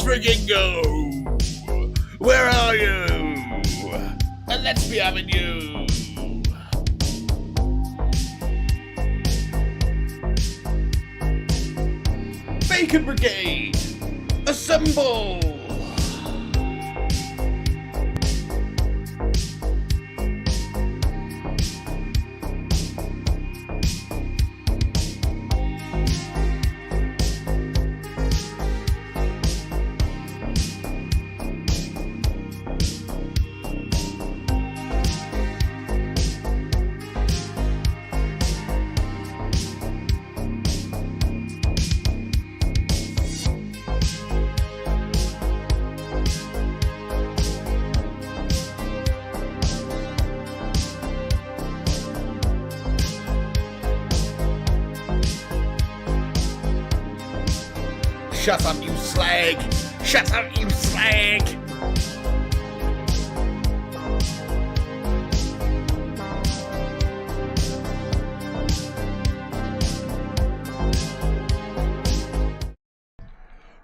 Friggin' go! Where are you? And let's be having you! Bacon Brigade! Assemble! Shut up, you slag! Shut up, you slag!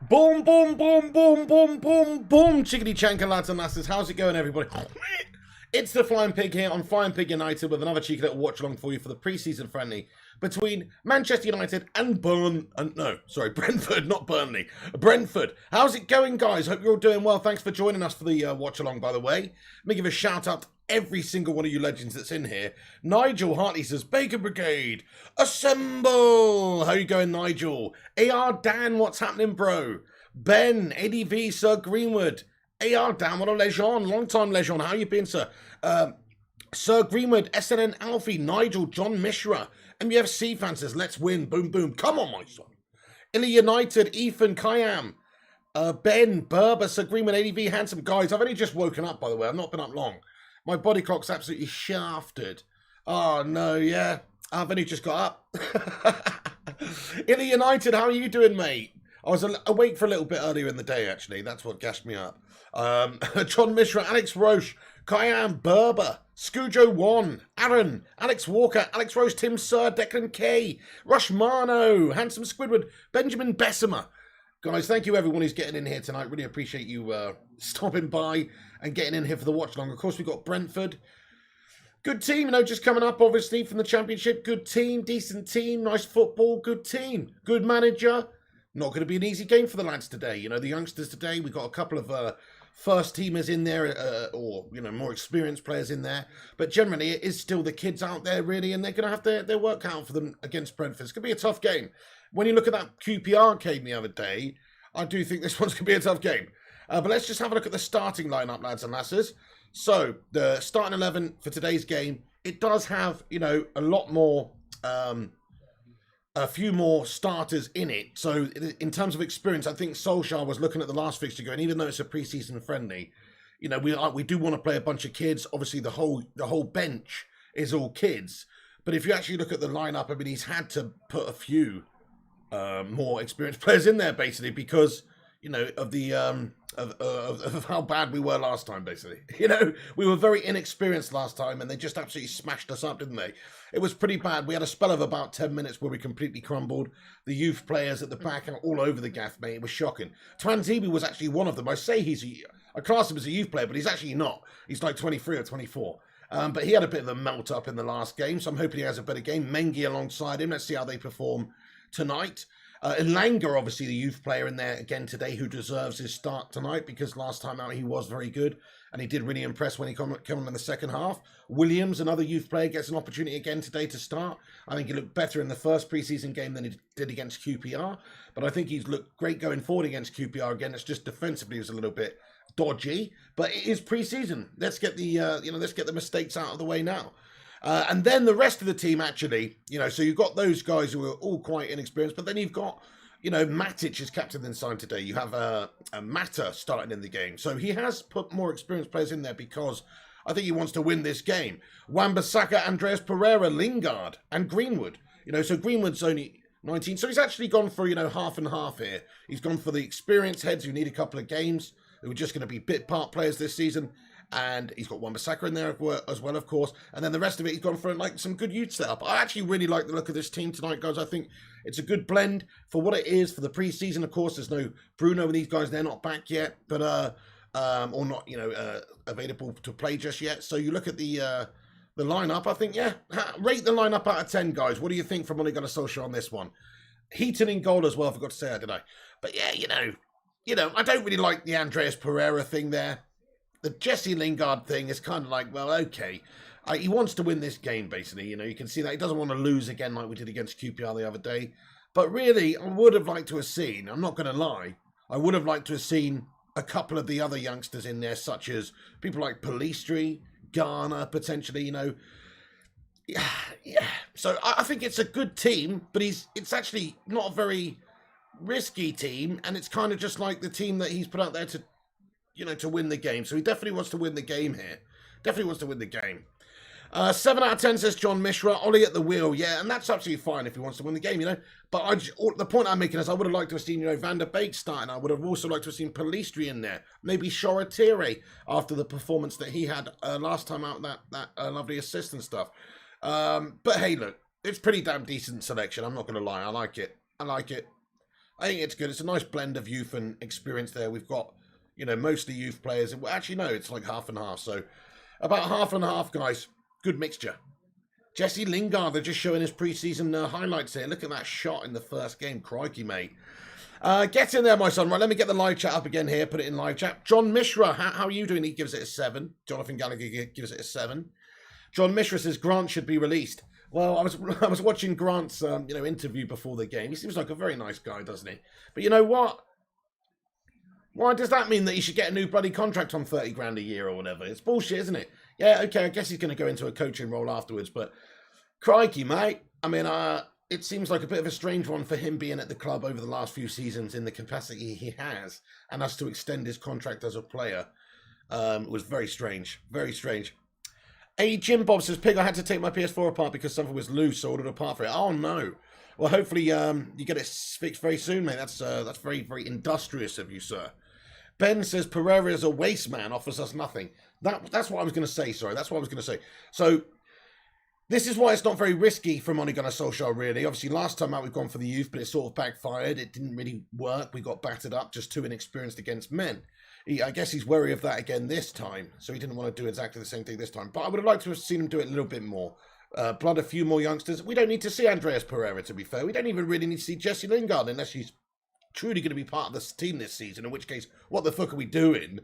Boom, boom, boom, boom, boom, boom, boom, chickadee chanka lads and lasses. How's it going, everybody? It's the Flying Pig here on Flying Pig United with another cheeky little watch along for you for the pre-season friendly between Manchester United and Brentford, not Burnley. Brentford. How's it going, guys? Hope you're all doing well. Thanks for joining us for the watch along, by the way. Let me give a shout out to every single one of you legends that's in here. Nigel Hartley says, Bacon Brigade, assemble! How you going, Nigel? AR Dan, what's happening, bro? Ben, Eddie V, Sir Greenwood. AR Dan, what a legend. Long time legend. How you been, sir? Sir Greenwood, SNN Alfie, Nigel, John Mishra. MUFC fan says, let's win. Boom, boom. Come on, my son. Illy United, Ethan, Kayam. Ben, Berber, Sir Greenwood, ADV, handsome guys. I've only just woken up, by the way. I've not been up long. My body clock's absolutely shafted. Oh, no, yeah. I've only just got up. Illy United, how are you doing, mate? I was awake for a little bit earlier in the day, actually. That's what gassed me up. John Mishra, Alex Roche, Kayam, Berber, Scujo 1, Aaron, Alex Walker, Alex Rose, Tim Sir, Declan K, Rush Marno, Handsome Squidward, Benjamin Bessemer. Guys, thank you everyone who's getting in here tonight. Really appreciate you stopping by and getting in here for the watch along. Of course, we've got Brentford. Good team, you know, just coming up, obviously, from the Championship. Good team, decent team, nice football, good team, good manager. Not going to be an easy game for the lads today. You know, the youngsters today, we've got a couple of first teamers in there, or, you know, more experienced players in there. But generally, it is still the kids out there, really, and they're going to have their work cut out for them against Brentford. It's going to be a tough game. When you look at that QPR game the other day, I do think this one's going to be a tough game. But let's just have a look at the starting lineup, lads and lasses. So, the starting 11 for today's game, it does have, you know, a lot more... a few more starters in it. So in terms of experience, I think Solskjaer was looking at the last fixture going, even though it's a pre-season friendly, you know, we do want to play a bunch of kids. Obviously, the whole bench is all kids. But if you actually look at the lineup, I mean, he's had to put a few more experienced players in there, basically, because, you know, of the of how bad we were last time, basically. You know, we were very inexperienced last time, and they just absolutely smashed us up, didn't they? It was pretty bad. We had a spell of about 10 minutes where we completely crumbled. The youth players at the back are all over the gaff, mate. It was shocking. Twanzebe was actually one of them. I say I class him as a youth player, but he's actually not. He's like 23 or 24. But he had a bit of a melt up in the last game, so I'm hoping he has a better game. Mengi alongside him. Let's see how they perform tonight. Elanga, obviously the youth player in there again today, who deserves his start tonight because last time out he was very good and he did really impress when he came on in the second half. Williams, another youth player, gets an opportunity again today to start. I think he looked better in the first preseason game than he did against QPR, but I think he's looked great going forward against QPR again. It's just defensively it was a little bit dodgy, but it is preseason. Let's get the let's get the mistakes out of the way now. And then the rest of the team, actually, so you've got those guys who are all quite inexperienced, but then you've got, Matic is captain inside today. You have a Mata starting in the game. So he has put more experienced players in there because I think he wants to win this game. Wan-Bissaka, Andreas Pereira, Lingard, and Greenwood. So Greenwood's only 19. So he's actually gone for, half and half here. He's gone for the experienced heads who need a couple of games, who are just going to be bit part players this season. And he's got Wan-Bissaka in there as well, of course. And then the rest of it, he's gone for some good youth setup. I actually really like the look of this team tonight, guys. I think it's a good blend for what it is for the preseason. Of course, there's no Bruno and these guys. They're not back yet, but or not, available to play just yet. So you look at the lineup. I think, rate the lineup out of 10, guys. What do you think from Ole Gunnar Solskjaer on this one? Heaton in goal as well. I forgot to say that, didn't I? But yeah, I don't really like the Andreas Pereira thing there. The Jesse Lingard thing is kind of like, well, okay. He wants to win this game, basically. You can see that. He doesn't want to lose again like we did against QPR the other day. But really, I would have liked to have seen, I'm not going to lie, I would have liked to have seen a couple of the other youngsters in there, such as people like Palistri, Garner, potentially, Yeah. So I think it's a good team, but it's actually not a very risky team. And it's kind of just like the team that he's put out there to win the game. So he definitely wants to win the game here. Definitely wants to win the game. 7 out of 10 says John Mishra. Ollie at the wheel. Yeah, and that's absolutely fine if he wants to win the game, But the point I'm making is I would have liked to have seen, Van der Beek starting. I would have also liked to have seen Palistri in there. Maybe Shoretire after the performance that he had last time out, that lovely assist and stuff. But hey, look, it's pretty damn decent selection. I'm not going to lie. I like it. I think it's good. It's a nice blend of youth and experience there. We've got mostly youth players. Actually, no, it's like half and half. So about half and half, guys. Good mixture. Jesse Lingard, they're just showing his preseason highlights here. Look at that shot in the first game. Crikey, mate. Get in there, my son. Right, let me get the live chat up again here. Put it in live chat. John Mishra, how are you doing? He gives it a 7. Jonathan Gallagher gives it a 7. John Mishra says Grant should be released. Well, I was watching Grant's interview before the game. He seems like a very nice guy, doesn't he? But you know what? Why does that mean that he should get a new bloody contract on 30 grand a year or whatever? It's bullshit, isn't it? Yeah, okay, I guess he's going to go into a coaching role afterwards, but crikey, mate. I mean, it seems like a bit of a strange one for him being at the club over the last few seasons in the capacity he has, and us to extend his contract as a player. It was very strange, very strange. Jim Bob says, Pig, I had to take my PS4 apart because something was loose, so I ordered a part for it. Oh, no. Well, hopefully you get it fixed very soon, mate. That's very, very industrious of you, sir. Ben says Pereira is a waste man, offers us nothing. That's what I was going to say, sorry. That's what I was going to say. So, this is why it's not very risky from Ole Gunnar Solskjaer, really. Obviously, last time out we've gone for the youth, but it sort of backfired. It didn't really work. We got battered up, just too inexperienced against men. I guess he's wary of that again this time, so he didn't want to do exactly the same thing this time. But I would have liked to have seen him do it a little bit more. Blood a few more youngsters. We don't need to see Andreas Pereira, to be fair. We don't even really need to see Jesse Lingard unless he's truly going to be part of this team this season, in which case, what the fuck are we doing?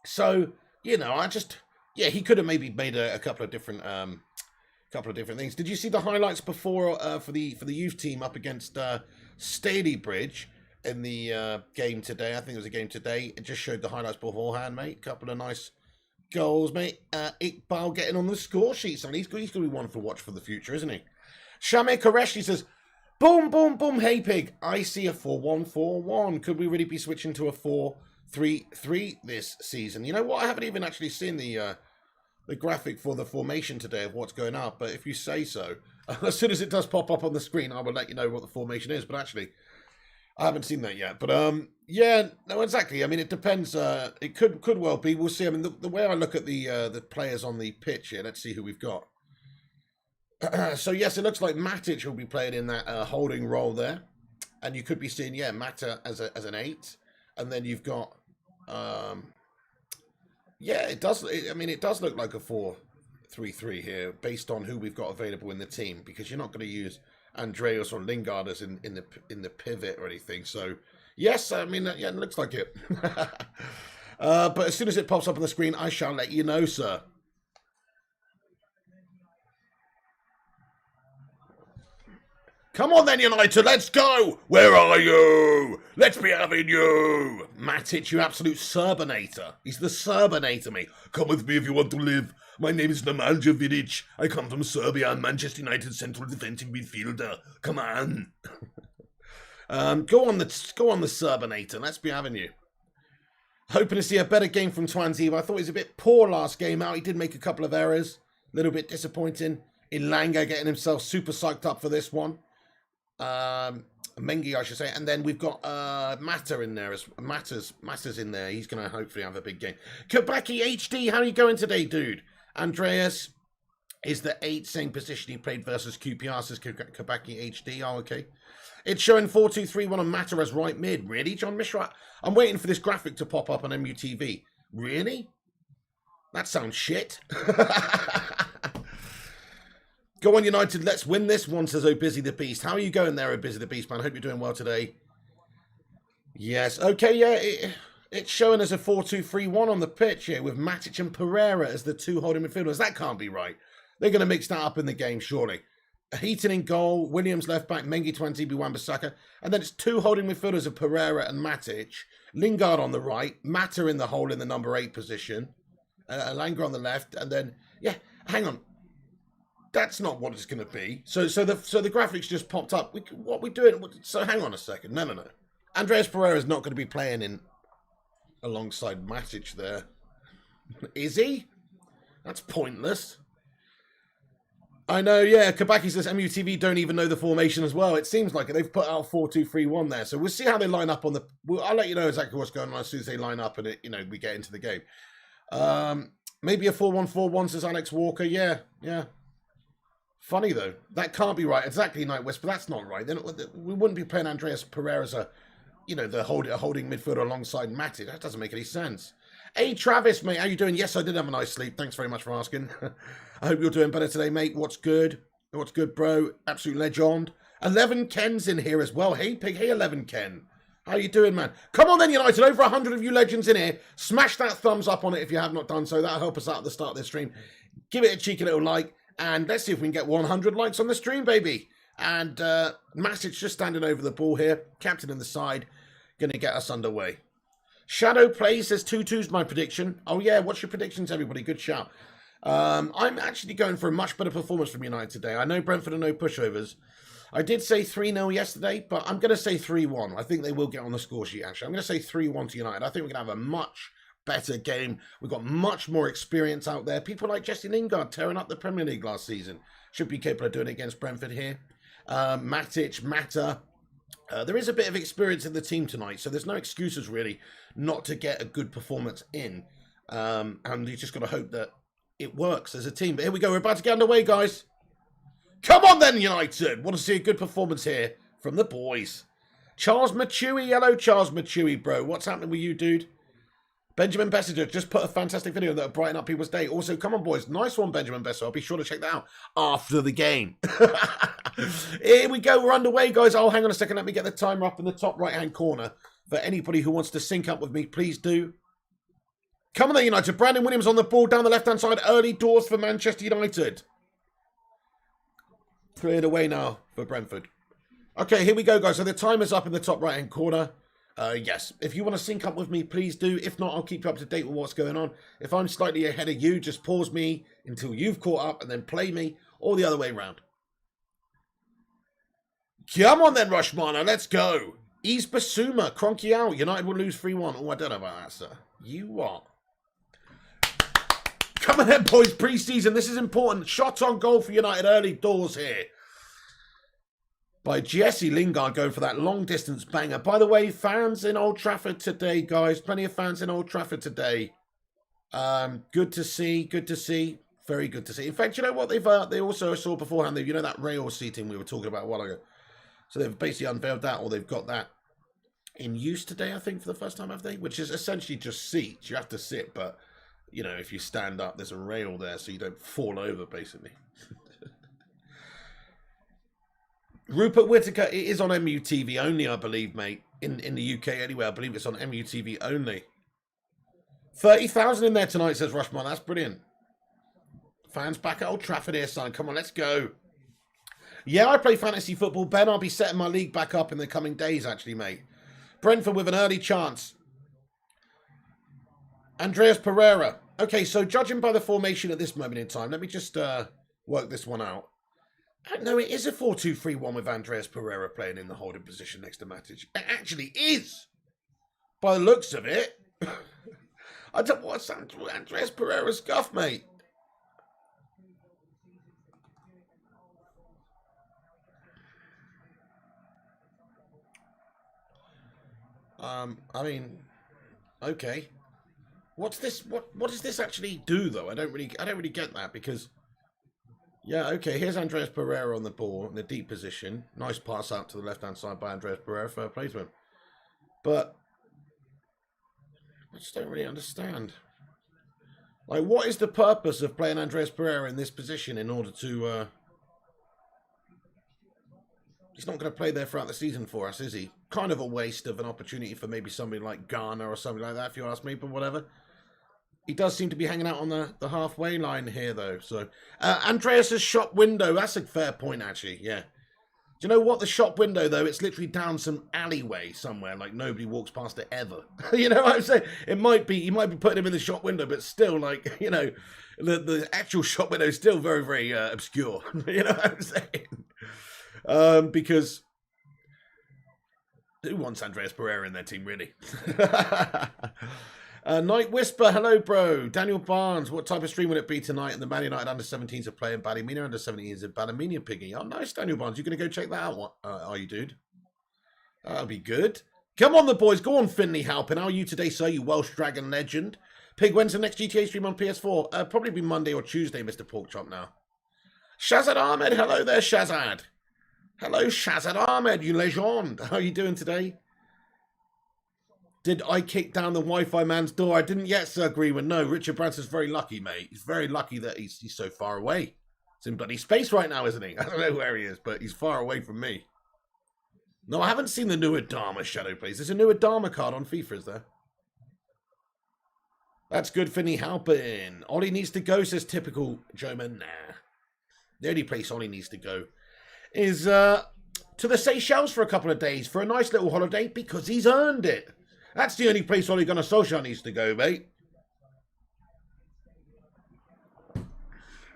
So, he could have maybe made a couple of different things. Did you see the highlights before for the youth team up against Stalybridge in the game today? I think it was a game today. It just showed the highlights beforehand, mate. Couple of nice goals, mate. Iqbal getting on the score sheet. So he's going to be one for watch for the future, isn't he? Shamir Qureshi says, boom, boom, boom. Hey, Pig. I see a 4-1-4-1. Could we really be switching to a 4-3-3 this season? You know what? I haven't even actually seen the graphic for the formation today of what's going up. But if you say so, as soon as it does pop up on the screen, I will let you know what the formation is. But actually, I haven't seen that yet. But yeah, no, exactly. I mean, it depends. It could well be. We'll see. I mean, the way I look at the players on the pitch here, let's see who we've got. So yes, it looks like Matic will be playing in that holding role there, and you could be seeing Mata as an 8, and then you've got it does. It does look like a 4-3-3 here based on who we've got available in the team, because you're not going to use Andreas or Lingard as in the pivot or anything. So yes, I mean yeah, it looks like it. But as soon as it pops up on the screen, I shall let you know, sir. Come on then, United, let's go! Where are you? Let's be having you! Matic, you absolute Serbinator. He's the Serbinator, mate. Come with me if you want to live. My name is Nemanja Vidic. I come from Serbia. I'm Manchester United central defensive midfielder. Come on. Go on the Serbinator. Let's be having you. Hoping to see a better game from Twanzeba. I thought he was a bit poor last game out. He did make a couple of errors. A little bit disappointing. Ilanga getting himself super psyched up for this one. Mengi, I should say, and then we've got Mata in there as Mata's in there. He's going to hopefully have a big game. Kabaki HD, how are you going today, dude? Andreas is the 8, same position he played versus QPR, says Kabaki HD. Oh, okay. It's showing 4-2-3-1 on Mata as right mid. Really, John Mishra? I'm waiting for this graphic to pop up on MUTV. Really? That sounds shit. Go on, United. Let's win this one, says O'Busy the Beast. How are you going there, O'Busy the Beast, man? Hope you're doing well today. Yes. Okay, yeah. It's showing as a 4-2-3-1 on the pitch here with Matic and Pereira as the 2 holding midfielders. That can't be right. They're going to mix that up in the game, surely. Heaton in goal, Williams left back, Mengi 20, Wan-Bissaka. And then it's 2 holding midfielders of Pereira and Matic. Lingard on the right, Mata in the hole in the number 8 position. Alanga on the left. And then, yeah, hang on. That's not what it's going to be. So the graphics just popped up. What are we doing? So hang on a second. No. Andreas Pereira is not going to be playing in alongside Matic there. Is he? That's pointless. I know, yeah. Kabaki says MUTV don't even know the formation as well. It seems like it. They've put out 4-2-3-1 there. So we'll see how they line up on the... I'll let you know exactly what's going on as soon as they line up and we get into the game. Maybe a 4-1-4-1, says Alex Walker. Yeah. Funny, though. That can't be right. Exactly, Night Whisper. That's not right. We wouldn't be playing Andreas Pereira as a holding midfielder alongside Matic. That doesn't make any sense. Hey, Travis, mate. How you doing? Yes, I did have a nice sleep. Thanks very much for asking. I hope you're doing better today, mate. What's good? What's good, bro? Absolute legend. 11 Ken's in here as well. Hey, Pig. Hey, 11 Ken. How you doing, man? Come on then, United. Over 100 of you legends in here. Smash that thumbs up on it if you have not done so. That'll help us out at the start of this stream. Give it a cheeky little like. And let's see if we can get 100 likes on the stream, baby. And Matic just standing over the ball here. Captain in the side. Going to get us underway. Shadow Play says 2-2's my prediction. Oh, yeah. What's your predictions, everybody? Good shout. I'm actually going for a much better performance from United today. I know Brentford are no pushovers. I did say 3-0 yesterday, but I'm going to say 3-1. I think they will get on the score sheet, actually. I'm going to say 3-1 to United. I think we're going to have a much better game. We've got much more experience out there. People like Jesse Lingard tearing up the Premier League last season. Should be capable of doing it against Brentford here. Matic, Mata. There is a bit of experience in the team tonight, so there's no excuses really not to get a good performance in. And you just got to hope that it works as a team. But here we go. We're about to get underway, guys. Come on then, United. Want to see a good performance here from the boys. Charles Machui. Hello, Charles Machui, bro. What's happening with you, dude? Benjamin Bessinger just put a fantastic video that'll brighten up people's day. Also, come on, boys. Nice one, Benjamin Bessinger. I'll be sure to check that out after the game. Here we go. We're underway, guys. Oh, hang on a second. Let me get the timer up in the top right-hand corner. For anybody who wants to sync up with me, please do. Come on there, United. Brandon Williams on the ball down the left-hand side. Early doors for Manchester United. Cleared away now for Brentford. Okay, here we go, guys. So the timer's up in the top right-hand corner. Yes, if you want to sync up with me, please do. If not, I'll keep you up to date with what's going on. If I'm slightly ahead of you, just pause me until you've caught up and then play me, or the other way around. Come on then, Rushmana, let's go. East Basuma, Cronky out. United will lose 3-1. Oh, I don't know about that, sir. You what? Come on then, boys, pre-season. This is important. Shot on goal for United early doors here. By Jesse Lingard going for that long-distance banger. By the way, fans in Old Trafford today, guys. Plenty of fans in Old Trafford today. Good to see. Good to see. Very good to see. In fact, you know what? They also saw beforehand, that rail seating we were talking about a while ago. So they've basically unveiled that, or they've got that in use today, I think, for the first time, have they? Which is essentially just seats. You have to sit, but, if you stand up, there's a rail there so you don't fall over, basically. Rupert Whittaker, it is on MUTV only, I believe, mate. In the UK anyway, I believe it's on MUTV only. 30,000 in there tonight, says Rushmore. That's brilliant. Fans back at Old Trafford here, son. Come on, let's go. Yeah, I play fantasy football, Ben. I'll be setting my league back up in the coming days, actually, mate. Brentford with an early chance. Andreas Pereira. Okay, so judging by the formation at this moment in time, let me just work this one out. No, it is a 4-2-3-1 with Andreas Pereira playing in the holding position next to Matic. It actually is. By the looks of it. I don't know what's Andreas Pereira's scuff, mate. I mean, okay. What's this? What does this actually do, though? I don't really get that, because yeah, okay. Here's Andreas Pereira on the ball in the deep position. Nice pass out to the left hand side by Andreas Pereira. Fair play to him. But I just don't really understand. Like, what is the purpose of playing Andreas Pereira in this position in order to? He's not going to play there throughout the season for us, is he? Kind of a waste of an opportunity for maybe somebody like Ghana or something like that, if you ask me, but whatever. He does seem to be hanging out on the halfway line here, though. So, Andreas's shop window, that's a fair point, actually, yeah. Do you know what? The shop window, though, it's literally down some alleyway somewhere, like nobody walks past it ever. You know what I'm saying? You might be putting him in the shop window, but still, like, you know, the actual shop window is still very, very obscure. You know what I'm saying? Because who wants Andreas Pereira in their team, really? Night Whisper, hello, bro. Daniel Barnes, what type of stream will it be tonight? And the Man United under-17s are playing Ballymena under-17s at Ballymena Piggy. Oh, nice, Daniel Barnes. You're going to go check that out? What, are you, dude? That'll be good. Come on, the boys. Go on, Finley Halpin. How are you today, sir, you Welsh Dragon legend? Pig, when's the next GTA stream on PS4? Probably be Monday or Tuesday, Mr. Porkchop now. Shazad Ahmed, hello there, Shazad. Hello, Shazad Ahmed, you legend. How are you doing today? Did I kick down the Wi-Fi man's door? I didn't yet, Sir Greenwood. No, Richard Branson's very lucky, mate. He's very lucky that he's so far away. He's in bloody space right now, isn't he? I don't know where he is, but he's far away from me. No, I haven't seen the new Adama Shadow Plays. There's a new Adama card on FIFA, is there? That's good, Finney Halpin. Ollie needs to go, says typical Joeman. Nah. The only place Ollie needs to go is to the Seychelles for a couple of days for a nice little holiday because he's earned it. That's the only place Ole Gunnar Solskjaer needs to go, mate.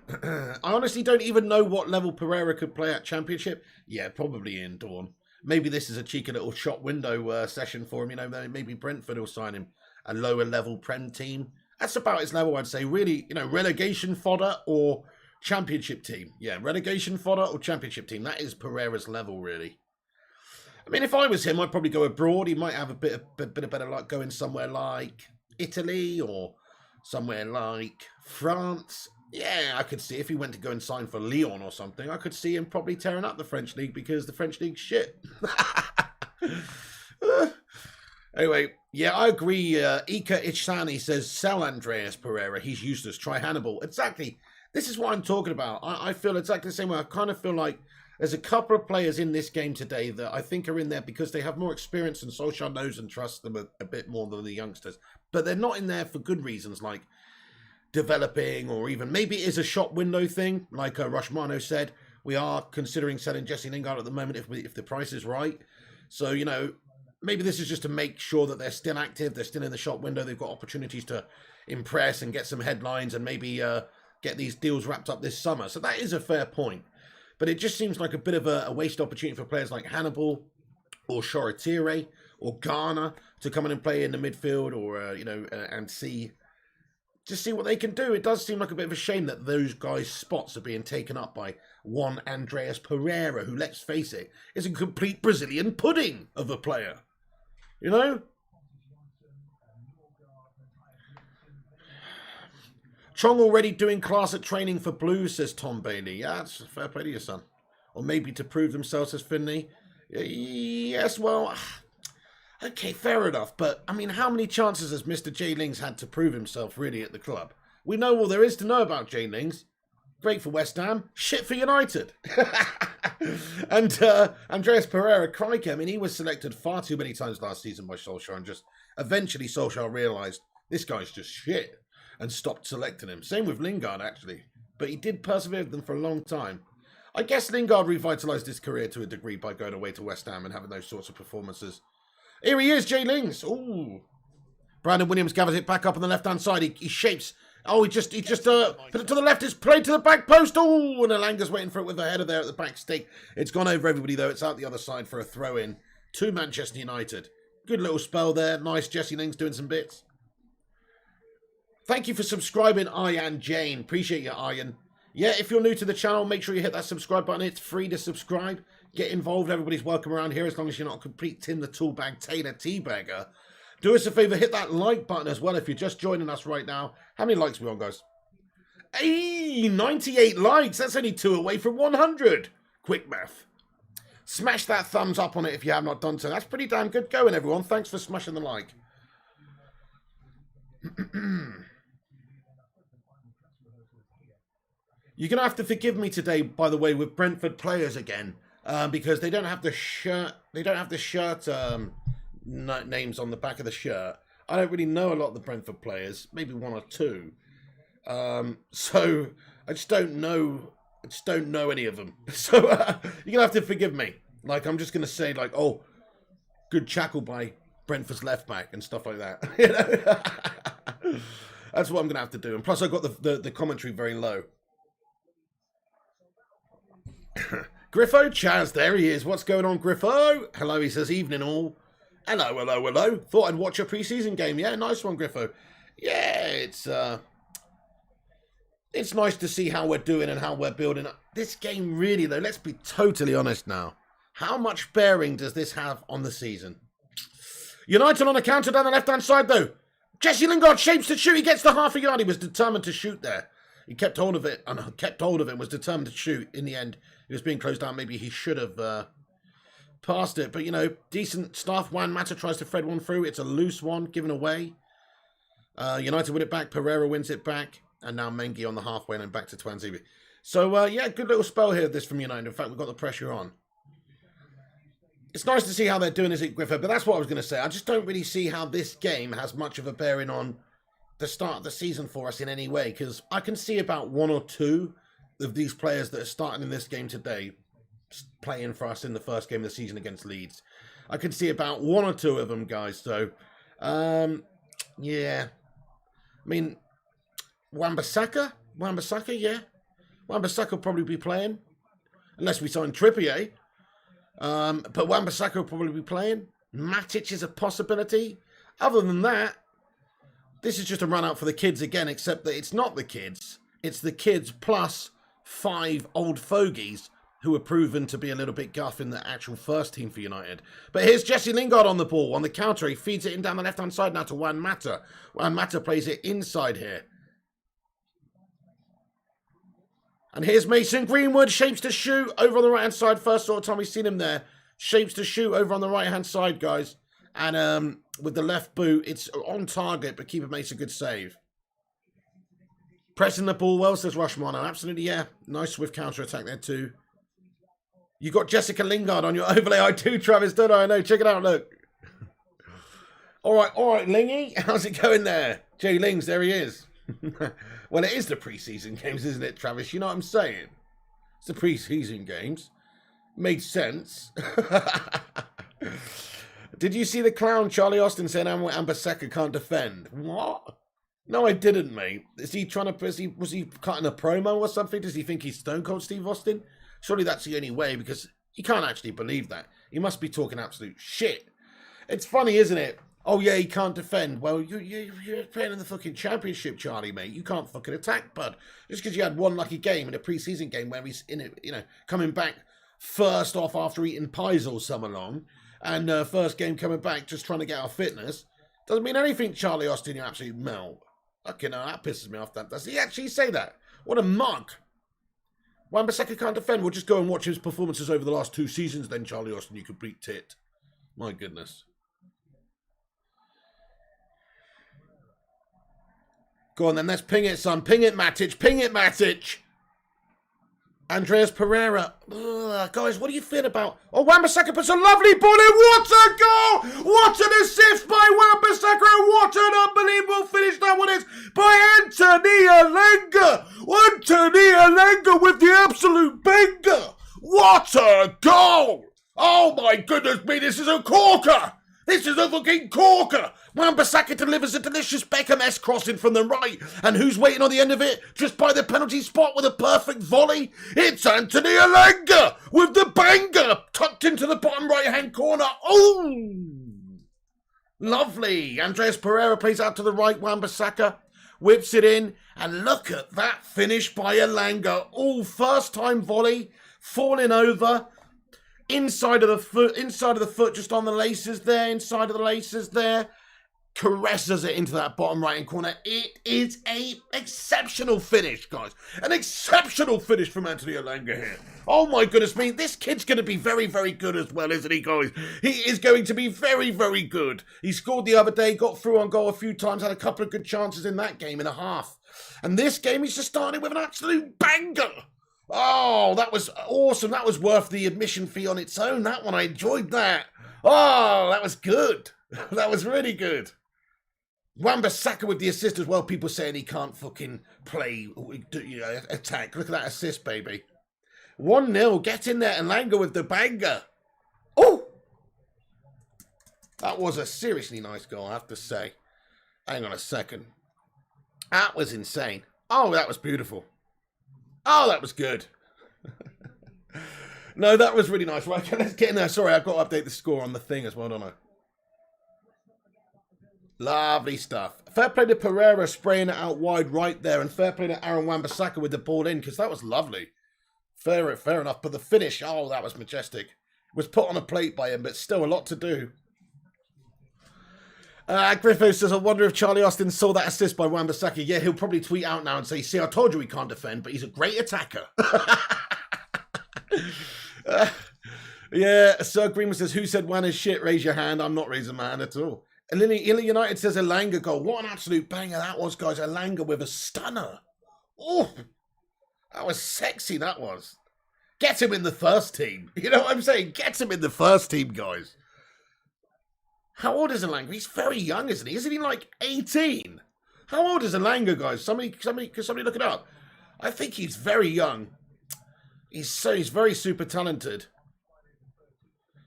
I honestly don't even know what level Pereira could play at Championship. Yeah, probably in Dawn. Maybe this is a cheeky little shop window session for him. You know, maybe Brentford will sign him a lower level Prem team. That's about his level, I'd say. Really, you know, relegation fodder or Championship team. Yeah, relegation fodder or Championship team. That is Pereira's level, really. I mean, if I was him, I'd probably go abroad. He might have a bit of better luck going somewhere like Italy or somewhere like France. Yeah, I could see if he went to go and sign for Lyon or something, I could see him probably tearing up the French league because the French league's shit. Anyway, yeah, I agree. Ika Ichsani says, sell Andreas Pereira. He's useless. Try Hannibal. Exactly. This is what I'm talking about. I feel exactly the same way. I kind of feel like there's a couple of players in this game today that I think are in there because they have more experience and Solskjaer knows and trusts them a bit more than the youngsters. But they're not in there for good reasons, like developing, or even maybe it is a shop window thing. Like Rushmano said, we are considering selling Jesse Lingard at the moment if the price is right. So, you know, maybe this is just to make sure that they're still active, they're still in the shop window, they've got opportunities to impress and get some headlines and maybe get these deals wrapped up this summer. So that is a fair point. But it just seems like a bit of a waste opportunity for players like Hannibal or Shoretire or Ghana to come in and play in the midfield or, you know, and see what they can do. It does seem like a bit of a shame that those guys' spots are being taken up by one Andreas Pereira, who, let's face it, is a complete Brazilian pudding of a player. You know? Chong already doing class at training for Blues, says Tom Bailey. Yeah, that's a fair play to your son. Or maybe to prove themselves, says Finley. Yes, well, okay, fair enough. But, I mean, how many chances has Mr. J. Lings had to prove himself, really, at the club? We know all there is to know about J. Lings. Great for West Ham. Shit for United. And Andreas Pereira, crikey, I mean, he was selected far too many times last season by Solskjaer, and just eventually Solskjaer realised this guy's just shit and stopped selecting him. Same with Lingard, actually. But he did persevere with them for a long time. I guess Lingard revitalised his career to a degree by going away to West Ham and having those sorts of performances. Here he is, Jay Lings. Ooh. Brandon Williams gathers it back up on the left-hand side. He shapes. Oh, he just put it to the left. It's played to the back post. Oh, and Elanga's waiting for it with the header there at the back stick. It's gone over everybody, though. It's out the other side for a throw-in to Manchester United. Good little spell there. Nice. Jesse Lings doing some bits. Thank you for subscribing, Ian Jane. Appreciate you, Ian. Yeah, if you're new to the channel, make sure you hit that subscribe button. It's free to subscribe. Get involved. Everybody's welcome around here as long as you're not a complete Tim the Toolbag Taylor teabagger. Do us a favour, hit that like button as well if you're just joining us right now. How many likes are we on, guys? Hey, 98 likes. That's only 2 away from 100. Quick math. Smash that thumbs up on it if you have not done so. That's pretty damn good going, everyone. Thanks for smashing the like. You're going to have to forgive me today, by the way, with Brentford players again, because they don't have the shirt. They don't have the shirt names on the back of the shirt. I don't really know a lot of the Brentford players, maybe 1 or 2. So I just don't know. I just don't know any of them. So you're gonna have to forgive me. Like, I'm just gonna say, like, oh, good tackle by Brentford's left back and stuff like that. You know? That's what I'm gonna have to do. And plus, I got the commentary very low. Griffo Chaz, there he is. What's going on, Griffo? Hello, he says, evening all. Hello, hello, hello. Thought I'd watch a pre-season game. Yeah, nice one, Griffo. Yeah, it's nice to see how we're doing and how we're building up. This game really, though, let's be totally honest now. How much bearing does this have on the season? United on a counter down the left-hand side, though. Jesse Lingard shapes to shoot. He gets the half a yard. He was determined to shoot there. He kept hold of it and was determined to shoot. In the end, he was being closed down. Maybe he should have passed it. But, you know, decent stuff. Juan Mata tries to thread one through. It's a loose one given away. United win it back. Pereira wins it back. And now Mengi on the halfway and back to Twanzebe. So, yeah, good little spell here, this from United. In fact, we've got the pressure on. It's nice to see how they're doing, is it, Griffith? But that's what I was going to say. I just don't really see how this game has much of a bearing on the start of the season for us in any way. Because I can see about 1 or 2 of these players that are starting in this game today playing for us in the first game of the season against Leeds. I can see about 1 or 2 of them, guys. So, yeah. I mean, Wan-Bissaka, yeah. Wan-Bissaka will probably be playing. Unless we sign Trippier. But Wan-Bissaka will probably be playing. Matic is a possibility. Other than that, this is just a run out for the kids again, except that it's not the kids. It's the kids plus 5 old fogies who are proven to be a little bit guff in the actual first team for United. But here's Jesse Lingard on the ball. On the counter, he feeds it in down the left-hand side now to Juan Mata. Juan Mata plays it inside here. And here's Mason Greenwood, shapes to shoot over on the right-hand side. First sort of time we've seen him there. Shapes to shoot over on the right-hand side, guys. And with the left boot, it's on target, but keeper makes a good save. Pressing the ball well, says Rushman. And absolutely, yeah. Nice swift counter-attack there too. You got Jessica Lingard on your overlay. I do, Travis, don't I? I know. Check it out, look. All right, Lingy. How's it going there? Jay Lings, there he is. Well, it is the pre-season games, isn't it, Travis? You know what I'm saying? It's the pre-season games. Made sense. Did you see the clown Charlie Austin saying Wan-Bissaka can't defend? What? No, I didn't, mate. Is he trying to? Was he cutting a promo or something? Does he think he's Stone Cold Steve Austin? Surely that's the only way, because he can't actually believe that. He must be talking absolute shit. It's funny, isn't it? Oh, yeah, he can't defend. Well, you're playing in the fucking championship, Charlie, mate. You can't fucking attack, bud. Just because you had one lucky game in a pre-season game where he's in it, you know, coming back first off after eating pies all summer long, and first game coming back just trying to get our fitness, doesn't mean anything, Charlie Austin, you absolute melt. Okay, no, that pisses me off. Does he actually say that? What a mug. Wan-Bissaka can't defend. We'll just go and watch his performances over the last 2 seasons then, Charlie Austin, you complete tit. My goodness. Go on then, let's ping it, son. Ping it, Matic. Ping it, Matic. Andreas Pereira. Ugh, guys, what do you feel about... Oh, Wan-Bissaka puts a lovely ball in. What a goal! What an assist by Wan-Bissaka. What an unbelievable finish that one is by Anthony Elanga. Anthony Elanga with the absolute banger. What a goal! Oh, my goodness me, this is a corker. This is a fucking corker! Wan-Bissaka delivers a delicious Beckham-esque crossing from the right. And who's waiting on the end of it? Just by the penalty spot with a perfect volley? It's Anthony Elanga with the banger tucked into the bottom right-hand corner. Oh! Lovely. Andreas Pereira plays out to the right. Wan-Bissaka whips it in. And look at that finish by Elanga. Oh, first-time volley. Falling over. Inside of the foot, just on the laces there, inside of the laces there, caresses it into that bottom right-hand corner. It is an exceptional finish, guys. An exceptional finish from Anthony Elanga here. Oh my goodness me, this kid's going to be very, very good as well, isn't he, guys? He is going to be very, very good. He scored the other day, got through on goal a few times, had a couple of good chances in that game and a half. And this game, he's just starting with an absolute banger. Oh, that was awesome. That was worth the admission fee on its own. That one, I enjoyed that. Oh, that was good. That was really good. Wan-Bissaka with the assist as well. People saying he can't fucking play, attack. Look at that assist, baby. 1-0. Get in there and Elanga with the banger. Oh! That was a seriously nice goal, I have to say. Hang on a second. That was insane. Oh, that was beautiful. Oh, that was good. No, that was really nice. Right, let's get in there. Sorry, I've got to update the score on the thing as well, don't I? Lovely stuff. Fair play to Pereira spraying it out wide right there, and fair play to Aaron Wan-Bissaka with the ball in, because that was lovely. Fair enough, but the finish, oh, that was majestic. It was put on a plate by him, but still a lot to do. Griffo says, I wonder if Charlie Austin saw that assist by Wan-Bissaka. Yeah, he'll probably tweet out now and say, see, I told you he can't defend, but he's a great attacker. Yeah, Sir Greenwood says, who said Wan is shit? Raise your hand. I'm not raising my hand at all. And Lily United says Elanga goal. What an absolute banger that was, guys. Elanga with a stunner. Oh, that was sexy, that was. Get him in the first team. You know what I'm saying? Get him in the first team, guys. How old is Elanga? He's very young, isn't he? Isn't he like 18? How old is Elanga, guys? Somebody look it up. I think he's very young. He's very super talented.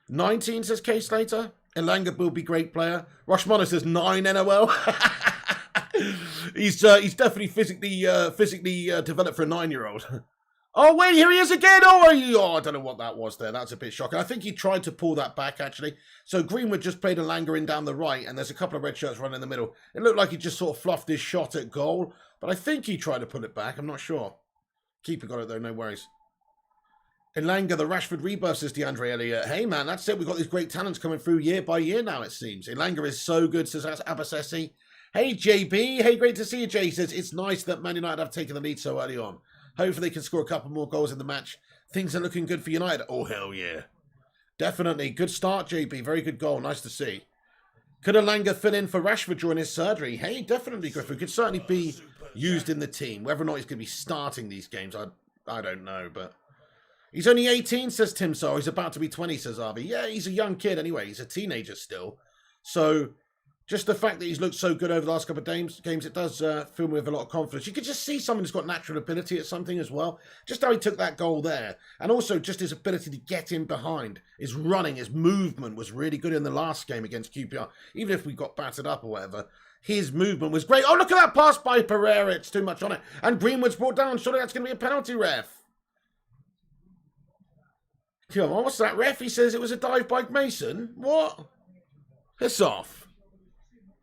19 says K Slater. Elanga will be great player. Rushmano says 9 NOL. He's definitely physically developed for a 9-year-old. Oh, wait, here he is again. Oh, I don't know what that was there. That's a bit shocking. I think he tried to pull that back, actually. So Greenwood just played Elanga in down the right, and there's a couple of red shirts running in the middle. It looked like he just sort of fluffed his shot at goal, but I think he tried to pull it back. I'm not sure. Keeper got it, though. No worries. Elanga, the Rashford rebirth, says DeAndre Elliott. Hey, man, that's it. We've got these great talents coming through year by year now, it seems. Elanga is so good, says Abasesi. Hey, JB. Hey, great to see you, Jay. He says, it's nice that Man United have taken the lead so early on. Hopefully they can score a couple more goals in the match. Things are looking good for United. Oh, hell yeah. Definitely. Good start, JB. Very good goal. Nice to see. Could Elanga fill in for Rashford during his surgery? Hey, definitely, Griffin. Could certainly be used in the team. Whether or not he's going to be starting these games, I don't know. But he's only 18, says Tim Saw. He's about to be 20, says Arby. Yeah, he's a young kid anyway. He's a teenager still. So just the fact that he's looked so good over the last couple of games, it does fill me with a lot of confidence. You could just see someone who's got natural ability at something as well. Just how he took that goal there. And also just his ability to get in behind. His running, his movement was really good in the last game against QPR. Even if we got battered up or whatever, his movement was great. Oh, look at that pass by Pereira. It's too much on it. And Greenwood's brought down. Surely that's going to be a penalty, ref. Come on, what's that, ref? He says it was a dive by Mason. What? Piss off.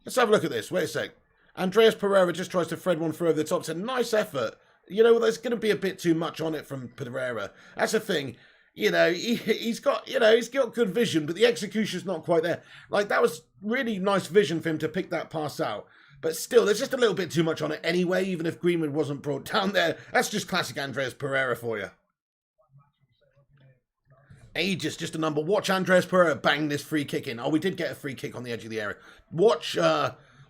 Let's have a look at this. Wait a sec. Andreas Pereira just tries to thread one through over the top. It's a nice effort. You know, there's going to be a bit too much on it from Pereira. That's the thing. You know, he's got good vision, but the execution's not quite there. Like, that was really nice vision for him to pick that pass out. But still, there's just a little bit too much on it anyway, even if Greenwood wasn't brought down there. That's just classic Andreas Pereira for you. Aegis, just a number. Watch Andreas Pereira bang this free kick in. Oh, we did get a free kick on the edge of the area. Watch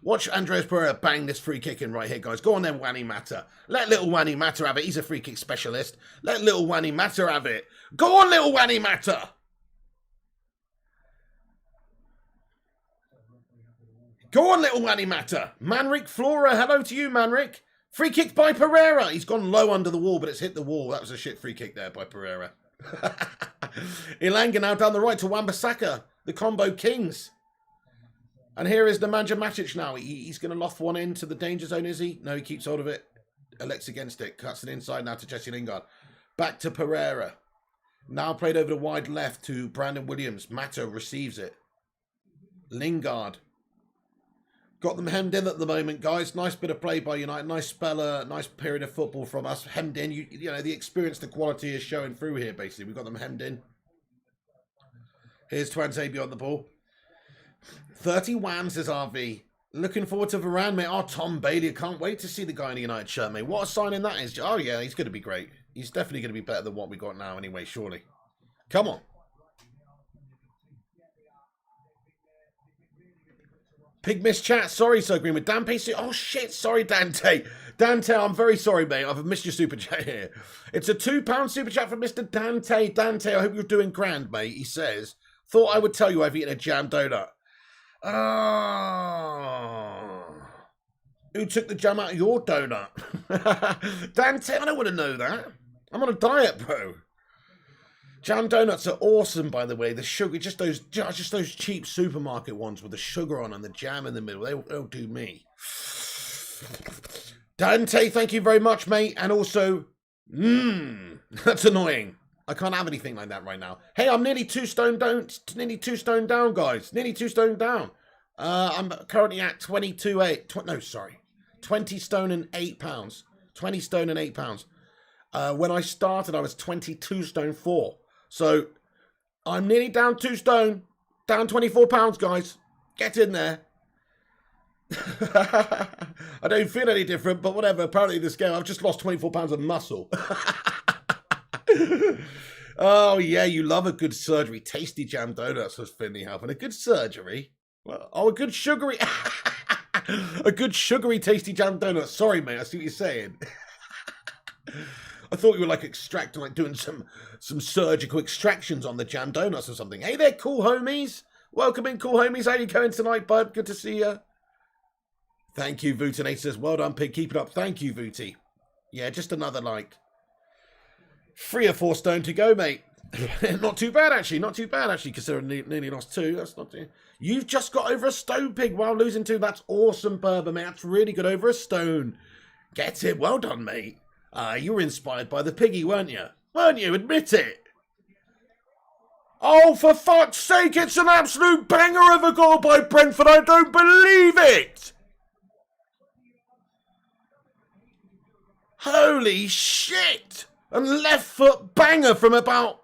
Watch Andres Pereira bang this free kick in right here, guys. Go on then, Wani Mata. Let little Wani Mata have it. He's a free kick specialist. Let little Wani Mata have it. Go on, little Wani Mata. Go on, little Wani Mata. Manrik Flora, hello to you, Manrik. Free kick by Pereira. He's gone low under the wall, but it's hit the wall. That was a shit free kick there by Pereira. Ilanga now down the right to Wan-Bissaka. The combo kings. And here is Nemanja Matic now. He's going to loft one into the danger zone, is he? No, he keeps hold of it. Elects against it. Cuts it inside now to Jesse Lingard. Back to Pereira. Now played over the wide left to Brandon Williams. Mata receives it. Lingard. Got them hemmed in at the moment, guys. Nice bit of play by United. Nice spell, nice period of football from us. Hemmed in. You know, the experience, the quality is showing through here, basically. We've got them hemmed in. Here's Twanzebe on the ball. 31, says RV. Looking forward to Varane, mate. Oh, Tom Bailey. I can't wait to see the guy in the United shirt, mate. What a signing that is. Oh, yeah, he's going to be great. He's definitely going to be better than what we got now anyway, surely. Come on. Pig Miss Chat. Sorry, so agreeing with Dante. Oh, shit. Sorry, Dante. Dante, I'm very sorry, mate. I've missed your super chat here. It's a £2 super chat from Mr. Dante. Dante, I hope you're doing grand, mate. He says, thought I would tell you I've eaten a jam donut. Oh. Who took the jam out of your donut? Dante, I don't want to know that. I'm on a diet, bro. Jam donuts are awesome, by the way. The sugar, just those cheap supermarket ones with the sugar on and the jam in the middle. They'll do me. Dante, thank you very much, mate. And also, that's annoying. I can't have anything like that right now. Hey, I'm nearly 2 stone down. Nearly 2 stone down, guys. Nearly 2 stone down. I'm currently at 20 stone and 8 pounds. 20 stone and 8 pounds. When I started, I was 22 stone 4. So I'm nearly down 2 stone, down 24 pounds, guys. Get in there. I don't feel any different, but whatever. Apparently this game, I've just lost 24 pounds of muscle. Oh, yeah, you love a good surgery. Tasty jam donuts, was Finley helping. A good surgery? Well, oh, a good sugary... a good sugary, tasty jam donut. Sorry, mate, I see what you're saying. I thought you were like extracting, like doing some surgical extractions on the jam donuts or something. Hey there, cool homies. Welcome in, cool homies. How you going tonight, bud? Good to see you. Thank you, Vootinate says, well done, Pig. Keep it up. Thank you, Vooty. Yeah, just another, like, 3 or 4 stone to go, mate. Not too bad, actually. Not too bad, actually, considering nearly lost 2. That's not too... You've just got over a stone, Pig, while losing 2. That's awesome, Berber, mate. That's really good. Over a stone. Get it. Well done, mate. You were inspired by the piggy, weren't you? Weren't you? Admit it. Oh, for fuck's sake, it's an absolute banger of a goal by Brentford. I don't believe it. Holy shit. And left foot banger from about,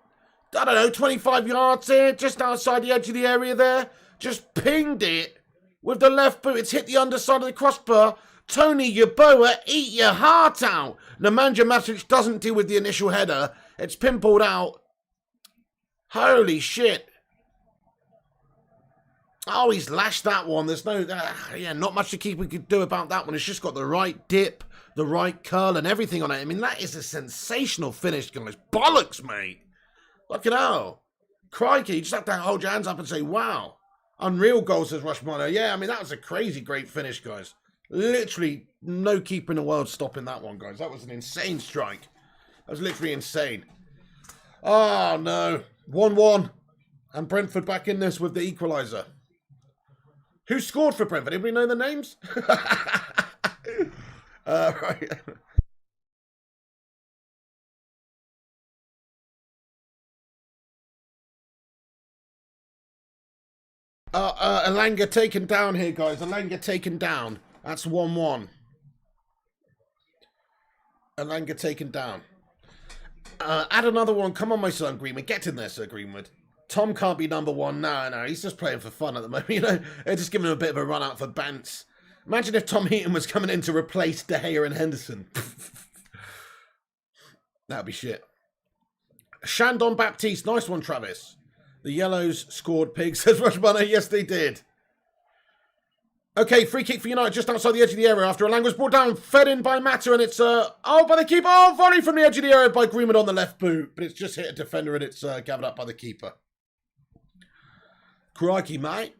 I don't know, 25 yards here, just outside the edge of the area there. Just pinged it with the left boot. It's hit the underside of the crossbar. Tony Yeboah, eat your heart out. Nemanja Matic doesn't deal with the initial header. It's pinballed out. Holy shit. Oh, he's lashed that one. There's no, not much the keeper could do about that one. It's just got the right dip, the right curl and everything on it. I mean, that is a sensational finish, guys. Bollocks, mate. Look at how. Crikey, you just have to hold your hands up and say, wow. Unreal goal, says Rushmano. Yeah, I mean, that was a crazy great finish, guys. Literally no keeper in the world stopping that one, guys. That was an insane strike. That was literally insane. Oh, no. 1-1. And Brentford back in this with the equaliser. Who scored for Brentford? Anybody know the names? Right. Elanga taken down here, guys. Elanga taken down. That's 1-1. Elanga taken down. Add another one. Come on, my son Greenwood. Get in there, Sir Greenwood. Tom can't be number 1. No, he's just playing for fun at the moment. You know, they're just giving him a bit of a run out for Bants. Imagine if Tom Heaton was coming in to replace De Gea and Henderson. That'd be shit. Shandon Baptiste. Nice one, Travis. The Yellows scored, Pig, says Rushmano. Yes, they did. Okay, free kick for United just outside the edge of the area after a was brought down, fed in by Mata, and it's, by the keeper. Oh, volley from the edge of the area by Greenwood on the left boot, but it's just hit a defender and it's gathered up by the keeper. Crikey, mate.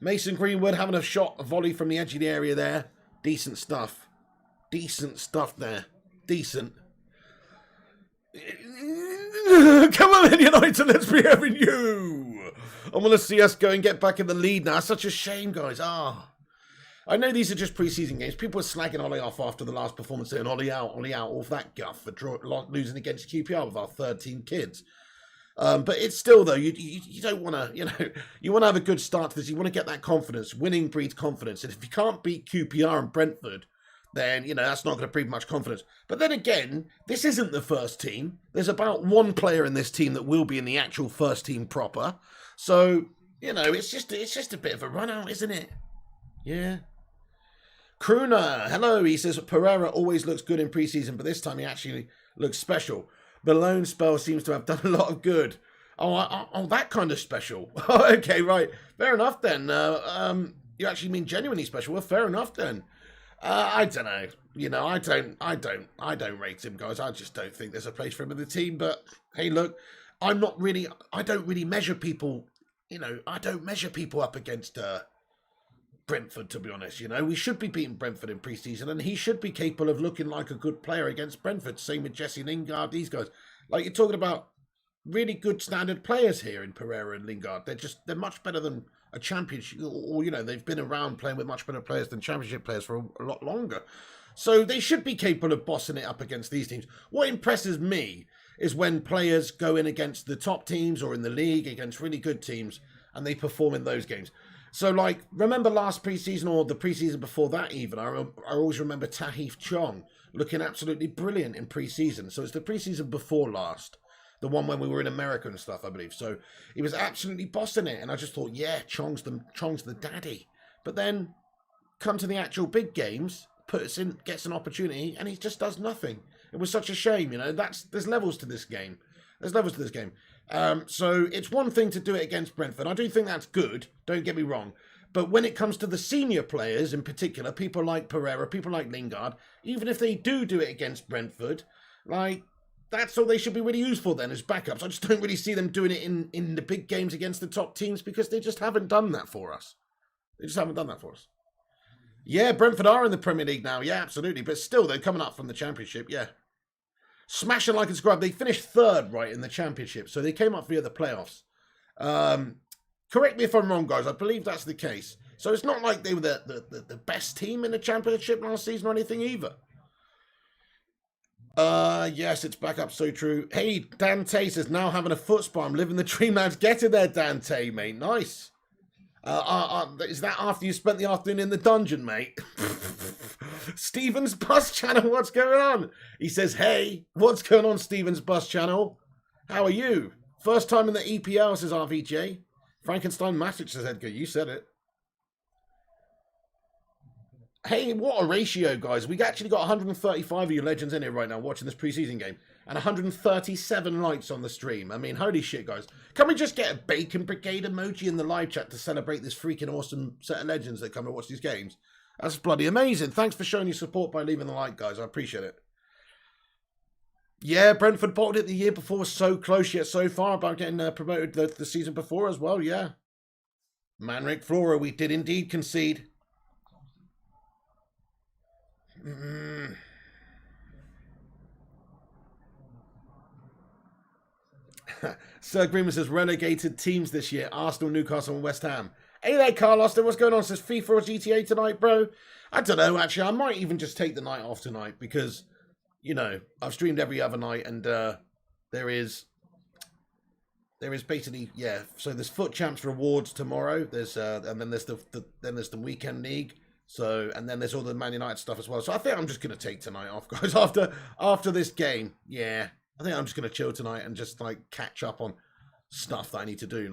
Mason Greenwood having a shot, a volley from the edge of the area there. Decent stuff. Decent stuff there. Decent. Come on then, United, let's be having you. I want to see us go and get back in the lead now. It's such a shame, guys. I know these are just pre-season games. People are slagging Ollie off after the last performance saying Ollie out, all that guff for losing against QPR with our 13 kids. But it's still, though, you don't want to, you want to have a good start to this. You want to get that confidence. Winning breeds confidence. And if you can't beat QPR and Brentford, then, that's not going to breed much confidence. But then again, this isn't the first team. There's about one player in this team that will be in the actual first team proper. So, it's just a bit of a run out, isn't it? Yeah. Kruna, hello. He says, Pereira always looks good in pre-season, but this time he actually looks special. The loan spell seems to have done a lot of good. Oh, that kind of special. Okay, right. Fair enough then. You actually mean genuinely special? Well, fair enough then. I don't know. I don't rate him, guys. I just don't think there's a place for him in the team. But hey, look, I don't really measure people. I don't measure people up against Brentford, to be honest. We should be beating Brentford in pre-season, and he should be capable of looking like a good player against Brentford. Same with Jesse Lingard, these guys. Like, you're talking about really good standard players here in Pereira and Lingard. They're much better than a championship, or they've been around playing with much better players than championship players for a lot longer. So they should be capable of bossing it up against these teams. What impresses me is when players go in against the top teams or in the league against really good teams and they perform in those games. So, like, remember last pre-season or the pre-season before that even, I always remember Tahith Chong looking absolutely brilliant in pre-season. So it's the pre-season before last, the one when we were in America and stuff, I believe. So he was absolutely bossing it, and I just thought, yeah, Chong's the daddy. But then, come to the actual big games, gets an opportunity, and he just does nothing. It was such a shame, there's levels to this game. So it's one thing to do it against Brentford. I do think that's good, don't get me wrong. But when it comes to the senior players in particular, people like Pereira, people like Lingard, even if they do it against Brentford, like, that's all they should be really used for then, as backups. I just don't really see them doing it in the big games against the top teams because they just haven't done that for us. Yeah, Brentford are in the Premier League now. Yeah, absolutely. But still, they're coming up from the Championship, yeah. Smashing like a scrub. They finished third, right, in the Championship. So they came up via the playoffs. Correct me if I'm wrong, guys. I believe that's the case. So it's not like they were the best team in the Championship last season or anything either. Yes, it's back up. So true. Hey, Dante says, now having a foot spa. I'm living the dream, lads. Get it there, Dante, mate. Nice. Is that after you spent the afternoon in the dungeon, mate? Stephen's Bus Channel, what's going on? He says, hey, what's going on, Stephen's Bus Channel? How are you? First time in the EPL, says RVJ. Frankenstein Matic, says Edgar. You said it. Hey, what a ratio, guys. We actually got 135 of you legends in here right now watching this preseason game. And 137 likes on the stream. I mean, holy shit, guys. Can we just get a Bacon Brigade emoji in the live chat to celebrate this freaking awesome set of legends that come and watch these games? That's bloody amazing. Thanks for showing your support by leaving the like, guys. I appreciate it. Yeah, Brentford bottled it the year before. Was so close yet so far about getting promoted the season before as well, yeah. Manric Flora, we did indeed concede. Sir Greenman says relegated teams this year: Arsenal, Newcastle, and West Ham. Hey there, Carl Austin. What's going on? Says FIFA or GTA tonight, bro? I don't know. Actually, I might even just take the night off tonight because, I've streamed every other night, and there is basically, yeah. So there's Foot Champs rewards tomorrow. There's and then there's the weekend league. So, and then there's all the Man United stuff as well. So I think I'm just going to take tonight off, guys, after this game. Yeah, I think I'm just going to chill tonight and just, catch up on stuff that I need to do.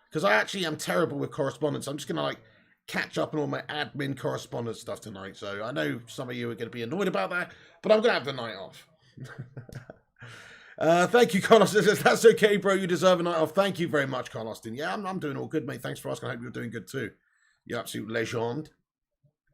Because I actually am terrible with correspondence. I'm just going to, catch up on all my admin correspondence stuff tonight. So I know some of you are going to be annoyed about that, but I'm going to have the night off. Thank you, Carl Austin. That's okay, bro. You deserve a night off. Thank you very much, Carl Austin. Yeah, I'm doing all good, mate. Thanks for asking. I hope you're doing good too. You absolute legend.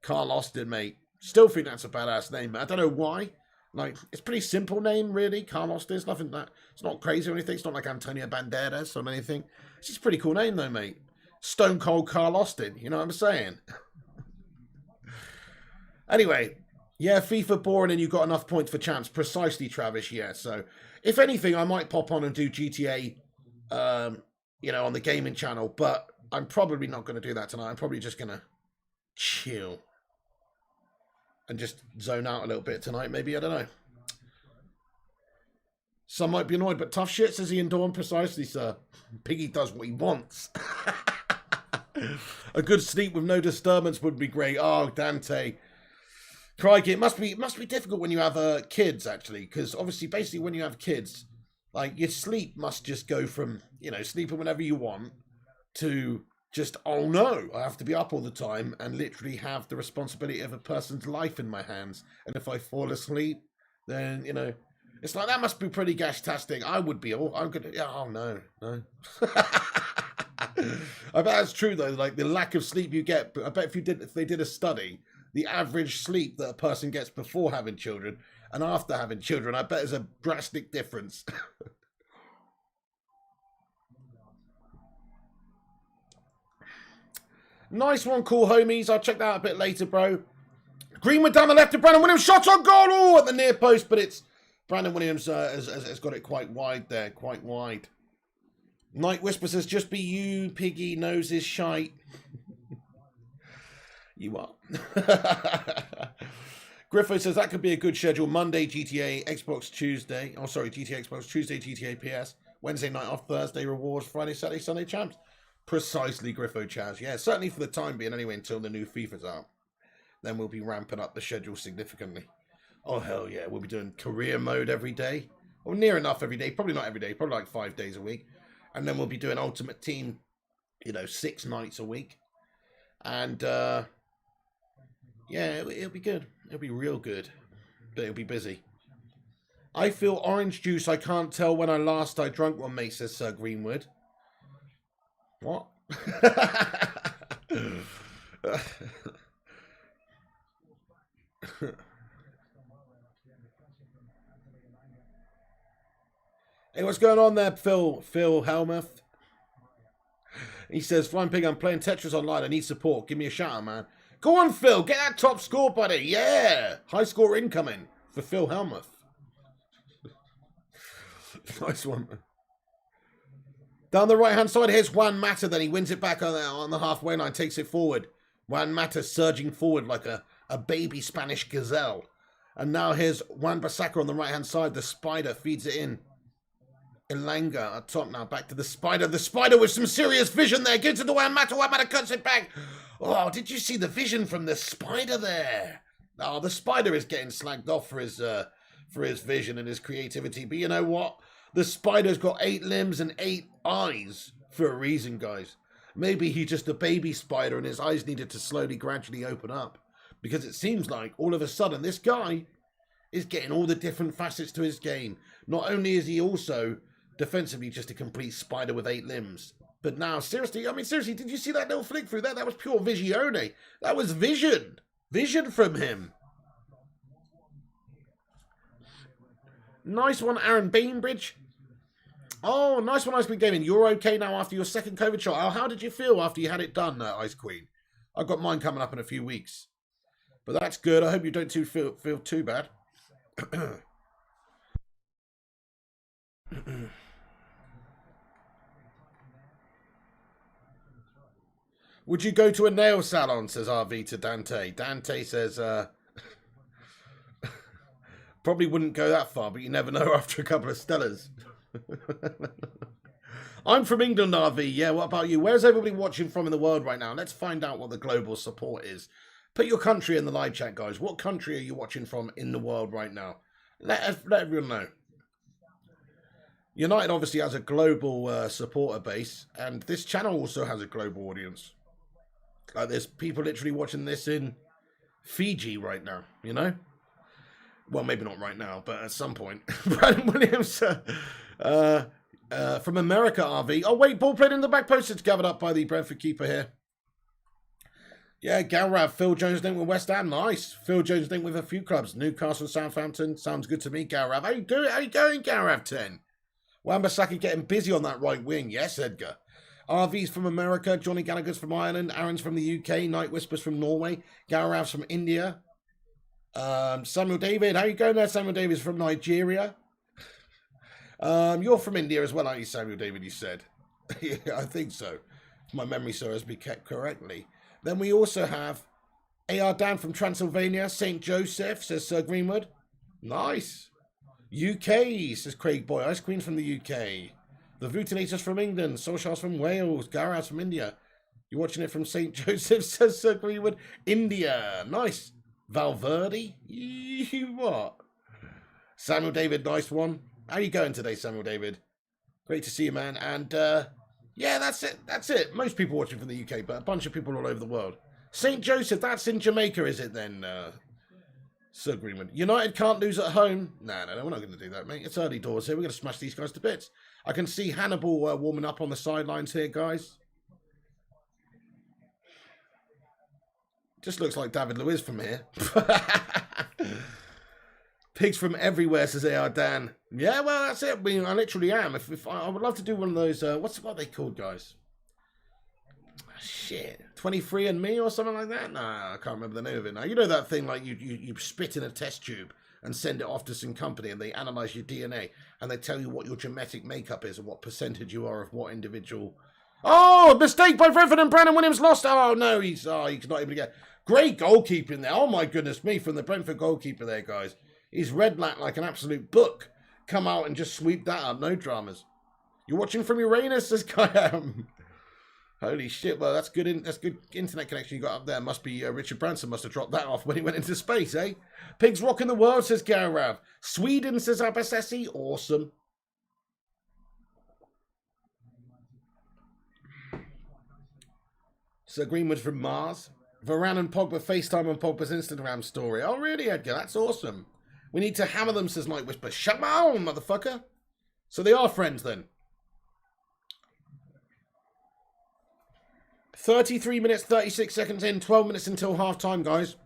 Carl Austin, mate. Still think that's a badass name. I don't know why. Like, it's a pretty simple name, really. Carl Austin. It's nothing that... It's not crazy or anything. It's not like Antonio Banderas or anything. It's just a pretty cool name, though, mate. Stone Cold Carl Austin. You know what I'm saying? Anyway, yeah, FIFA boring and you got enough points for champs. Precisely, Travis, yeah. So, if anything, I might pop on and do GTA, you know, on the gaming channel. But I'm probably not going to do that tonight. I'm probably just going to chill. And just zone out a little bit tonight, maybe. I don't know. Some might be annoyed, but tough shit, says Ian Dawn. Precisely, sir. Piggy does what he wants. A good sleep with no disturbance would be great. Oh, Dante. Crikey, it must be difficult when you have kids, actually. Because, obviously, basically, when you have kids, like, your sleep must just go from, you know, sleeping whenever you want to... just, oh no, I have to be up all the time and literally have the responsibility of a person's life in my hands. And if I fall asleep, then, you know, it's like, that must be pretty gash-tastic. I would be I'm gonna, yeah, oh no. I bet that's true though, like the lack of sleep you get, but I bet if they did a study, the average sleep that a person gets before having children and after having children, I bet there's a drastic difference. Nice one, cool homies. I'll check that out a bit later, bro. Greenwood down the left to Brandon Williams. Shot on goal. Oh, at the near post, but it's Brandon Williams has got it quite wide there. Quite wide. Night Whisper says, just be you, Piggy. Nose is shite. You are. Griffo says, that could be a good schedule. Monday, GTA, Xbox Tuesday. Oh, sorry, GTA, Xbox Tuesday, GTA, PS. Wednesday night off, Thursday rewards, Friday, Saturday, Sunday champs. Precisely, Griffo Chaz. Yeah, certainly for the time being anyway, until the new FIFA's out. Then we'll be ramping up the schedule significantly. Oh, hell yeah. We'll be doing career mode every day. Or near enough every day. Probably not every day. Probably like 5 days a week. And then we'll be doing Ultimate Team, you know, 6 nights a week. And, yeah, it'll be good. It'll be real good. But it'll be busy. I feel orange juice. I can't tell when I drank one, mate, says Sir Greenwood. What? Hey, what's going on there, Phil Helmuth? He says, Flying Pig, I'm playing Tetris online. I need support. Give me a shout out, man. Go on, Phil. Get that top score, buddy. Yeah. High score incoming for Phil Helmuth. Nice one. Down the right-hand side, here's Juan Mata. Then he wins it back on the halfway line, takes it forward. Juan Mata surging forward like a baby Spanish gazelle. And now here's Juan Bissaka on the right-hand side. The Spider feeds it in. Ilanga at top now. Back to the Spider. The Spider with some serious vision there. Gives it to Juan Mata. Juan Mata cuts it back. Oh, did you see the vision from the Spider there? Oh, the Spider is getting slagged off for his vision and his creativity. But you know what? The Spider's got 8 limbs and 8 eyes for a reason, guys. Maybe he's just a baby spider and his eyes needed to slowly, gradually open up. Because it seems like all of a sudden this guy is getting all the different facets to his game. Not only is he also defensively just a complete spider with 8 limbs. But now, seriously, did you see that little flick through there? That was pure visione. That was vision. Vision from him. Nice one, Aaron Bainbridge. Oh, nice one, Ice Queen Gaming. You're okay now after your second COVID shot. Oh, how did you feel after you had it done, Ice Queen? I've got mine coming up in a few weeks. But that's good. I hope you don't feel too bad. Would you go to a nail salon, says RV to Dante. Dante says, probably wouldn't go that far, but you never know after a couple of Stellas. I'm from England, RV. Yeah, what about you? Where's everybody watching from in the world right now? Let's find out what the global support is. Put your country in the live chat, guys. What country are you watching from in the world right now? Let everyone know. United obviously has a global supporter base, and this channel also has a global audience. Like, there's people literally watching this in Fiji right now, you know? Well, maybe not right now, but at some point. Brandon Williams from America, RV. Oh, wait, ball played in the back post. It's gathered up by the Brentford keeper here. Yeah, Galrav, Phil Jones linked with West Ham. Nice. Phil Jones linked with a few clubs. Newcastle, Southampton. Sounds good to me, Galrav. How you doing? How you going, Galrav 10? Wan-Bissaka getting busy on that right wing. Yes, Edgar. RV's from America. Johnny Gallagher's from Ireland. Aaron's from the UK. Night Whispers from Norway. Galrav's from India. Samuel David. How you going there? Samuel David's from Nigeria. You're from India as well, aren't you, Samuel David, you said? Yeah, I think so. If my memory serves me kept correctly. Then we also have AR Dan from Transylvania. St. Joseph, says Sir Greenwood. Nice. UK, says Craig Boy. Ice Queen from the UK. The Vutilators from England. Solskjaer's from Wales. Garaz from India. You're watching it from St. Joseph, says Sir Greenwood. India. Nice. Valverde. What? Samuel David, nice one. How are you going today, Samuel David? Great to see you, man. And, yeah, that's it. That's it. Most people watching from the UK, but a bunch of people all over the world. St. Joseph, that's in Jamaica, is it then, Sir Greenwood? United can't lose at home. No, we're not going to do that, mate. It's early doors here. We're going to smash these guys to bits. I can see Hannibal warming up on the sidelines here, guys. Just looks like David Luiz from here. Pigs from everywhere, says AR Dan. Yeah, well, that's it. I mean, I literally am. If I would love to do one of those, what are they called, guys? Shit. 23andMe or something like that? Nah, I can't remember the name of it now. You know that thing like you spit in a test tube and send it off to some company and they analyse your DNA and they tell you what your genetic makeup is and what percentage you are of what individual. Oh, mistake by Brentford and Brandon Williams lost. Oh, no, he's not able to get. Great goalkeeping there. Oh, my goodness me, from the Brentford goalkeeper there, guys. He's red black like an absolute book. Come out and just sweep that up. No dramas. You're watching from Uranus, says Kayam. Holy shit. Well, that's good. That's good internet connection you got up there. Must be Richard Branson must have dropped that off when he went into space, eh? Pigs rocking the world, says Garav. Sweden, says Abasesi. Awesome. Sir Greenwood from Mars. Varane and Pogba FaceTime on Pogba's Instagram story. Oh, really, Edgar? That's awesome. We need to hammer them, says Night Whisper. Shut down, motherfucker. So they are friends, then. 33 minutes, 36 seconds in. 12 minutes until half-time, guys.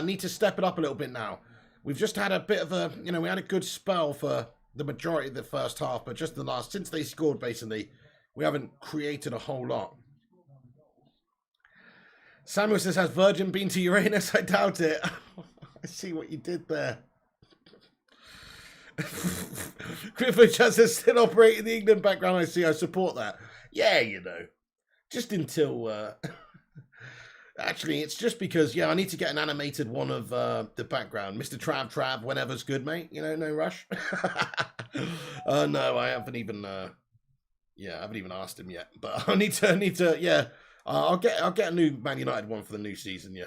Need to step it up a little bit now. We've just had a bit of a, we had a good spell for the majority of the first half, but just the last, since they scored, basically, we haven't created a whole lot. Samuel says, has Virgin been to Uranus? I doubt it. I see what you did there. Griffith says, still operating the England background. I see. I support that. Yeah, just until... Actually, it's just because, I need to get an animated one of the background. Mr. Trav, whenever's good, mate. No rush. No, I haven't even... I haven't even asked him yet. But I need to, I'll get a new Man United one for the new season, yeah.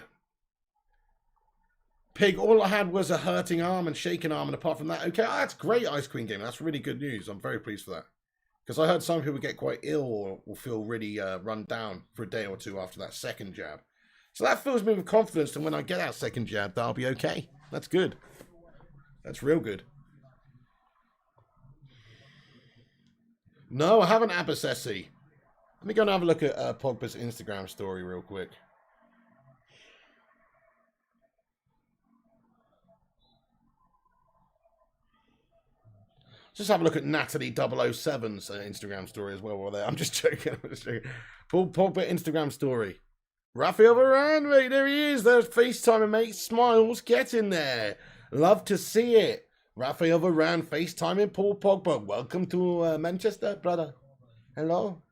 Pig, all I had was a hurting arm and shaking arm, and apart from that, okay, that's great, Ice Queen Game. That's really good news. I'm very pleased for that. Because I heard some people get quite ill or will feel really run down for a day or two after that second jab. So that fills me with confidence that when I get that second jab, that'll be okay. That's good. That's real good. No, I haven't, Abasesi. Let me go and have a look at Pogba's Instagram story real quick. Just have a look at Natalie 007's Instagram story as well while there. I'm just joking. Pogba Instagram story. Rafael Varane, mate. There he is. There's FaceTime, mate. Smiles. Get in there. Love to see it. Rafael Varane FaceTiming Paul Pogba. Welcome to Manchester, brother. Hello.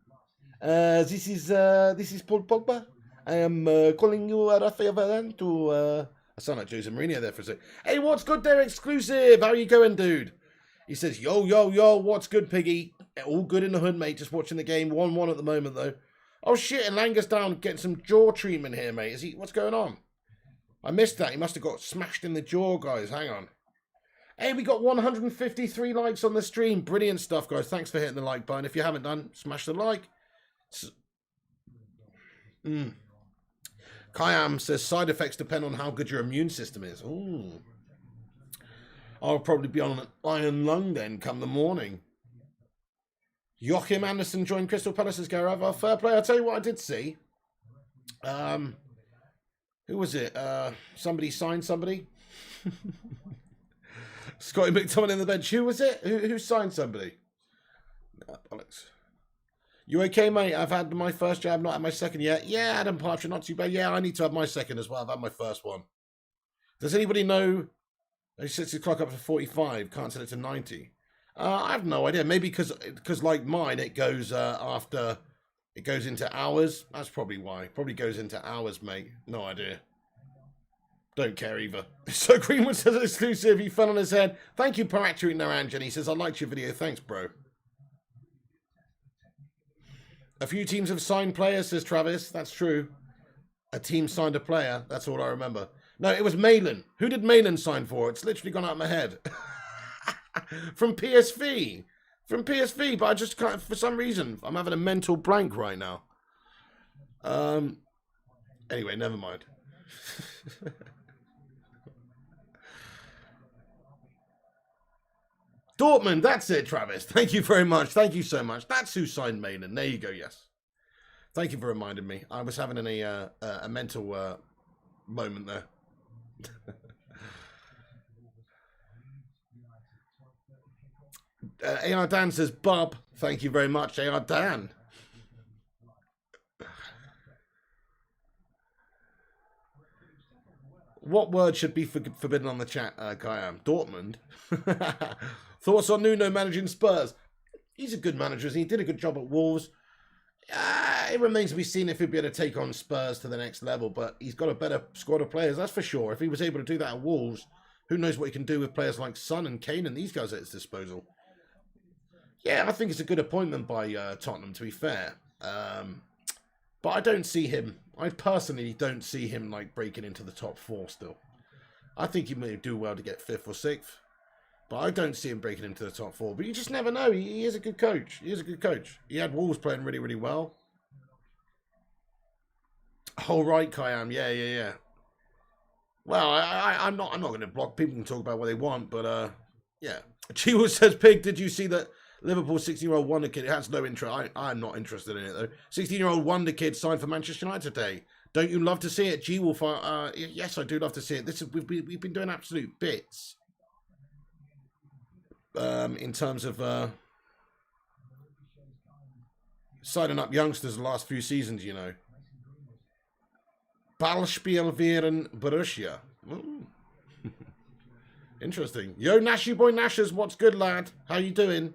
This is Paul Pogba. I am calling you Rafael Varane to... I sound like Jose Mourinho there for a sec. Hey, what's good there, exclusive? How you going, dude? He says, yo, what's good, Piggy? All good in the hood, mate. Just watching the game. 1-1 at the moment, though. Oh, shit, and Langer's down getting some jaw treatment here, mate. What's going on? I missed that. He must have got smashed in the jaw, guys. Hang on. Hey, we got 153 likes on the stream. Brilliant stuff, guys. Thanks for hitting the like button. If you haven't done, smash the like. Kayam says, side effects depend on how good your immune system is. Ooh. I'll probably be on an iron lung then come the morning. Joachim Anderson joined Crystal Palace's Garav. Fair play. I'll tell you what I did see. Who was it? Somebody signed somebody? Scotty McTominay in the bench. Who was it? Who signed somebody? Bollocks. You okay, mate? I've had my first jab, not had my second yet. Yeah, Adam Partridge, not too bad. Yeah, I need to have my second as well. I've had my first one. Does anybody know? He sets his clock up to 45. Can't set it to 90. I have no idea. Maybe because like mine, it goes after. It goes into hours. That's probably why. Probably goes into hours, mate. No idea. Don't care either. So Greenwood says exclusive. He fell on his head. Thank you, Paratri Naranjan. He says, I liked your video. Thanks, bro. A few teams have signed players, says Travis. That's true. A team signed a player. That's all I remember. No, it was Malin. Who did Malin sign for? It's literally gone out of my head. From PSV. From PSV, but I just can't, for some reason, I'm having a mental blank right now. Anyway, never mind. Dortmund, that's it, Travis. Thank you very much. Thank you so much. That's who signed Maiden. There you go, yes. Thank you for reminding me. I was having a mental moment there. AR Dan says, Bob. Thank you very much, AR Dan. What word should be forbidden on the chat, Kayam? Dortmund. Thoughts on Nuno managing Spurs? He's a good manager. He did a good job at Wolves. It remains to be seen if he'll be able to take on Spurs to the next level, but he's got a better squad of players, that's for sure. If he was able to do that at Wolves, who knows what he can do with players like Son and Kane and these guys at his disposal. Yeah, I think it's a good appointment by Tottenham, to be fair. But I don't see him. I personally don't see him like breaking into the top four still. I think he may do well to get 5th or 6th. But I don't see him breaking into the top 4. But you just never know. He is a good coach. He is a good coach. He had Wolves playing really, really well. Oh, right, Kayam. Yeah. Well, I'm not going to block. People can talk about what they want. But, yeah. Chiwa says, Pig, did you see that Liverpool 16-year-old wonder kid? It has no interest. I'm not interested in it, though. 16-year-old wonder kid signed for Manchester United today. Don't you love to see it? G-Wolf, yes, I do love to see it. We've been doing absolute bits. In terms of signing up youngsters the last few seasons, you know. Ballspiel wären Borussia. Interesting. Yo, Nashy boy Nashers, what's good, lad? How you doing?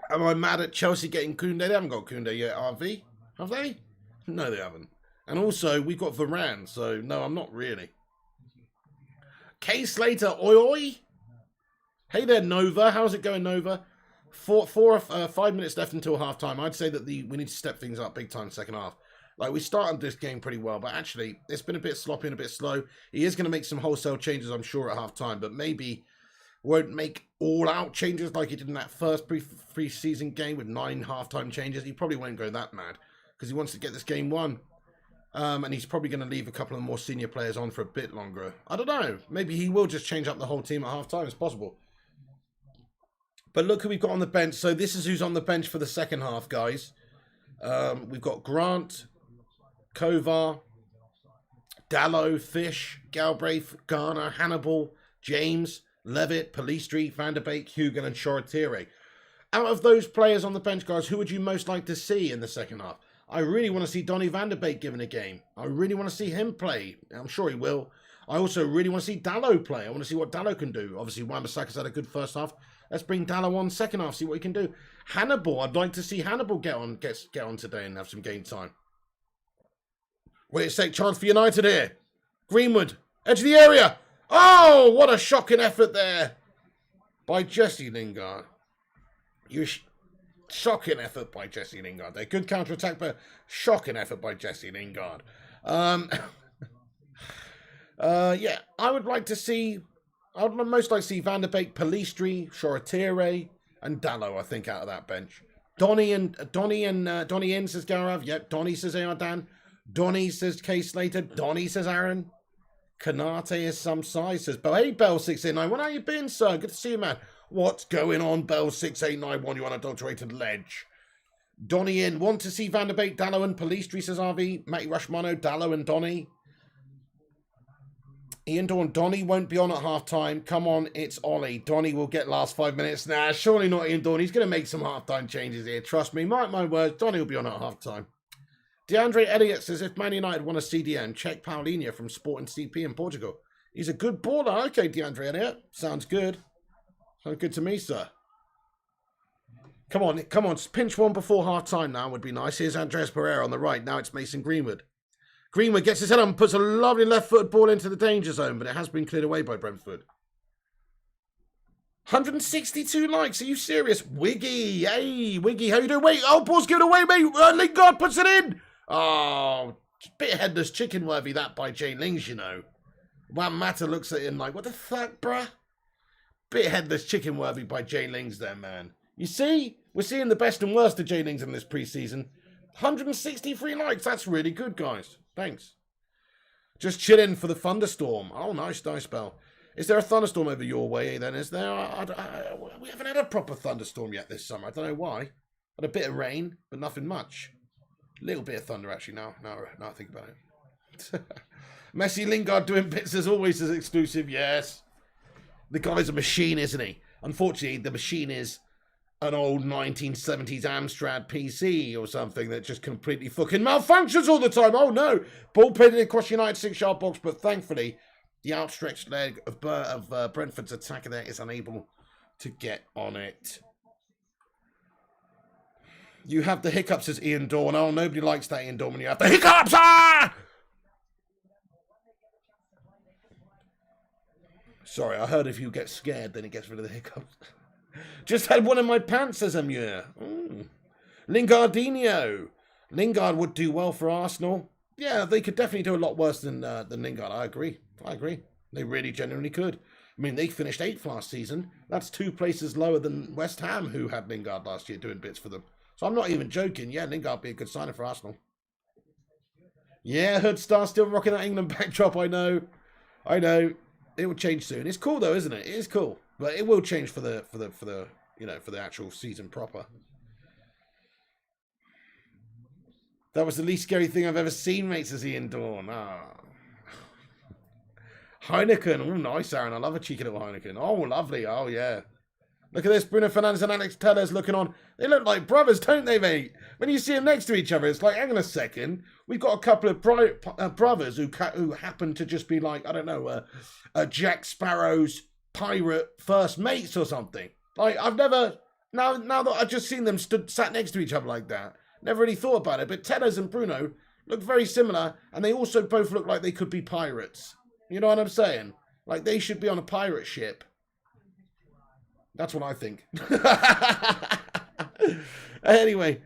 Am I mad at Chelsea getting Koundé? They haven't got Koundé yet, RV. Have they? No, they haven't. And also, we've got Varane, so no, I'm not really. K Slater, oi oi. Hey there, Nova. How's it going, Nova? 5 minutes left until half time. I'd say that we need to step things up big time second half. Like, we started this game pretty well, but actually, it's been a bit sloppy and a bit slow. He is going to make some wholesale changes, I'm sure, at half time, but maybe won't make all-out changes like he did in that first pre-season game with 9 half-time changes. He probably won't go that mad because he wants to get this game won. And he's probably going to leave a couple of more senior players on for a bit longer. I don't know. Maybe he will just change up the whole team at half-time. It's possible. But look who we've got on the bench. So this is who's on the bench for the second half, guys. We've got Grant, Kovar, Dallo, Fish, Galbraith, Garner, Hannibal, James, Levitt, Palistri, Van der Beek, Hugo and Shoretire. Out of those players on the bench, guys, who would you most like to see in the second half? I really want to see Donny van der Beek given a game. I really want to see him play. I'm sure he will. I also really want to see Dallo play. I want to see what Dallo can do. Obviously, Wan-Bissaka's had a good first half. Let's bring Dallo on second half, see what he can do. Hannibal, I'd like to see Hannibal get on today and have some game time. Wait a sec, chance for United here. Greenwood, edge of the area. Oh, what a shocking effort there by Jesse Lingard. Shocking effort by Jesse Lingard. They're good counter-attack, but shocking effort by Jesse Lingard. Yeah, I would most like to see Van der Beek, Palistri, Shoretire, and Dallo, I think, out of that bench. Donny in, says Garav. Yep, Donny says Ayan. Donny says K Slater. Donny says Aaron. Kanate is some size, says Bell. Hey, Bell689, how you been, sir? Good to see you, man. What's going on, Bell6891? You unadulterated ledge. Donny in. Want to see Van der Beek, Dallo and Palistri, says RV. Matty Rushmano, Dallo and Donny. Ian Dawn, Donny won't be on at half-time. Come on, it's Ollie. Donny will get last 5 minutes. Nah, surely not Ian Dawn. He's going to make some half-time changes here. Trust me. Mark my words. Donny will be on at half-time. DeAndre Elliott says, if Man United won a CDM, check Paulinho from Sporting CP in Portugal. He's a good baller. Okay, DeAndre Elliott. Sounds good. Sounds good to me, sir. Come on. Pinch one before half-time now would be nice. Here's Andres Pereira on the right. Now it's Mason Greenwood. Greenwood gets his head up and puts a lovely left-footed ball into the danger zone, but it has been cleared away by Brentford. 162 likes. Are you serious? Wiggy. Hey, Wiggy, how you doing? Wait, oh, ball's given away, mate. Lingard puts it in. Oh, bit headless chicken worthy that by Jay Lings, you know. Juan Mata looks at him like, what the fuck, bruh? Bit headless chicken worthy by Jay Lings there, man. You see? We're seeing the best and worst of Jay Lings in this pre-season. 163 likes. That's really good, guys. Thanks. Just chilling for the thunderstorm. Oh, nice Bell. Is there a thunderstorm over your way then? Is there? We haven't had a proper thunderstorm yet this summer. I don't know why. Had a bit of rain, but nothing much. A little bit of thunder, actually, now I think about it. Messi Lingard doing bits as always as exclusive, yes. The guy's a machine, isn't he? Unfortunately, the machine is an old 1970s Amstrad PC or something that just completely fucking malfunctions all the time. Oh, no. Ball played across United 6-yard box, but thankfully, the outstretched leg of Brentford's attacker there is unable to get on it. You have the hiccups, says Ian Dawn. Oh, nobody likes that, Ian Dawn, when you have the hiccups. Ah! Sorry, I heard if you get scared, then it gets rid of the hiccups. Just had one in my pants, says Amur. Lingardinho. Lingard would do well for Arsenal. Yeah, they could definitely do a lot worse than Lingard. I agree. They really genuinely could. I mean, they finished 8th last season. That's 2 places lower than West Ham, who had Lingard last year doing bits for them. So I'm not even joking. Yeah, Lingard would be a good signing for Arsenal. Yeah, Hoodstar still rocking that England backdrop. I know. It will change soon. It's cool though, isn't it? It is cool, but it will change for the for the actual season proper. That was the least scary thing I've ever seen, mate, says Ian Dawn. Heineken. Oh, nice, Aaron. I love a cheeky little Heineken. Oh, lovely. Oh, yeah. Look at this. Bruno Fernandes and Alex Tellez looking on. They look like brothers, don't they, mate? When you see them next to each other, it's like, hang on a second. We've got a couple of brothers who happen to just be like, I don't know, Jack Sparrow's pirate first mates or something. Like, I've never, now that I've just seen them sat next to each other like that, never really thought about it. But Tellez and Bruno look very similar, and they also both look like they could be pirates. You know what I'm saying? Like, they should be on a pirate ship. That's what I think. Anyway,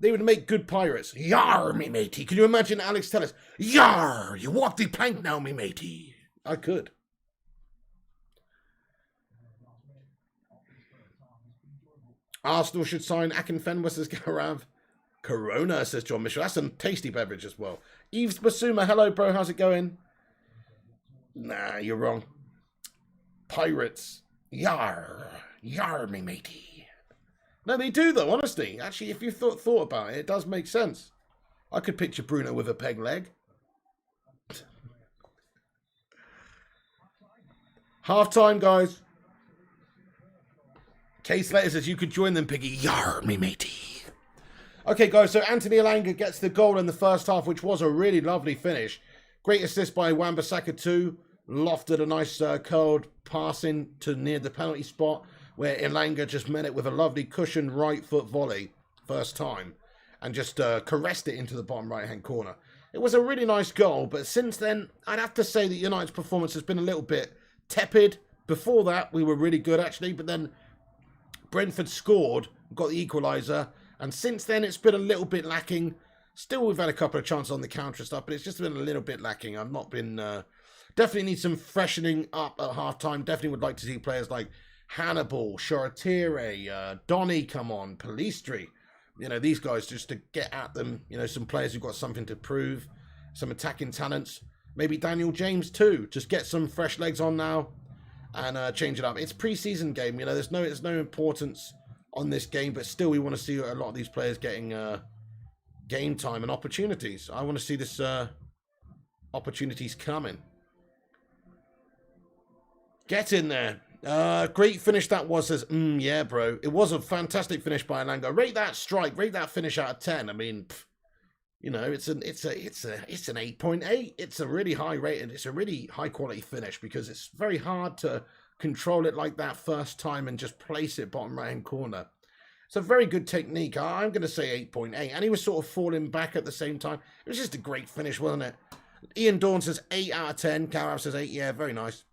they would make good pirates. Yar, me matey. Can you imagine Alex Tellez? Yar, you walk the plank now, me matey. I could. Arsenal should sign Akinfen versus Garav. Corona, says John Mitchell. That's a tasty beverage as well. Yves Basuma, hello, bro. How's it going? Nah, you're wrong. Pirates. Yar, me matey. No, they do though, honestly. Actually, if you thought about it, it does make sense. I could picture Bruno with a peg leg. Half time, guys. Case Slater says you could join them, Piggy. Yar, me matey. Okay, guys, so Anthony Elanga gets the goal in the first half, which was a really lovely finish. Great assist by Wan-Bissaka too. Lofted a nice curled passing to near the penalty spot where Elanga just met it with a lovely cushioned right foot volley first time and just caressed it into the bottom right hand corner. It was a really nice goal, but since then I'd have to say that United's performance has been a little bit tepid. Before that we were really good actually, but then Brentford scored, got the equaliser, and since then it's been a little bit lacking. Still we've had a couple of chances on the counter and stuff, but it's just been a little bit lacking. I've not been... Definitely need some freshening up at half-time. Definitely would like to see players like Hannibal, Shoretire, Donny come on, Palistri. You know, these guys just to get at them. You know, some players who've got something to prove. Some attacking talents. Maybe Daniel James too. Just get some fresh legs on now and change it up. It's pre-season game, you know. There's no importance on this game, but still we want to see a lot of these players getting game time and opportunities. I want to see this opportunities coming. Get in there. Great finish that was, says, yeah, bro. It was a fantastic finish by Ananga. Rate that strike, rate that finish out of 10. I mean, you know, it's an 8.8. It's a really high rated. It's a really high quality finish because it's very hard to control it like that first time and just place it bottom right hand corner. It's a very good technique. I'm going to say 8.8. And he was sort of falling back at the same time. It was just a great finish, wasn't it? Ian Dawn says 8 out of 10. Carav says 8. Yeah, very nice.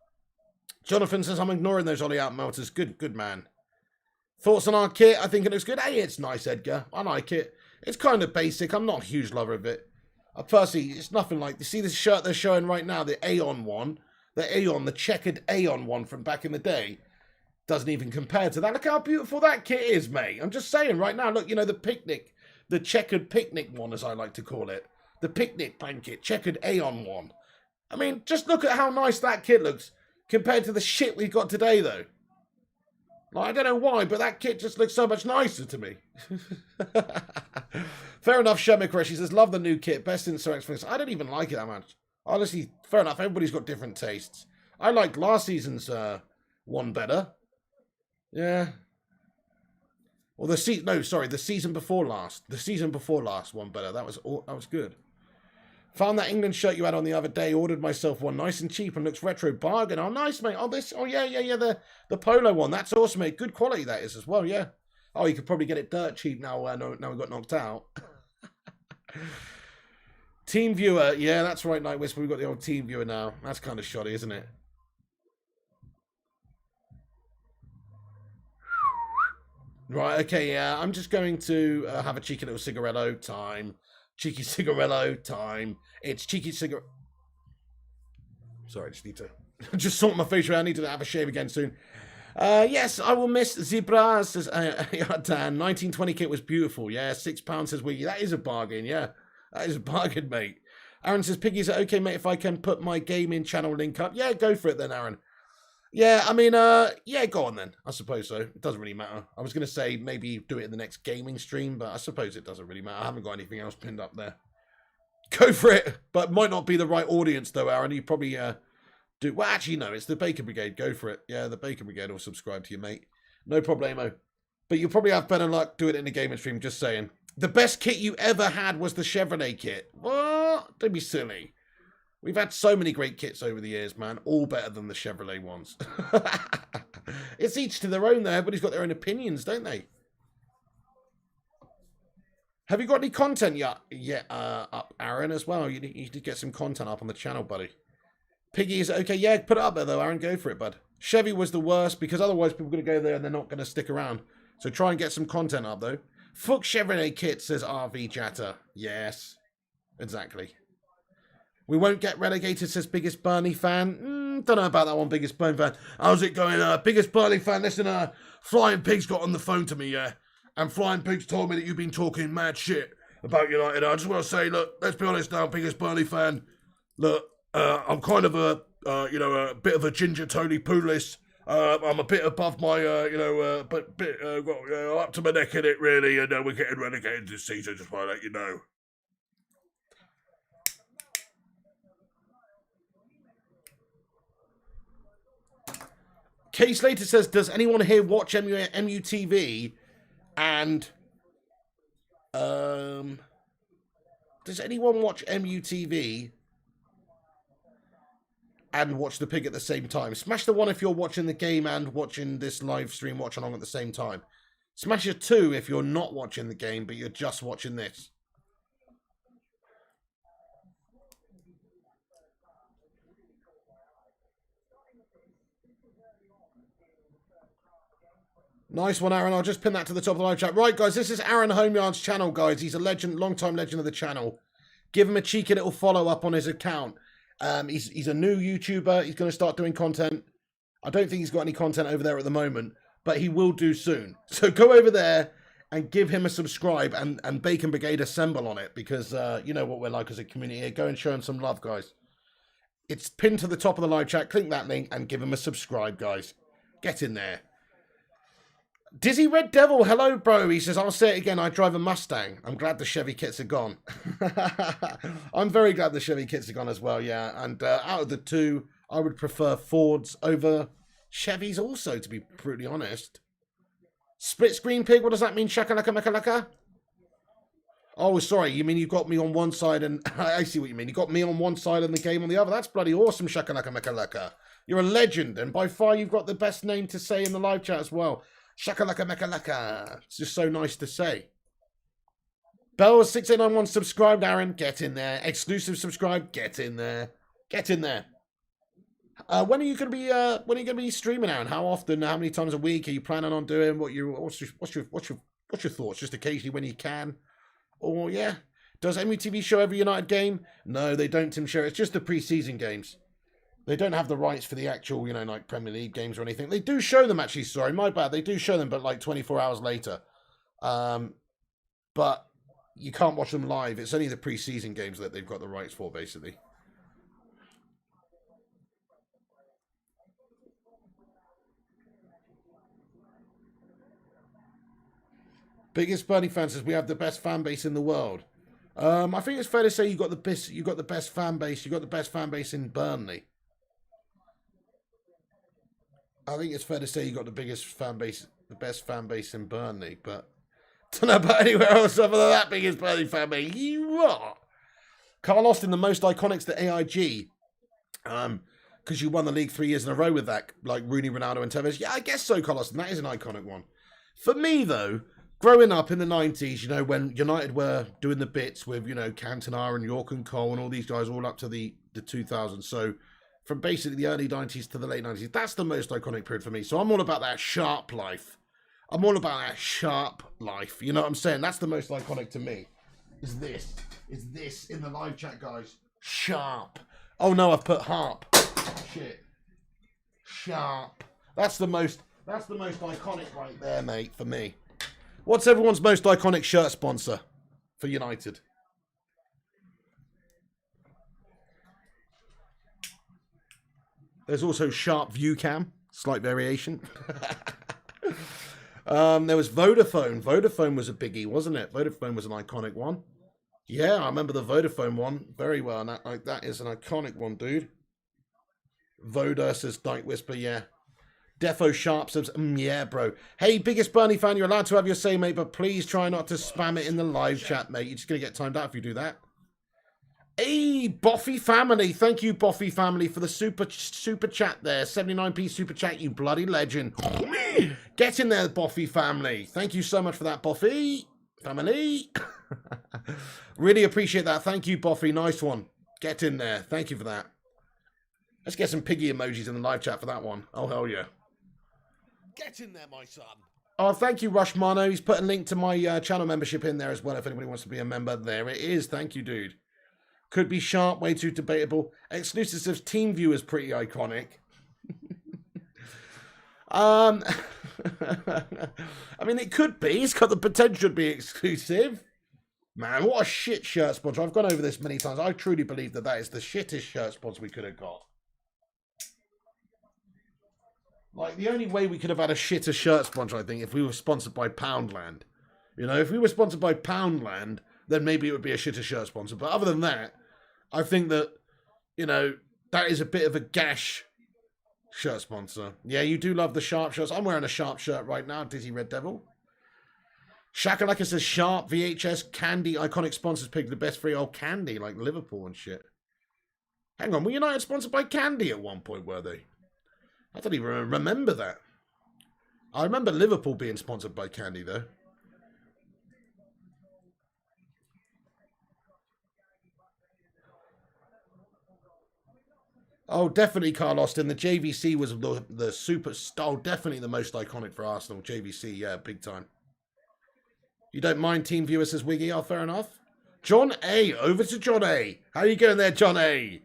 Jonathan says, I'm ignoring those Ollie out melters. Good man. Thoughts on our kit? I think it looks good. Hey, it's nice, Edgar. I like it. It's kind of basic. I'm not a huge lover of it. Personally, it's nothing like... You see this shirt they're showing right now? The Aeon one. The checkered Aeon one from back in the day. Doesn't even compare to that. Look how beautiful that kit is, mate. I'm just saying right now. Look, you know, the picnic. The checkered picnic one, as I like to call it. The picnic blanket. Checkered Aeon one. I mean, just look at how nice that kit looks. Compared to the shit we've got today, though. Like, I don't know why, but that kit just looks so much nicer to me. Fair enough, Shemikresh. He says, love the new kit. Best in Sir X. I don't even like it that much. Honestly, fair enough. Everybody's got different tastes. I liked last season's one better. Yeah. Or the season before last. The season before last one better. That was good. Found that England shirt you had on the other day. Ordered myself one, nice and cheap, and looks retro. Bargain. Oh, nice, mate. Oh, yeah. The polo one. That's awesome, mate. Good quality that is as well. Yeah. Oh, you could probably get it dirt cheap now. Now we got knocked out. Team viewer. Yeah, that's right, Night Whisper. We've got the old team viewer now. That's kind of shoddy, isn't it? Right. Okay. Yeah. I'm just going to have a cheeky little cigaretto time. Cheeky cigarello time. It's cheeky cigar. Sorry, I just need to just sort my face around. I need to have a shave again soon. Yes, I will miss Zebra. Says Dan. 1920 kit was beautiful. Yeah, £6 says Wiggy. That is a bargain. Yeah, that is a bargain, mate. Aaron says Piggy, is it okay, mate, if I can put my gaming channel link up? Yeah, go for it then, Aaron. Yeah, I mean, yeah, go on then. I suppose so. It doesn't really matter. I was going to say maybe do it in the next gaming stream, but I suppose it doesn't really matter. I haven't got anything else pinned up there. Go for it. But might not be the right audience, though, Aaron. You probably do... Well, actually, no. It's the Baker Brigade. Go for it. Yeah, the Baker Brigade will subscribe to you, mate. No problemo. But you'll probably have better luck doing it in a gaming stream, just saying. The best kit you ever had was the Chevrolet kit. What? Don't be silly. We've had so many great kits over the years, man. All better than the Chevrolet ones. It's each to their own, though. Everybody's got their own opinions, don't they? Have you got any content yet up, Aaron, as well? You need to get some content up on the channel, buddy. Piggy, is it okay? Yeah, put it up there, though, Aaron. Go for it, bud. Chevy was the worst, because otherwise people are going to go there and they're not going to stick around. So try and get some content up, though. Fuck Chevrolet kit, says RV Chatter. Yes, exactly. We won't get relegated, says Biggest Burnley fan. Don't know about that one, Biggest Burnley fan. How's it going? Biggest Burnley fan, listen, Flying Pig's got on the phone to me, yeah? And Flying Pig's told me that you've been talking mad shit about United. I just want to say, look, let's be honest now, Biggest Burnley fan. Look, I'm kind of a bit of a ginger Tony Pulis. I'm a bit above my, up to my neck in it, really, and we're getting relegated this season, just want to let you know. K Slater says, does anyone here watch MUTV? And, does anyone watch MUTV and watch the pig at the same time? Smash the 1 if you're watching the game and watching this live stream, watch along at the same time. Smash a 2 if you're not watching the game, but you're just watching this. Nice one, Aaron. I'll just pin that to the top of the live chat. Right, guys, this is Aaron Homeyard's channel, guys. He's a legend, long-time legend of the channel. Give him a cheeky little follow-up on his account. He's a new YouTuber. He's going to start doing content. I don't think he's got any content over there at the moment, but he will do soon. So go over there and give him a subscribe and Bacon Brigade assemble on it because you know what we're like as a community here. Go and show him some love, guys. It's pinned to the top of the live chat. Click that link and give him a subscribe, guys. Get in there. Dizzy Red Devil, hello, bro. He says, I'll say it again, I drive a Mustang. I'm glad the Chevy kits are gone. I'm very glad the Chevy kits are gone as well, yeah. And out of the two, I would prefer Fords over Chevys also, to be brutally honest. Split screen pig, what does that mean? Shakalaka makalaka? Oh, sorry, you mean you've got me on one side and... I see what you mean. You got me on one side and the game on the other. That's bloody awesome, Shakalaka makalaka. You're a legend, and by far you've got the best name to say in the live chat as well. Shakalaka makalaka. It's just so nice to say. Bell6891 subscribed, Aaron. Get in there. Exclusive subscribe. Get in there. Get in there. When are you gonna be streaming, Aaron? How often? How many times a week are you planning on doing? What's your thoughts? Just occasionally when you can, or yeah. Does MUTV show every United game? No, they don't, Tim Sherritt. It's just the pre-season games. They don't have the rights for the actual, like Premier League games or anything. They do show them, actually. Sorry, my bad. They do show them, but like 24 hours later. But you can't watch them live. It's only the pre-season games that they've got the rights for, basically. Biggest Burnley fan says we have the best fan base in the world. I think it's fair to say you got the best fan base. You got the best fan base in Burnley. I think it's fair to say you got the biggest fan base, the best fan base in Burnley, but don't know about anywhere else other than that biggest Burnley fan base. You are. Carl Austin, the most iconics to AIG. Because you won the league 3 years in a row with that, like Rooney, Ronaldo, and Tevez. Yeah, I guess so, Carl Austin. That is an iconic one. For me, though, growing up in the 90s, when United were doing the bits with, Cantona and York and Cole and all these guys all up to the 2000s. So from basically the early 90s to the late 90s, that's the most iconic period for me. So I'm all about that sharp life. I'm all about that sharp life. You know what I'm saying? That's the most iconic to me. Is this in the live chat, guys? Sharp. Oh no, I've put harp. Shit. Sharp. That's the most iconic right there, mate, for me. What's everyone's most iconic shirt sponsor for United? There's also Sharp View Cam, slight variation. There was Vodafone. Vodafone was a biggie, wasn't it? Vodafone was an iconic one. Yeah, I remember the Vodafone one very well. And that is an iconic one, dude. Voda says Night Whisper, yeah. Defo Sharp says, yeah, bro. Hey, biggest Burnley fan, you're allowed to have your say, mate, but please try not to spam it in the live chat, mate. You're just going to get timed out if you do that. Hey, Boffy family. Thank you, Boffy family, for the super chat there. 79p super chat, you bloody legend. Get in there, Boffy family. Thank you so much for that, Boffy family. Really appreciate that. Thank you, Boffy. Nice one. Get in there. Thank you for that. Let's get some piggy emojis in the live chat for that one. Oh, hell yeah. Get in there, my son. Oh, thank you, Rushmano. He's put a link to my channel membership in there as well if anybody wants to be a member. There it is. Thank you, dude. Could be sharp, way too debatable. Exclusive says Team View is pretty iconic. I mean, it could be. It's got the potential to be exclusive. Man, what a shit shirt sponsor. I've gone over this many times. I truly believe that is the shittest shirt sponsor we could have got. Like, the only way we could have had a shitter shirt sponsor, I think, if we were sponsored by Poundland. If we were sponsored by Poundland, then maybe it would be a shitter shirt sponsor. But other than that, I think that, that is a bit of a gash shirt sponsor. Yeah, you do love the Sharp shirts. I'm wearing a Sharp shirt right now, Dizzy Red Devil. Shakalaka says Sharp, VHS, Candy, iconic sponsors picked the best free old Candy, like Liverpool and shit. Hang on, were United sponsored by Candy at one point, were they? I don't even remember that. I remember Liverpool being sponsored by Candy, though. Oh, definitely, Carl Austin. The JVC was the super... Oh, definitely the most iconic for Arsenal. JVC, yeah, big time. You don't mind Team Viewer, says Wiggy. Oh, fair enough. John A. Over to John A. How are you going there, John A.?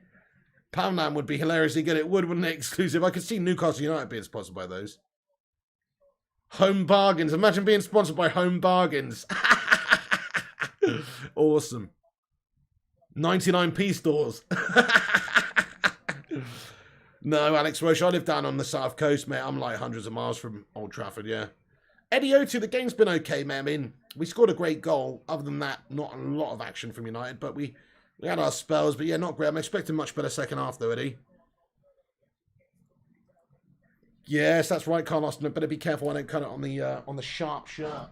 Poundland would be hilariously good. It would, wouldn't it? Exclusive. I could see Newcastle United being sponsored by those. Home Bargains. Imagine being sponsored by Home Bargains. Awesome. 99p stores. No, Alex Roche, I live down on the south coast, mate. I'm like hundreds of miles from Old Trafford, yeah. Eddie O2, the game's been okay, mate. I mean, we scored a great goal. Other than that, not a lot of action from United, but we had our spells. But yeah, not great. I'm expecting much better second half, though, Eddie. Yes, that's right, Carlos. Better be careful I don't cut it on the sharp shirt.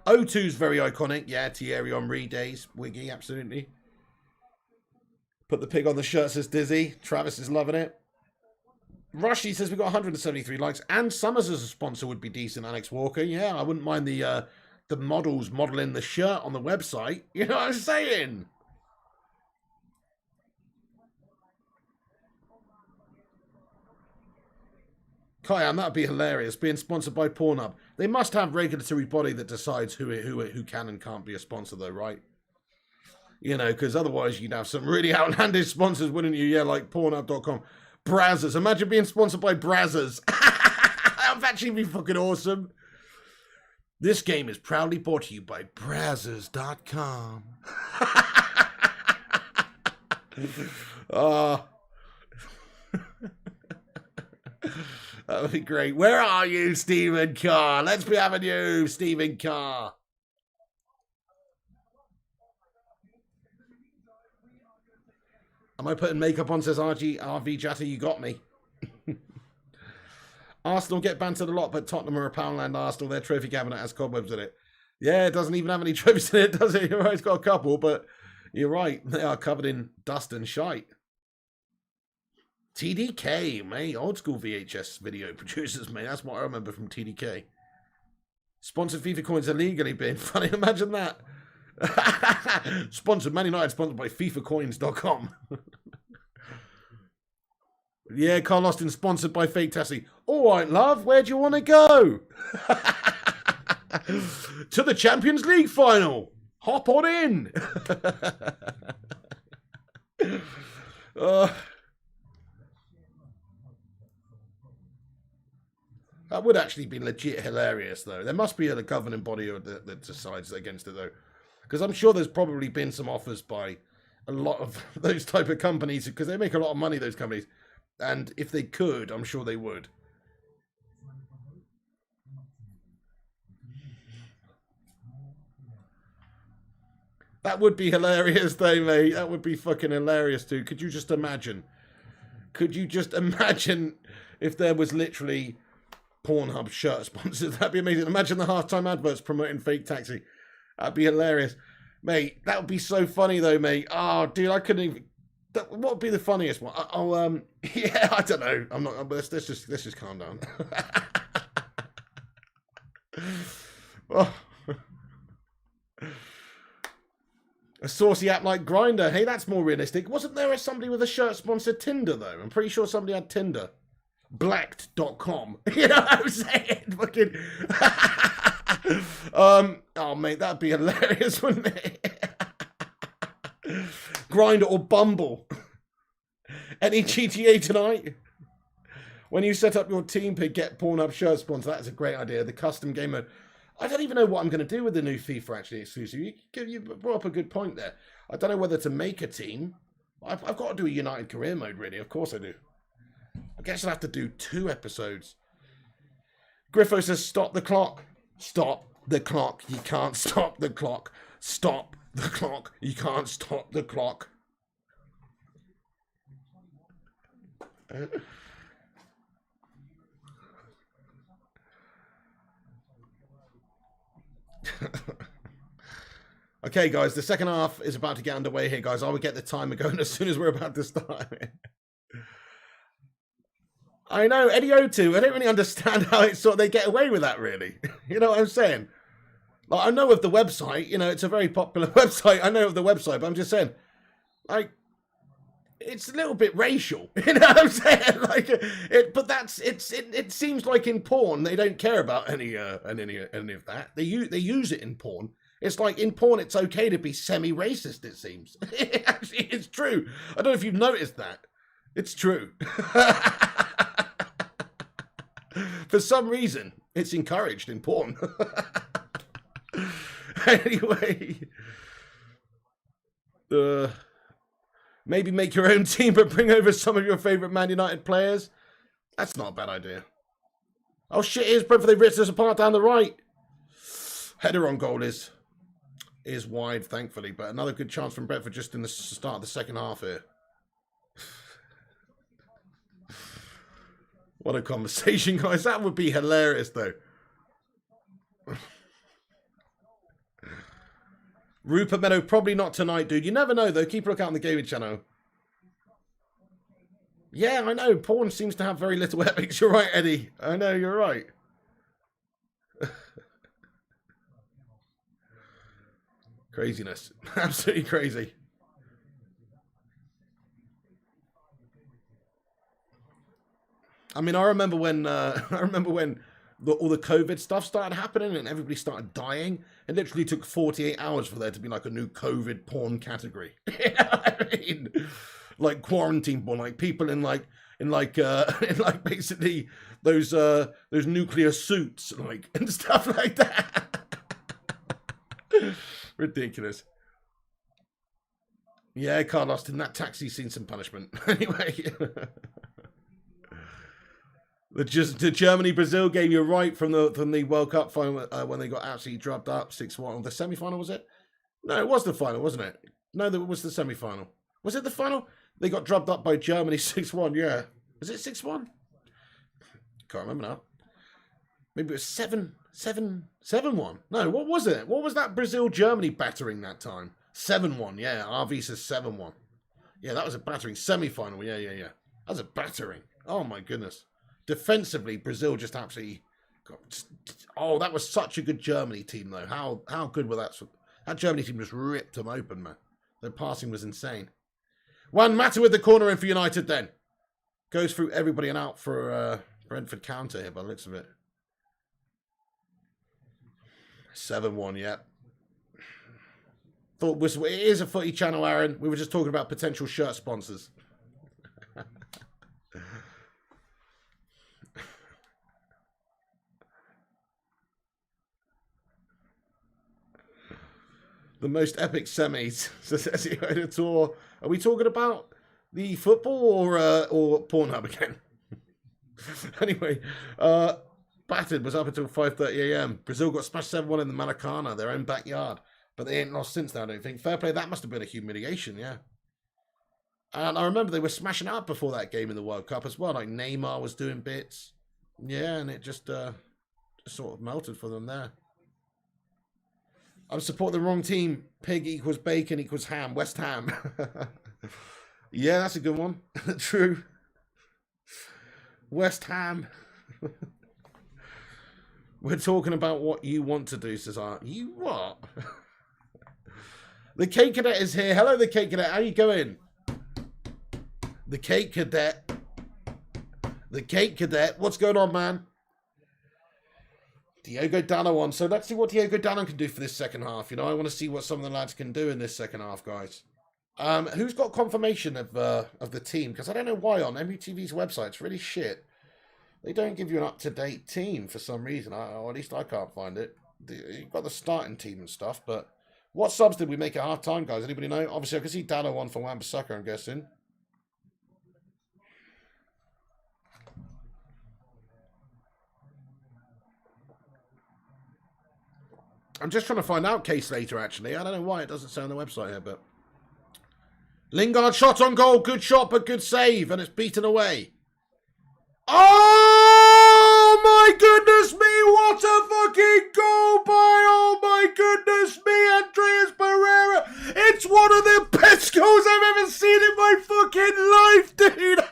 O2's very iconic. Yeah, Thierry Henry days. Wiggy, absolutely. Put the pig on the shirt, says Dizzy. Travis is loving it. Rushy says we've got 173 likes. And Summers as a sponsor would be decent, Alex Walker. Yeah, I wouldn't mind the models modeling the shirt on the website. You know what I'm saying? Kyan, that'd be hilarious. Being sponsored by Pornhub. They must have regulatory body that decides who can and can't be a sponsor, though, right? You know, because otherwise you'd have some really outlandish sponsors, wouldn't you? Yeah, like Pornhub.com. Brazzers. Imagine being sponsored by Brazzers. That would actually be fucking awesome. This game is proudly brought to you by Brazzers.com. That would be great. Where are you, Stephen Carr? Let's be having you, Stephen Carr. Am I putting makeup on, says RV Jatta, you got me. Arsenal get bantered a lot, but Tottenham are a Poundland Arsenal. Their trophy cabinet has cobwebs in it. Yeah, it doesn't even have any trophies in it, does it? You're right, it's got a couple, but you're right. They are covered in dust and shite. TDK, mate. Old school VHS video producers, mate. That's what I remember from TDK. Sponsored FIFA coins illegally being funny. Imagine that. Sponsored, Man United, sponsored by FIFAcoins.com. Yeah, Carl Austin, sponsored by Fake Tassie. All right, love, where do you want to go? To the Champions League final. Hop on in. That would actually be legit hilarious, though. There must be a governing body that decides against it, though. Because I'm sure there's probably been some offers by a lot of those type of companies, because they make a lot of money, those companies. And if they could, I'm sure they would. That would be hilarious, though, mate. That would be fucking hilarious, too. Could you just imagine? Could you just imagine if there was literally Pornhub shirt sponsors? That'd be amazing. Imagine the halftime adverts promoting Fake Taxi. That'd be hilarious. Mate, that would be so funny, though, mate. Oh, dude, I couldn't even... What would be the funniest one? Yeah, I don't know. I'm not... Let's just calm down. Oh. A saucy app like Grindr. Hey, that's more realistic. Wasn't there somebody with a shirt sponsored Tinder, though? I'm pretty sure somebody had Tinder. Blacked.com. You know what I'm saying? Fucking... oh, mate, that'd be hilarious, wouldn't it? Grindr or Bumble. Any GTA tonight? When you set up your team pick, get Pornhub shirt sponsor. That's a great idea. The custom game mode. I don't even know what I'm going to do with the new FIFA actually exclusive. You brought up a good point there. I don't know whether to make a team. I've got to do a United career mode, really. Of course I do. I guess I'll have to do 2 episodes. Griffo says, stop the clock. Stop the clock. You can't stop the clock. Stop the clock. You can't stop the clock. Okay, guys, the second half is about to get underway here, guys. I will get the timer going as soon as we're about to start. I know, Eddie O2, I don't really understand how it's sort of, they get away with that, really. You know what I'm saying? Like, I know of the website, you know, it's a very popular website. I know of the website, but I'm just saying, like, it's a little bit racial. You know what I'm saying? Like, it seems like in porn, they don't care about any of that. They use it in porn. It's like in porn, it's okay to be semi-racist, it seems. Actually, it's true. I don't know if you've noticed that. It's true. For some reason, it's encouraged in porn. Anyway. Maybe make your own team, but bring over some of your favourite Man United players. That's not a bad idea. Oh shit, here's Brentford. They've ripped us apart down the right. Header on goal is wide, thankfully, but another good chance from Brentford just in the start of the second half here. What a conversation, guys. That would be hilarious, though. Rupert Meadow, probably not tonight, dude. You never know, though. Keep a look out on the gaming channel. Yeah, I know. Porn seems to have very little epics. You're right, Eddie. I know, you're right. Craziness. Absolutely crazy. I mean, I remember when all the COVID stuff started happening and everybody started dying. It literally took 48 hours for there to be like a new COVID porn category. You know what I mean? Like quarantine porn, like people in basically those nuclear suits, like, and stuff like that. Ridiculous. Yeah, Carlos, in that taxi seen some punishment. Anyway. The Germany-Brazil game, you're right, from the World Cup final when they got absolutely drubbed up 6-1. The semi-final, was it? No, it was the final, wasn't it? No, that was the semi-final. Was it the final? They got drubbed up by Germany 6-1, yeah. Was it 6-1? Can't remember now. Maybe it was 7-1. No, what was it? What was that Brazil-Germany battering that time? 7-1, yeah. RV says 7-1. Yeah, that was a battering. Semi-final, yeah. That was a battering. Oh, my goodness. Defensively, Brazil just absolutely oh, that was such a good Germany team, though. How good were that? That Germany team just ripped them open, man. Their passing was insane. Juan Mata with the corner in for United, then. Goes through everybody and out for Brentford counter here by the looks of it. 7-1, yeah. It is a footy channel, Aaron. We were just talking about potential shirt sponsors. The most epic semis, says Editor. Are we talking about the football or Pornhub again? Anyway, battered was up until 5:30 a.m. Brazil got smashed 7-1 in the Maracana, their own backyard. But they ain't lost since then, I don't think. Fair play, that must have been a humiliation, yeah. And I remember they were smashing out before that game in the World Cup as well. Like Neymar was doing bits. Yeah, and it just sort of melted for them there. I'm supporting the wrong team. Pig equals bacon equals ham. West Ham. Yeah, that's a good one. True. West Ham. We're talking about what you want to do, says Art. You what? The Cake Cadet is here. Hello, the Cake Cadet. How you going? The Cake Cadet. The Cake Cadet. What's going on, man? Diogo Dallo on. So let's see what Diogo Dallo can do for this second half. You know, I want to see what some of the lads can do in this second half, guys. Who's got confirmation of the team? Because I don't know why on MUTV's website it's really shit. They don't give you an up-to-date team for some reason. Or at least I can't find it. You've got the starting team and stuff, but what subs did we make at half-time, guys? Anybody know? Obviously, I can see Dallo on for Wan-Bissaka, I'm guessing. I'm just trying to find out Case later, actually. I don't know why it doesn't say on the website here, but... Lingard shot on goal. Good shot, but good save. And it's beaten away. Oh, my goodness me. What a fucking goal by, oh, my goodness me, Andreas Pereira. It's one of the best goals I've ever seen in my fucking life, dude.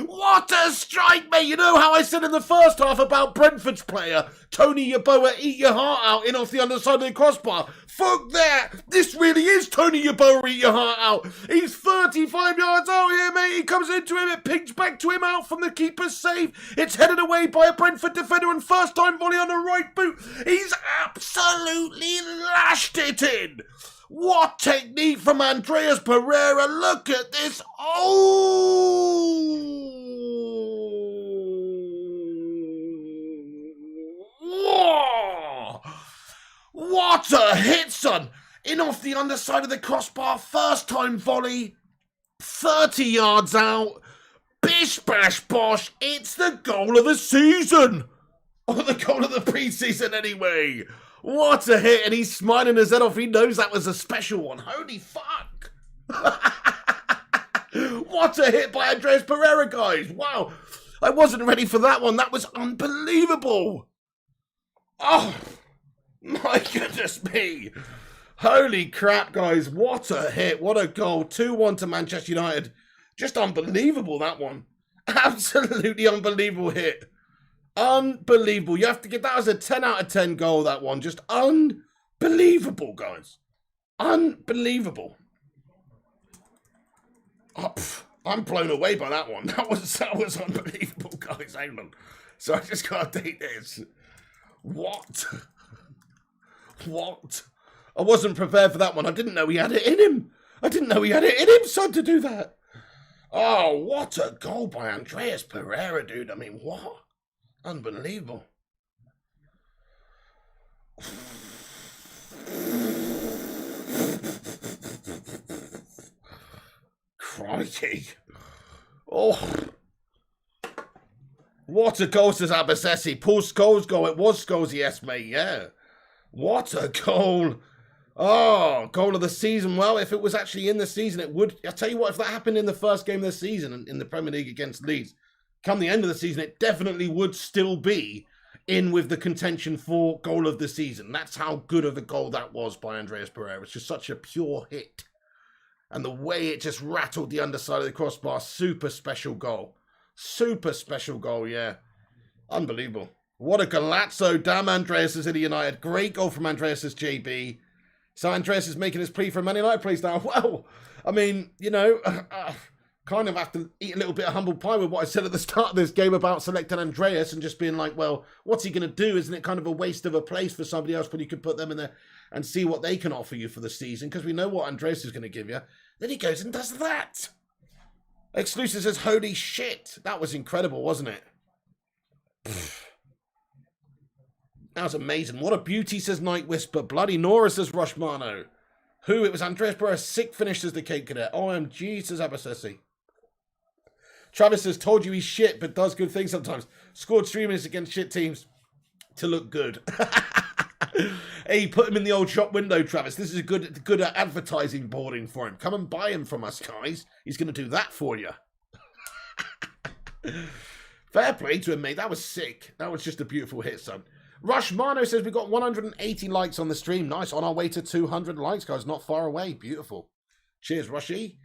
What a strike, mate. You know how I said in the first half about Brentford's player, Tony Yeboah, eat your heart out in off the underside of the crossbar? Fuck that. This really is Tony Yeboah, eat your heart out. He's 35 yards out here, mate. He comes into him. It pings back to him out from the keeper's save. It's headed away by a Brentford defender and first time volley on the right boot. He's absolutely lashed it in. What technique from Andreas Pereira. Look at this. Oh! Whoa! What a hit, son. In off the underside of the crossbar. First time volley. 30 yards out. Bish, bash, bosh. It's the goal of the season. Or the goal of the preseason anyway. What a hit. And he's smiling his head off. He knows that was a special one. Holy fuck. What a hit by Andreas Pereira, guys. Wow. I wasn't ready for that one. That was unbelievable. Oh, my goodness me. Holy crap, guys. What a hit. What a goal. 2-1 to Manchester United. Just unbelievable, that one. Absolutely unbelievable hit. Unbelievable. You have to get that as a 10 out of 10 goal, that one. Just unbelievable, guys. Unbelievable. Oh, I'm blown away by that one. That was unbelievable, guys. Hang on. So I just got to take this. What? What? I wasn't prepared for that one. I didn't know he had it in him. I didn't know he had it in him, son, to do that. Oh, what a goal by Andreas Pereira, dude. I mean, what? Unbelievable. Crikey. Oh. What a goal, says Abasesi. Paul Scholes' goal. It was Scholes, yes, mate, yeah. What a goal. Oh, goal of the season. Well, if it was actually in the season, it would. I'll tell you what, if that happened in the first game of the season in the Premier League against Leeds, come the end of the season, it definitely would still be in with the contention for goal of the season. That's how good of a goal that was by Andreas Pereira. It's just such a pure hit. And the way it just rattled the underside of the crossbar, super special goal. Super special goal, yeah. Unbelievable. What a golazzo. Damn, Andreas is in United. Great goal from Andreas' JB. So Andreas is making his plea for a Man United place now. Well, I mean, you know, kind of have to eat a little bit of humble pie with what I said at the start of this game about selecting Andreas and just being like, well, what's he going to do? Isn't it kind of a waste of a place for somebody else when you could put them in there and see what they can offer you for the season? Because we know what Andreas is going to give you. Then he goes and does that. Exclusive says, holy shit. That was incredible, wasn't it? That was amazing. What a beauty, says Night Whisper. Bloody Nora, says Rushmano. Who? It was Andreas Pereira. Sick finish, says the Cape Cadet. OMG, says Abasesi. Travis says, told you he's shit, but does good things sometimes. Scored 3 minutes against shit teams to look good. Hey, put him in the old shop window, Travis. This is a good advertising boarding for him. Come and buy him from us, guys. He's going to do that for you. Fair play to him, mate. That was sick. That was just a beautiful hit, son. Rushmano says we got 180 likes on the stream. Nice. On our way to 200 likes, guys. Not far away. Beautiful. Cheers, Rushy.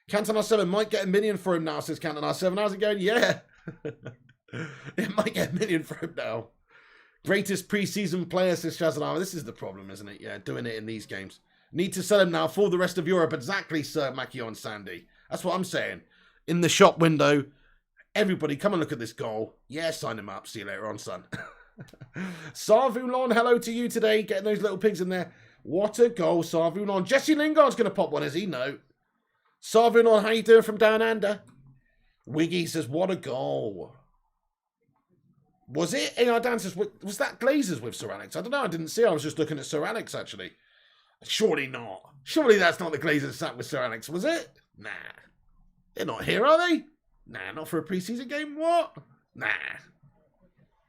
Cantona 7 might get 1 million for him now, says Cantona 7. How's it going? Yeah. It might get 1 million for him now. Greatest preseason player, says Shazanama. This is the problem, isn't it? Yeah, doing it in these games. Need to sell him now for the rest of Europe. Exactly, Sir Makion Sandy. That's what I'm saying. In the shop window, everybody come and look at this goal. Yeah, sign him up. See you later on, son. Sarvulon, hello to you today. Getting those little pigs in there. What a goal, Sarvulon. Jesse Lingard's going to pop one, is he? No. Sarvulon, how you doing from down under? Wiggy says, what a goal. Was it? AR Dan says, was that Glazers with Sir Alex? I don't know. I didn't see. I was just looking at Sir Alex, actually. Surely not. Surely that's not the Glazers sat with Sir Alex, was it? Nah. They're not here, are they? Nah, not for a preseason game. What? Nah.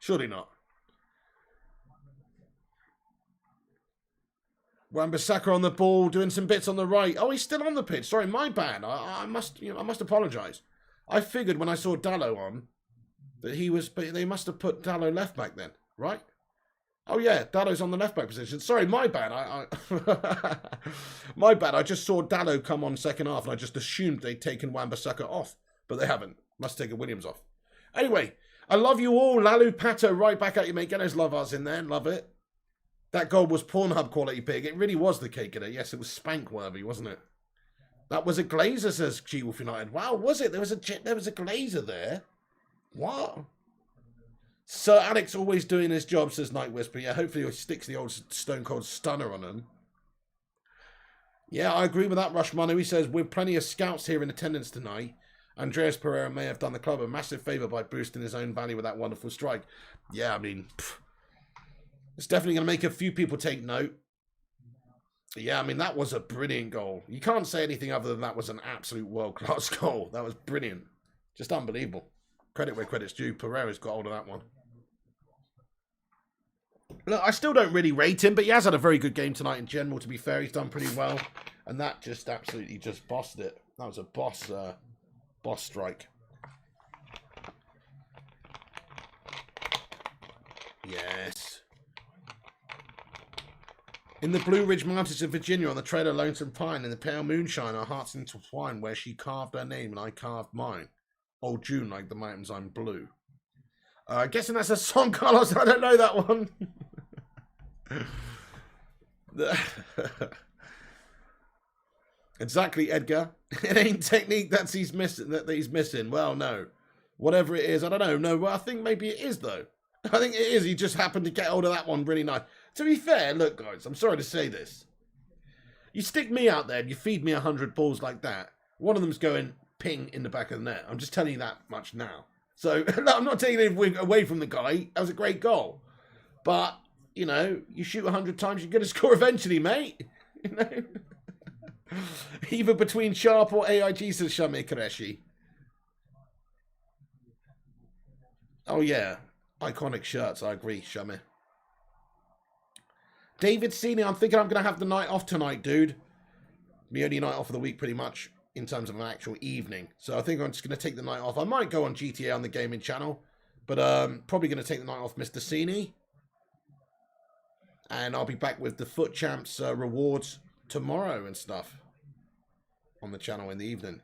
Surely not. Wan-Bissaka on the ball, doing some bits on the right. Oh, he's still on the pitch. Sorry, my bad. I must apologise. I figured when I saw Dallo on that he was, but they must have put Dallo left back then, right? Oh yeah, Dallo's on the left back position. Sorry, my bad. My bad. I just saw Dallo come on second half, and I just assumed they'd taken Wan-Bissaka off, but they haven't. Must have taken Williams off. Anyway, I love you all. Lalu Pato, right back at you, mate. Get those love hearts in there. Love it. That goal was Pornhub quality pig. It really was the cake in it. Yes, it was spank worthy, wasn't it? That was a Glazer, says G-Wolf United. Wow, was it? There was a Glazer there. What? Sir Alex always doing his job, says Night Whisper. Yeah, hopefully he sticks the old Stone Cold Stunner on him. Yeah, I agree with that, Rushmano. He says, with plenty of scouts here in attendance tonight, Andreas Pereira may have done the club a massive favour by boosting his own value with that wonderful strike. Yeah, I mean, it's definitely going to make a few people take note. Yeah, I mean, that was a brilliant goal. You can't say anything other than that was an absolute world-class goal. That was brilliant. Just unbelievable. Credit where credit's due. Pereira's got hold of that one. Look, I still don't really rate him, but he has had a very good game tonight in general, to be fair. He's done pretty well. And that just absolutely just bossed it. That was a boss strike. Yes. In the Blue Ridge Mountains of Virginia, on the trail of Lonesome Pine, in the pale moonshine, our hearts intertwine, where she carved her name and I carved mine. Oh, June, like the mountains, I'm blue. Guessing that's a song, Carlos. I don't know that one. Exactly, Edgar. It ain't technique that he's missing. Well, no. Whatever it is, I don't know. No, well, I think maybe it is, though. I think it is. He just happened to get hold of that one really nice. To be fair, look, guys, I'm sorry to say this. You stick me out there and you feed me 100 balls like that, one of them's going ping in the back of the net. I'm just telling you that much now. So, I'm not taking anything away from the guy. That was a great goal. But, you know, you shoot 100 times, you're going to score eventually, mate. You know? Either between Sharp or AIG, says Shami Qureshi. Oh, yeah. Iconic shirts, I agree, Shami. David Senior, I'm thinking I'm going to have the night off tonight, dude. The only night off of the week, pretty much, in terms of an actual evening. So I think I'm just going to take the night off. I might go on GTA on the gaming channel, but probably going to take the night off Mr. Sini. And I'll be back with the Foot Champs rewards tomorrow and stuff on the channel in the evening.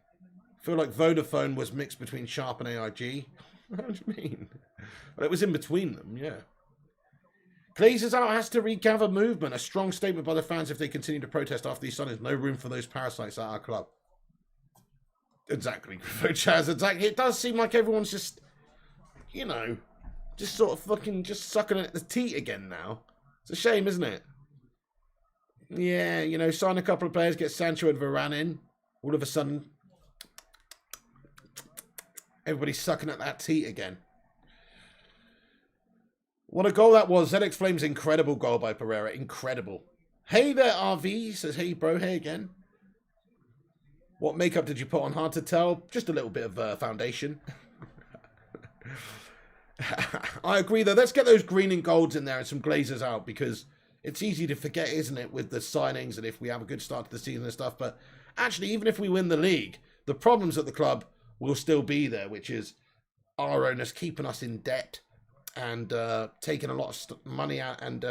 I feel like Vodafone was mixed between Sharp and AIG. What do you mean? Well, it was in between them, yeah. Glazers out has to regather movement. A strong statement by the fans if they continue to protest after these signings. No room for those parasites at our club. Exactly, Chaz. Exactly. It does seem like everyone's just, you know, just sort of fucking just sucking at the teat again now. It's a shame, isn't it? Yeah, you know, sign a couple of players, get Sancho and Varane in. All of a sudden, everybody's sucking at that teat again. What a goal that was. ZX Flames, incredible goal by Pereira. Incredible. Hey there, RV. Says, hey, bro. Hey again. What makeup did you put on? Hard to tell. Just a little bit of foundation. I agree, though. Let's get those green and golds in there and some glazers out, because it's easy to forget, isn't it, with the signings and if we have a good start to the season and stuff. But actually, even if we win the league, the problems at the club will still be there, which is our owners keeping us in debt and taking a lot of money out and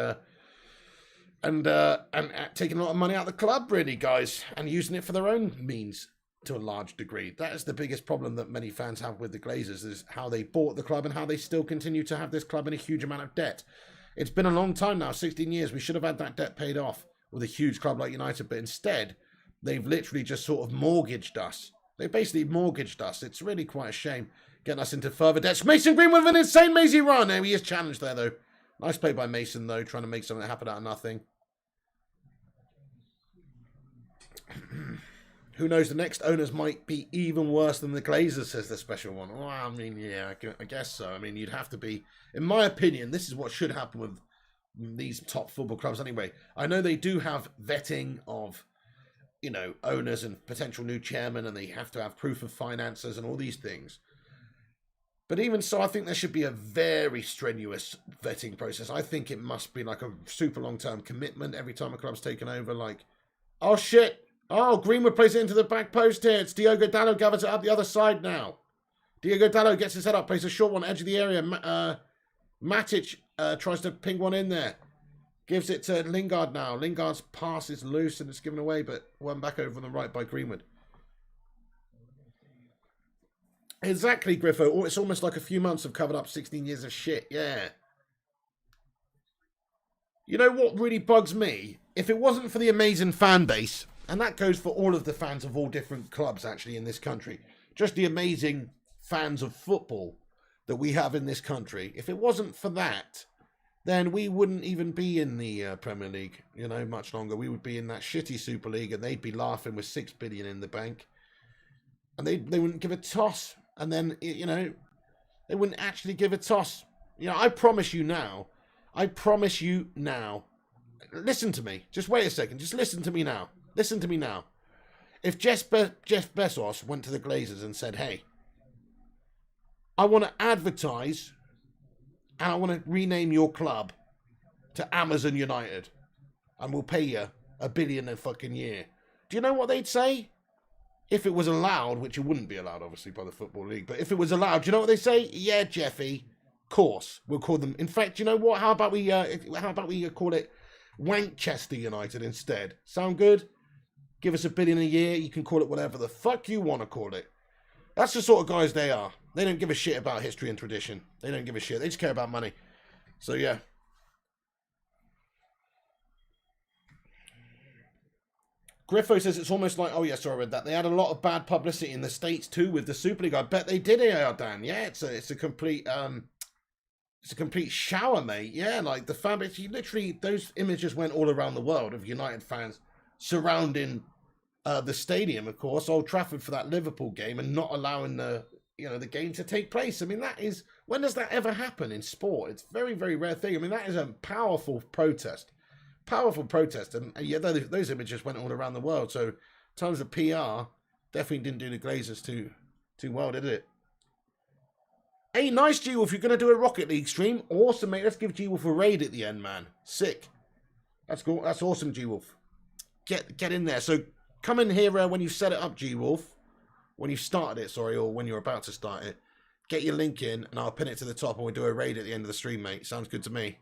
taking a lot of money out of the club, really, guys, and using it for their own means to a large degree. That is the biggest problem that many fans have with the Glazers, is how they bought the club and how they still continue to have this club in a huge amount of debt. It's been a long time now, 16 years. We should have had that debt paid off with a huge club like United, but instead, they've literally just sort of mortgaged us. They basically mortgaged us. It's really quite a shame, getting us into further debts. Mason Green with an insane Maisie run. He is challenged there, though. Nice play by Mason, though, trying to make something happen out of nothing. Who knows, the next owners might be even worse than the Glazers, says the special one. Well, I mean, yeah, I guess so. I mean, you'd have to be, in my opinion, this is what should happen with these top football clubs anyway. I know they do have vetting of, you know, owners and potential new chairmen, and they have to have proof of finances and all these things. But even so, I think there should be a very strenuous vetting process. I think it must be like a super long-term commitment every time a club's taken over. Like, oh, shit. Oh, Greenwood plays it into the back post here. It's Diogo Dallo gathers it up the other side now. Diogo Dallo gets his head up, plays a short one, edge of the area. Matic tries to ping one in there. Gives it to Lingard now. Lingard's pass is loose and it's given away, but one back over on the right by Greenwood. Exactly, Griffo. Oh, it's almost like a few months have covered up 16 years of shit. Yeah. You know what really bugs me? If it wasn't for the amazing fan base, and that goes for all of the fans of all different clubs, actually, in this country, just the amazing fans of football that we have in this country, if it wasn't for that, then we wouldn't even be in the Premier League, you know, much longer. We would be in that shitty Super League, and they'd be laughing with 6 billion in the bank. And they wouldn't give a toss. And then, you know, they wouldn't actually give a toss. You know, I promise you now, listen to me. Just wait a second. Just listen to me now. Listen to me now. If Jeff Bezos went to the Glazers and said, hey, I want to advertise and I want to rename your club to Amazon United and we'll pay you $1 billion a fucking year. Do you know what they'd say? If it was allowed, which it wouldn't be allowed, obviously, by the Football League, but if it was allowed, do you know what they say? Yeah, Jeffy, course. We'll call them. In fact, you know what? How about we call it Wankchester United instead? Sound good? Give us $1 billion a year. You can call it whatever the fuck you want to call it. That's the sort of guys they are. They don't give a shit about history and tradition. They don't give a shit. They just care about money. So, yeah. Griffo says it's almost like, oh, yeah, sorry, I read that. They had a lot of bad publicity in the States, too, with the Super League. I bet they did, Dan. Yeah, it's a complete shower, mate. Yeah, like the fan base, literally, those images went all around the world of United fans surrounding the stadium, of course, Old Trafford for that Liverpool game, and not allowing the game to take place. I mean, that is, when does that ever happen in sport? It's a very, very rare thing. I mean, that is a powerful protest. And yeah, those images went all around the world. So, in terms of PR, definitely didn't do the Glazers too well, did it? Hey, nice, G-Wolf. You're going to do a Rocket League stream? Awesome, mate. Let's give G-Wolf a raid at the end, man. Sick. That's cool. That's awesome, G-Wolf. Get in there. So, come in here when you set it up, G-Wolf. When you've started it, sorry, or when you're about to start it. Get your link in, and I'll pin it to the top, and we'll do a raid at the end of the stream, mate. Sounds good to me.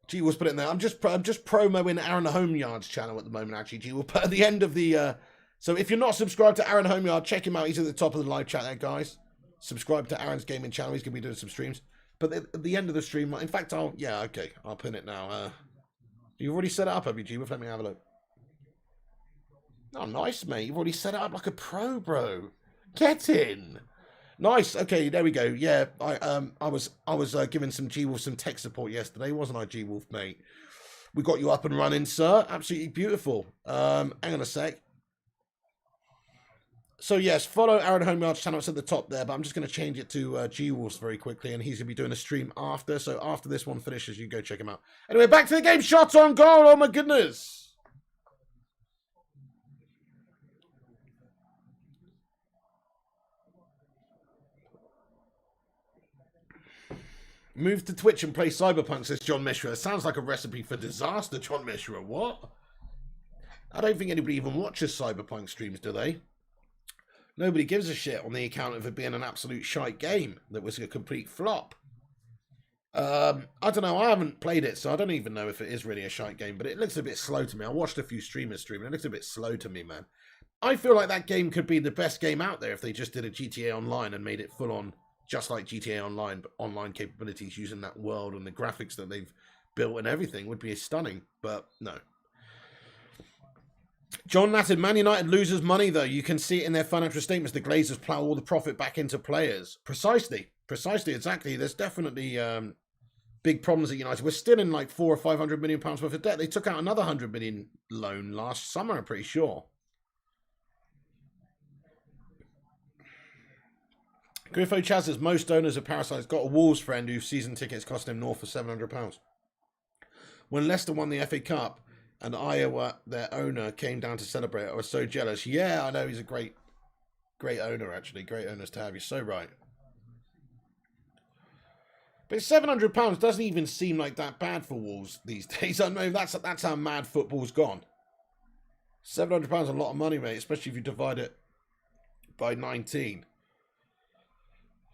G-Wolf's put it in there. I'm just promoing Aaron Homeyard's channel at the moment, actually, G-Wolf. But at the end of the... so if you're not subscribed to Aaron Homeyard, check him out. He's at the top of the live chat there, guys. Subscribe to Aaron's gaming channel. He's going to be doing some streams. But at the end of the stream... In fact, I'll pin it now. You've already set it up, have you, G-Wolf? Let me have a look. Oh, nice, mate. You've already set it up like a pro, bro. Get in. Nice. Okay, there we go. Yeah, I was giving some G-Wolf some tech support yesterday, wasn't I, G-Wolf, mate? We got you up and running, sir. Absolutely beautiful. Hang on a sec. So, yes, follow Aaron Homeyard's channel. It's at the top there, but I'm just going to change it to G-Wolf's very quickly, and he's going to be doing a stream after. So, after this one finishes, you go check him out. Anyway, back to the game. Shot on goal. Oh, my goodness. Move to Twitch and play Cyberpunk, says John Mishra. Sounds like a recipe for disaster, John Mishra. What? I don't think anybody even watches Cyberpunk streams, do they? Nobody gives a shit on the account of it being an absolute shite game that was a complete flop. I don't know. I haven't played it, so I don't even know if it is really a shite game, but it looks a bit slow to me. I watched a few streamers stream, and it looks a bit slow to me, man. I feel like that game could be the best game out there if they just did a GTA Online and made it full-on, just like GTA Online, but online capabilities using that world and the graphics that they've built and everything would be stunning, but no. John Latin, Man United loses money, though. You can see it in their financial statements. The Glazers plough all the profit back into players. Precisely, exactly. There's definitely big problems at United. We're still in like £400 or £500 million worth of debt. They took out another £100 million loan last summer, I'm pretty sure. Griffo Chaz says most owners of Parasites got a Wolves friend whose season tickets cost him north of £700. When Leicester won the FA Cup and Iowa, their owner, came down to celebrate, I was so jealous. Yeah, I know, he's a great owner, actually. Great owners to have. You're so right. But £700 doesn't even seem like that bad for Wolves these days. I know that's how mad football's gone. £700 is a lot of money, mate, especially if you divide it by 19.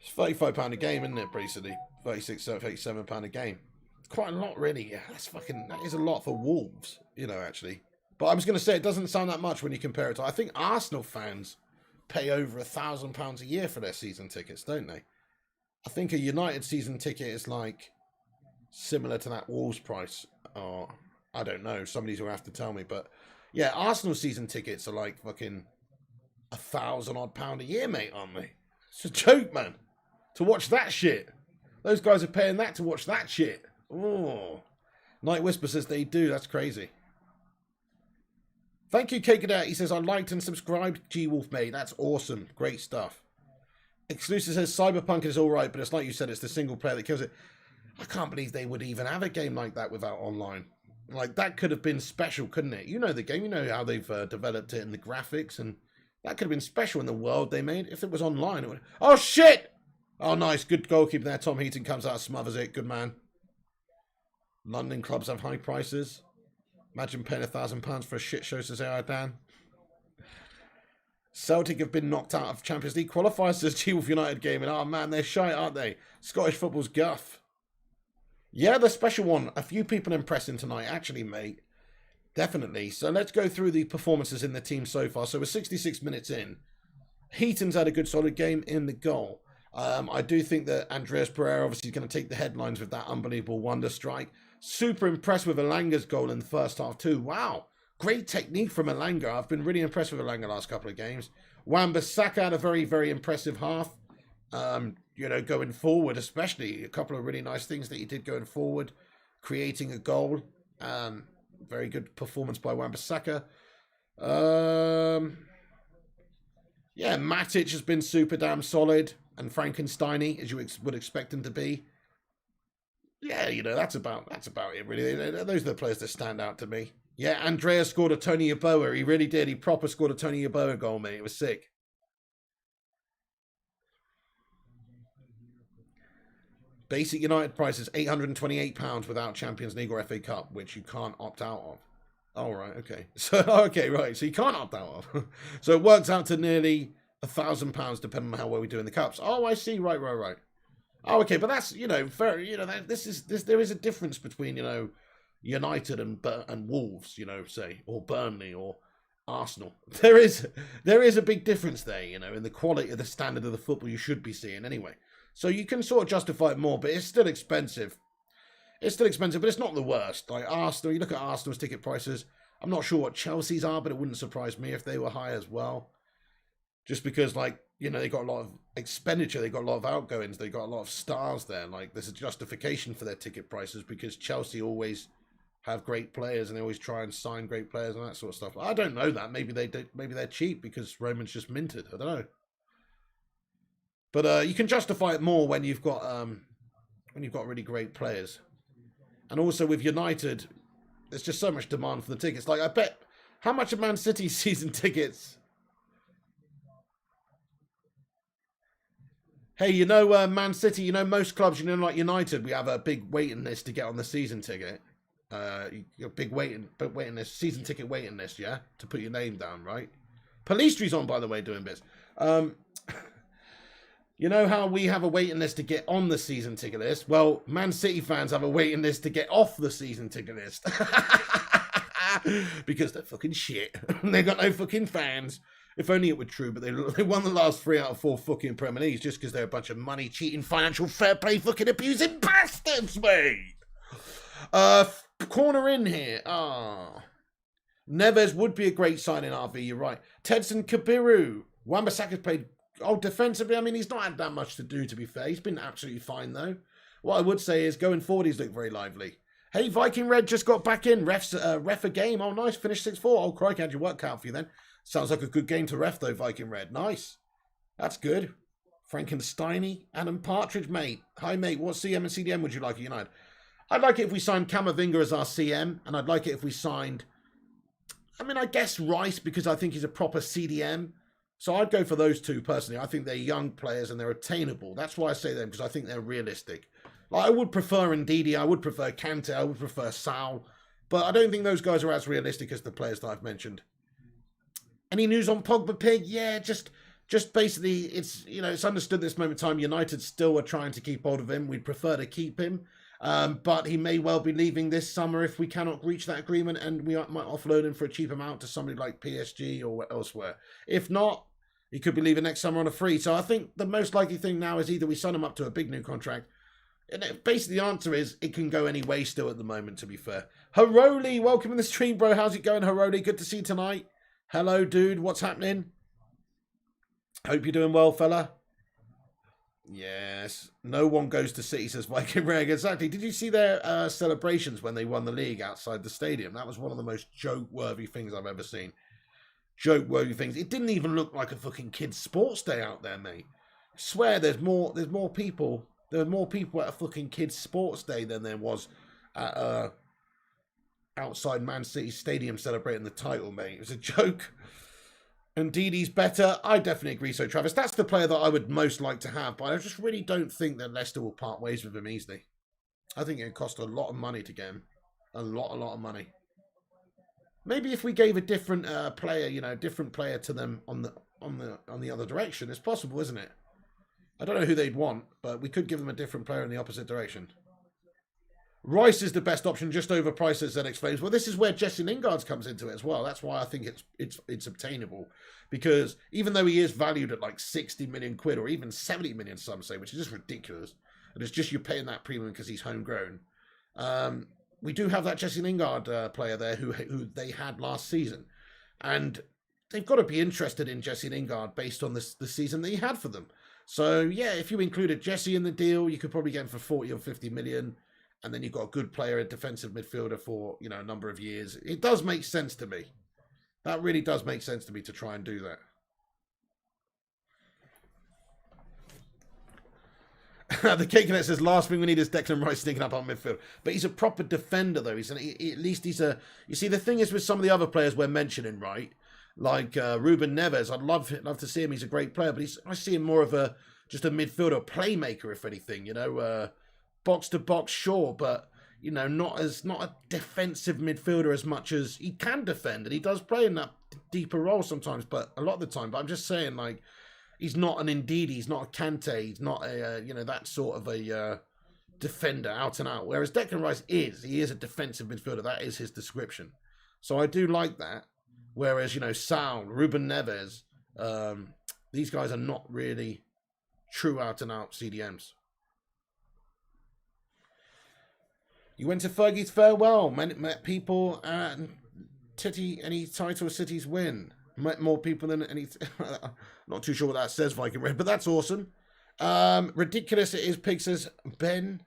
It's £35 a game, isn't it, basically? £37 a game. It's quite a lot, really. Yeah, that is a lot for Wolves, actually. But I was going to say, it doesn't sound that much when you compare it to... I think Arsenal fans pay over £1,000 a year for their season tickets, don't they? I think a United season ticket is like similar to that Wolves price. Or, I don't know. Somebody's going to have to tell me. But, yeah, Arsenal season tickets are like fucking £1,000-odd a year, mate, aren't they? It's a joke, man. To watch that shit. Those guys are paying that to watch that shit. Oh. Night Whisper says they do. That's crazy. Thank you, K Cadet. He says, I liked and subscribed. G-Wolf, mate. That's awesome. Great stuff. Exclusive says, Cyberpunk is all right, but it's like you said, it's the single player that kills it. I can't believe they would even have a game like that without online. Like, that could have been special, couldn't it? You know the game. You know how they've developed it and the graphics, and that could have been special in the world they made. If it was online, it would... Oh, shit! Oh, nice. Good goalkeeper there. Tom Heaton comes out, smothers it. Good man. London clubs have high prices. Imagine paying £1,000 for a shit show, says AI Dan. Celtic have been knocked out of Champions League qualifiers, says G-Wolf United Gaming. Oh, man, they're shite, aren't they? Scottish football's guff. Yeah, the special one. A few people impressing tonight, actually, mate. Definitely. So let's go through the performances in the team so far. So we're 66 minutes in. Heaton's had a good solid game in the goal. I do think that Andreas Pereira obviously is going to take the headlines with that unbelievable wonder strike. Super impressed with Elanga's goal in the first half too. Wow. Great technique from Elanga. I've been really impressed with Elanga last couple of games. Wan-Bissaka had a very, very impressive half. You know, going forward, especially a couple of really nice things that he did going forward, creating a goal. Very good performance by Wan-Bissaka. Yeah, Matic has been super damn solid, and Frankensteiny, as you would expect him to be. Yeah, you know, that's about it, really. Those are the players that stand out to me. Yeah, Andrea scored a Tony Yeboah. He really did. He proper scored a Tony Yeboah goal, mate. It was sick. Basic United price is £828 without Champions League or FA Cup, which you can't opt out of. Oh, right, okay. So, okay, right. So you can't opt out of. So it works out to nearly £1,000 depending on how well we do in the Cups. Oh, I see. Right. Oh, okay, but that's, you know, fair. You know, there is a difference between, you know, United and Wolves, you know, say, or Burnley or Arsenal. There is a big difference there, you know, in the quality of the standard of the football you should be seeing anyway. So you can sort of justify it more, but it's still expensive. It's still expensive, but it's not the worst. Like Arsenal, you look at Arsenal's ticket prices. I'm not sure what Chelsea's are, but it wouldn't surprise me if they were high as well. Just because, like, you know, they got a lot of expenditure, they got a lot of outgoings, they got a lot of stars there. Like, there's a justification for their ticket prices because Chelsea always have great players and they always try and sign great players and that sort of stuff. I don't know that. Maybe they're cheap because Roman's just minted. I don't know. But you can justify it more when you've got really great players. And also with United, there's just so much demand for the tickets. Like, I bet, how much are Man City's season tickets? Hey, you know, Man City, you know, most clubs, you know, like United, we have a big waiting list to get on the season ticket. Big waiting list, season ticket waiting list, yeah? To put your name down, right? Policery's on, by the way, doing bits. You know how we have a waiting list to get on the season ticket list? Well, Man City fans have a waiting list to get off the season ticket list. Because they're fucking shit. They got no fucking fans. If only it were true, but they won the last 3 out of 4 fucking Premier Leagues just because they're a bunch of money cheating, financial fair play fucking abusing bastards, mate. Corner in here. Neves would be a great signing, RV, you're right. Tedson Kabiru. Wan-Bissaka's played... Oh, defensively, I mean, he's not had that much to do, to be fair. He's been absolutely fine, though. What I would say is, going forward, he's looked very lively. Hey, Viking Red just got back in. Ref a game. Oh, nice. Finished 6-4. Oh, crikey, had your work cut out for you then. Sounds like a good game to ref, though, Viking Red. Nice. That's good. Frankensteiny. Adam Partridge, mate. Hi, mate. What CM and CDM would you like at United? I'd like it if we signed Camavinga as our CM, and I'd like it if we signed... I mean, I guess Rice, because I think he's a proper CDM. So I'd go for those two, personally. I think they're young players and they're attainable. That's why I say them, because I think they're realistic. Like, I would prefer Ndidi, I would prefer Kante, I would prefer Sal. But I don't think those guys are as realistic as the players that I've mentioned. Any news on Pogba Pig? Yeah, just basically, it's, you know, it's understood this moment in time. United still are trying to keep hold of him. We'd prefer to keep him. But he may well be leaving this summer if we cannot reach that agreement, and we might offload him for a cheap amount to somebody like PSG or elsewhere. If not, he could be leaving next summer on a free. So I think the most likely thing now is either we sign him up to a big new contract. And basically the answer is it can go any way still at the moment, to be fair. Haroli, welcome in the stream, bro. How's it going, Haroli? Good to see you tonight. Hello, dude. What's happening? Hope you're doing well, fella. Yes. No one goes to City, says Viking Reg. Exactly. Did you see their celebrations when they won the league outside the stadium? That was one of the most joke-worthy things I've ever seen. Joke-worthy things. It didn't even look like a fucking kids' sports day out there, mate. I swear there's more people. There were more people at a fucking kids' sports day than there was at outside Man City Stadium celebrating the title, mate. It was a joke. And Didi's better. I definitely agree so, Travis. That's the player that I would most like to have, but I just really don't think that Leicester will part ways with him easily. I think it would cost a lot of money to get him. A lot of money. Maybe if we gave a different player, you know, different player to them on the other direction, it's possible, isn't it? I don't know who they'd want, but we could give them a different player in the opposite direction. Rice is the best option, just overpriced, as Zed explains. Well, this is where Jesse Lingard comes into it as well. That's why I think it's obtainable. Because even though he is valued at like 60 million quid or even 70 million, some say, which is just ridiculous, and it's just you're paying that premium because he's homegrown. We do have that Jesse Lingard player there who they had last season. And they've got to be interested in Jesse Lingard based on the season that he had for them. So, yeah, if you included Jesse in the deal, you could probably get him for 40 or 50 million. And then you've got a good player, a defensive midfielder for, you know, a number of years. It does make sense to me. That really does make sense to me to try and do that. The Cakenet says, last thing we need is Declan Rice sneaking up on midfield. But he's a proper defender, though. At least he's a... You see, the thing is with some of the other players we're mentioning, right? Like Ruben Neves, I'd love to see him. He's a great player. But I see him more of just a midfielder, playmaker, if anything, you know. Box to box, sure, but you know, not a defensive midfielder as much as he can defend, and he does play in that deeper role sometimes, but a lot of the time. But I'm just saying, like, he's not an Ndidi, he's not a Kante, he's not a you know, that sort of a defender out and out. Whereas Declan Rice he is a defensive midfielder. That is his description. So I do like that. Whereas, you know, Sal, Ruben Neves, these guys are not really true out and out CDMs. You went to Fergie's farewell, met people, and any title cities win. Met more people than any... Not too sure what that says, Viking Red, but that's awesome. Ridiculous it is, Pig says. Ben.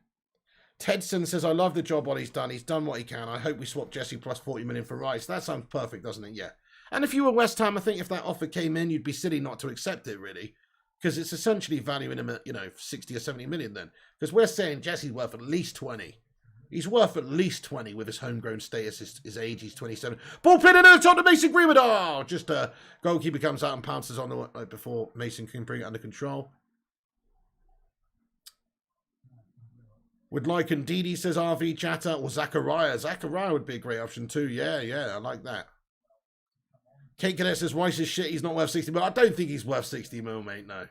Tedson says, I love the job what he's done. He's done what he can. I hope we swap Jesse plus 40 million for Rice. That sounds perfect, doesn't it? Yeah. And if you were West Ham, I think if that offer came in, you'd be silly not to accept it, really. Because it's essentially valuing him at, you know, 60 or 70 million then. Because we're saying Jesse's worth at least 20. He's worth at least 20 with his homegrown status, his age, he's 27. Ball pin in the top to Mason Greenwood. Oh, just a goalkeeper comes out and pounces on the before Mason can bring it under control. Would like Ndidi, says RV Chatter, or Zachariah. Zachariah would be a great option too. Yeah, I like that. Kate Cadet says, Rice is shit, he's not worth 60 mil. I don't think he's worth 60 mil, mate, no.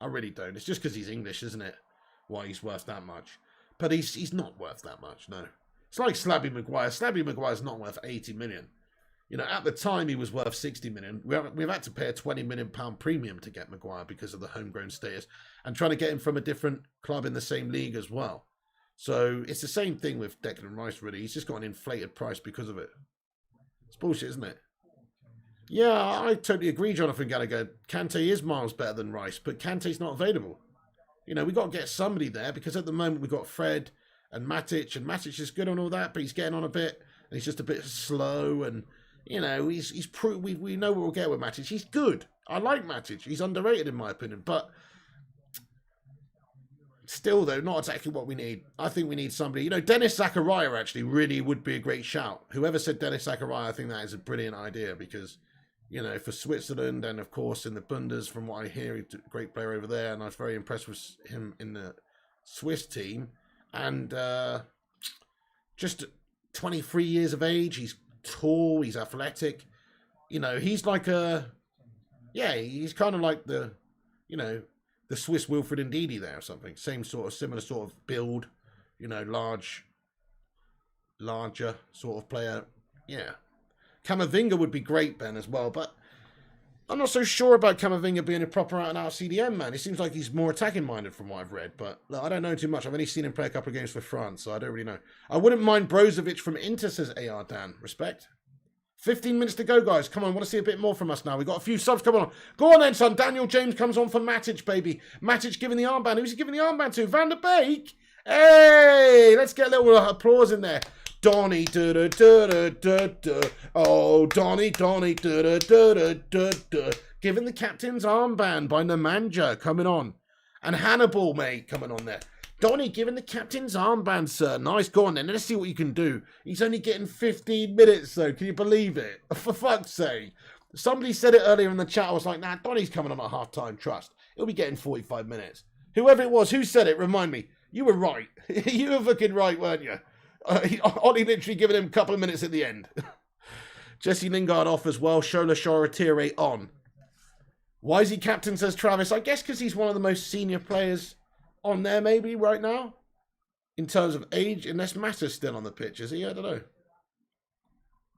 I really don't. It's just because he's English, isn't it? Why he's worth that much. But he's not worth that much, no. It's like Slabby Maguire. Slabby Maguire's not worth 80 million. You know, at the time he was worth 60 million. We've had to pay a £20 million premium to get Maguire because of the homegrown status and trying to get him from a different club in the same league as well. So it's the same thing with Declan Rice, really. He's just got an inflated price because of it. It's bullshit, isn't it? Yeah, I totally agree, Jonathan Gallagher. Kante is miles better than Rice, but Kante's not available. You know, we've got to get somebody there because at the moment we've got Fred and Matic is good on all that, but he's getting on a bit and he's just a bit slow and, you know, we know what we'll get with Matic. He's good. I like Matic. He's underrated in my opinion, but still, though, not exactly what we need. I think we need somebody, you know, Dennis Zachariah actually really would be a great shout. Whoever said Dennis Zachariah, I think that is a brilliant idea because, you know, for Switzerland and, of course, in the Bundes, from what I hear, he's a great player over there, and I was very impressed with him in the Swiss team. And just 23 years of age, he's tall, he's athletic. You know, he's like he's kind of like the, you know, the Swiss Wilfred Ndidi there or something. Similar sort of build, you know, larger sort of player. Yeah. Camavinga would be great, Ben, as well, but I'm not so sure about Camavinga being a proper out-and-out CDM, man. It seems like he's more attacking-minded from what I've read, but look, I don't know too much. I've only seen him play a couple of games for France, so I don't really know. I wouldn't mind Brozovic from Inter, says AR Dan. Respect. 15 minutes to go, guys. Come on, want to see a bit more from us now. We've got a few subs coming on. Go on then, son. Daniel James comes on for Matic, baby. Matic giving the armband. Who's he giving the armband to? Van der Beek. Hey, let's get a little applause in there. Donny, oh, Donny, giving the captain's armband by Nemanja coming on. And Hannibal, mate, coming on there. Donny giving the captain's armband, sir. Nice, go on then. Let's see what you can do. He's only getting 15 minutes, though. Can you believe it? For fuck's sake. Somebody said it earlier in the chat. I was like, nah, Donny's coming on at half-time, trust. He'll be getting 45 minutes. Whoever it was, who said it, remind me. You were right. You were fucking right, weren't you? Ollie literally giving him a couple of minutes at the end. Jesse Lingard off as well. Shola Shoretire on. Why is he captain, says Travis? I guess because he's one of the most senior players on there, maybe, right now. In terms of age, unless Mata's still on the pitch, is he? I don't know.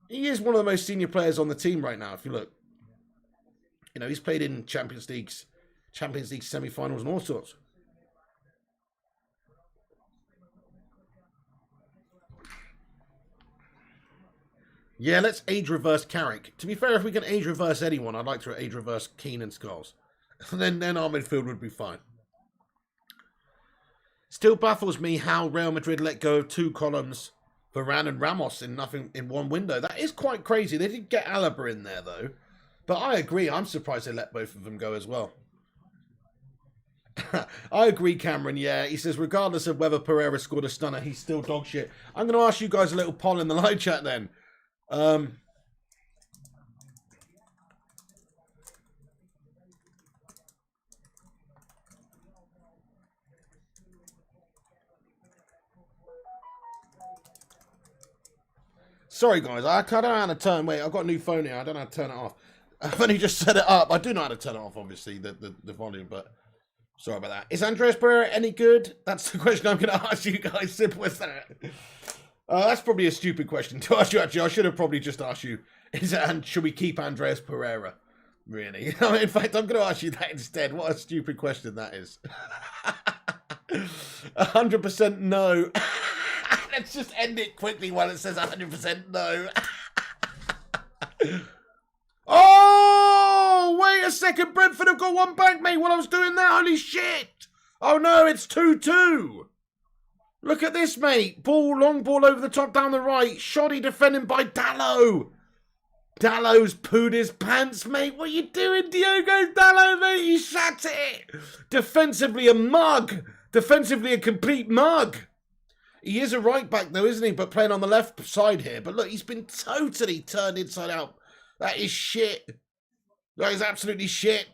He is one of the most senior players on the team right now, if you look. You know, he's played in Champions League semi-finals and all sorts. Yeah, let's age reverse Carrick. To be fair, if we can age reverse anyone, I'd like to age reverse Keane and Scholes. then our midfield would be fine. Still baffles me how Real Madrid let go of 2 columns, Varane and Ramos in one window. That is quite crazy. They did get Alaba in there though. But I agree, I'm surprised they let both of them go as well. I agree, Cameron, yeah. He says, regardless of whether Pereira scored a stunner, he's still dog shit. I'm going to ask you guys a little poll in the live chat then. Sorry, guys. I don't know how to turn... Wait, I've got a new phone here. I don't know how to turn it off. I've only just set it up. I do know how to turn it off, obviously, the volume, but... Sorry about that. Is Andreas Pereira any good? That's the question I'm going to ask you guys. Simple as that. That's probably a stupid question to ask you, actually. I should have probably just asked you, should we keep Andreas Pereira? Really? In fact, I'm going to ask you that instead. What a stupid question that is. 100% no. Let's just end it quickly while it says 100% no. Oh, wait a second. Brentford have got one back, mate, while I was doing that. Holy shit. Oh, no, it's 2-2. Look at this, mate. Long ball over the top down the right. Shoddy defending by Dalot. Dalot's pooed his pants, mate. What are you doing, Diogo Dalot, mate? You shat it. Defensively a mug. Defensively a complete mug. He is a right back, though, isn't he? But playing on the left side here. But look, he's been totally turned inside out. That is shit. That is absolutely shit.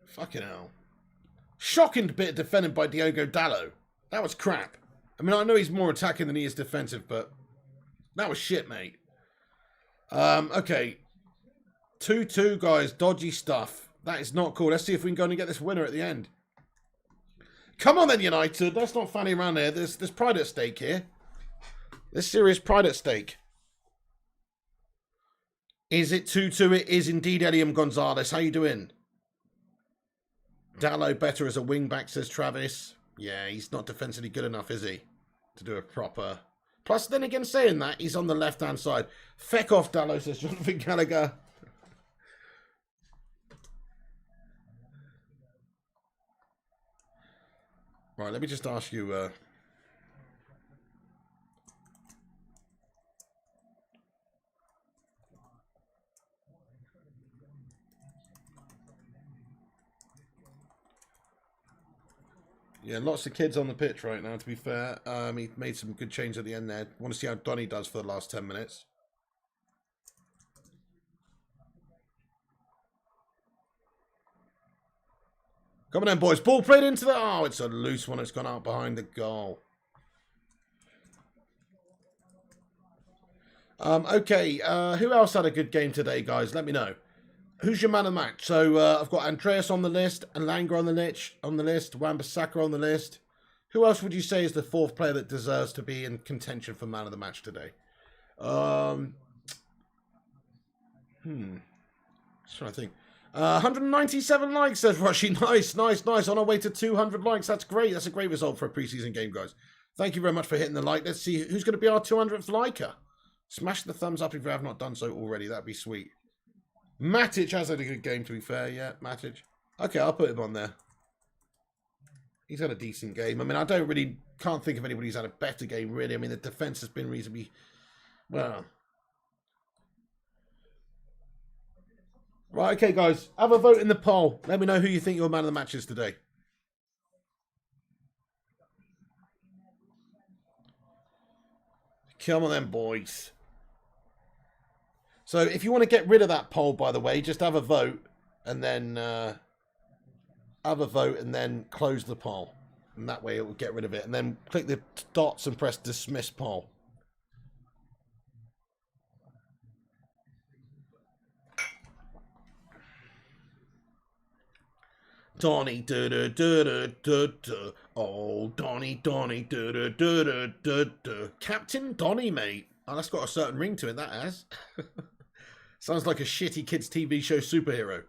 Fucking hell. Shocking bit of defending by Diogo Dalot. That was crap. I mean, I know he's more attacking than he is defensive, but that was shit, mate. Okay. 2-2, guys. Dodgy stuff. That is not cool. Let's see if we can go and get this winner at the end. Come on then, United. Let's not fanny around here. There's pride at stake here. There's serious pride at stake. Is it 2-2? It is indeed, Eliam Gonzalez. How you doing? Dalot better as a wing-back, says Travis. Yeah, he's not defensively good enough, is he? To do a proper... Plus, then again, saying that, he's on the left-hand side. Feck off, Dalot, says Jonathan Gallagher. Right, let me just ask you... Yeah, lots of kids on the pitch right now, to be fair. He made some good change at the end there. Want to see how Donny does for the last 10 minutes. Come on then, boys. Ball played into the... Oh, it's a loose one. It's gone out behind the goal. Okay, who else had a good game today, guys? Let me know. Who's your man of the match? So I've got Andreas on the list, Elanga on the list, Wan-Bissaka on the list. Who else would you say is the fourth player that deserves to be in contention for man of the match today? Just trying to think. 197 likes, says Rushy. Nice, nice, nice. On our way to 200 likes. That's great. That's a great result for a preseason game, guys. Thank you very much for hitting the like. Let's see who's going to be our 200th liker. Smash the thumbs up if you have not done so already. That'd be sweet. Matic has had a good game, to be fair. Yeah, Matic. Okay, I'll put him on there. He's had a decent game. I mean, can't think of anybody who's had a better game, really. I mean, the defense has been reasonably, well. Right, okay, guys. Have a vote in the poll. Let me know who you think your man of the match is today. Come on then, boys. So, if you want to get rid of that poll, by the way, just have a vote and then close the poll. And that way it will get rid of it. And then click the dots and press dismiss poll. Donny, oh, Donny, Captain Donny, mate. Oh, that's got a certain ring to it, that has. Sounds like a shitty kids' TV show superhero.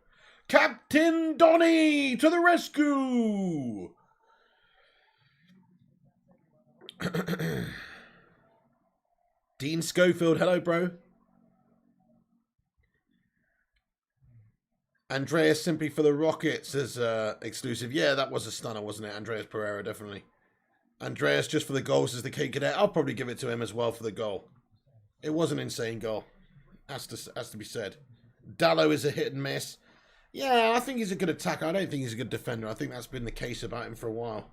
Captain Donny to the rescue! Dean Schofield, hello, bro. Andreas simply for the Rockets as exclusive. Yeah, that was a stunner, wasn't it? Andreas Pereira, definitely. Andreas just for the goals as the K Cadet. I'll probably give it to him as well for the goal. It was an insane goal. Has to be said. Dallo is a hit and miss. Yeah, I think he's a good attacker. I don't think he's a good defender. I think that's been the case about him for a while.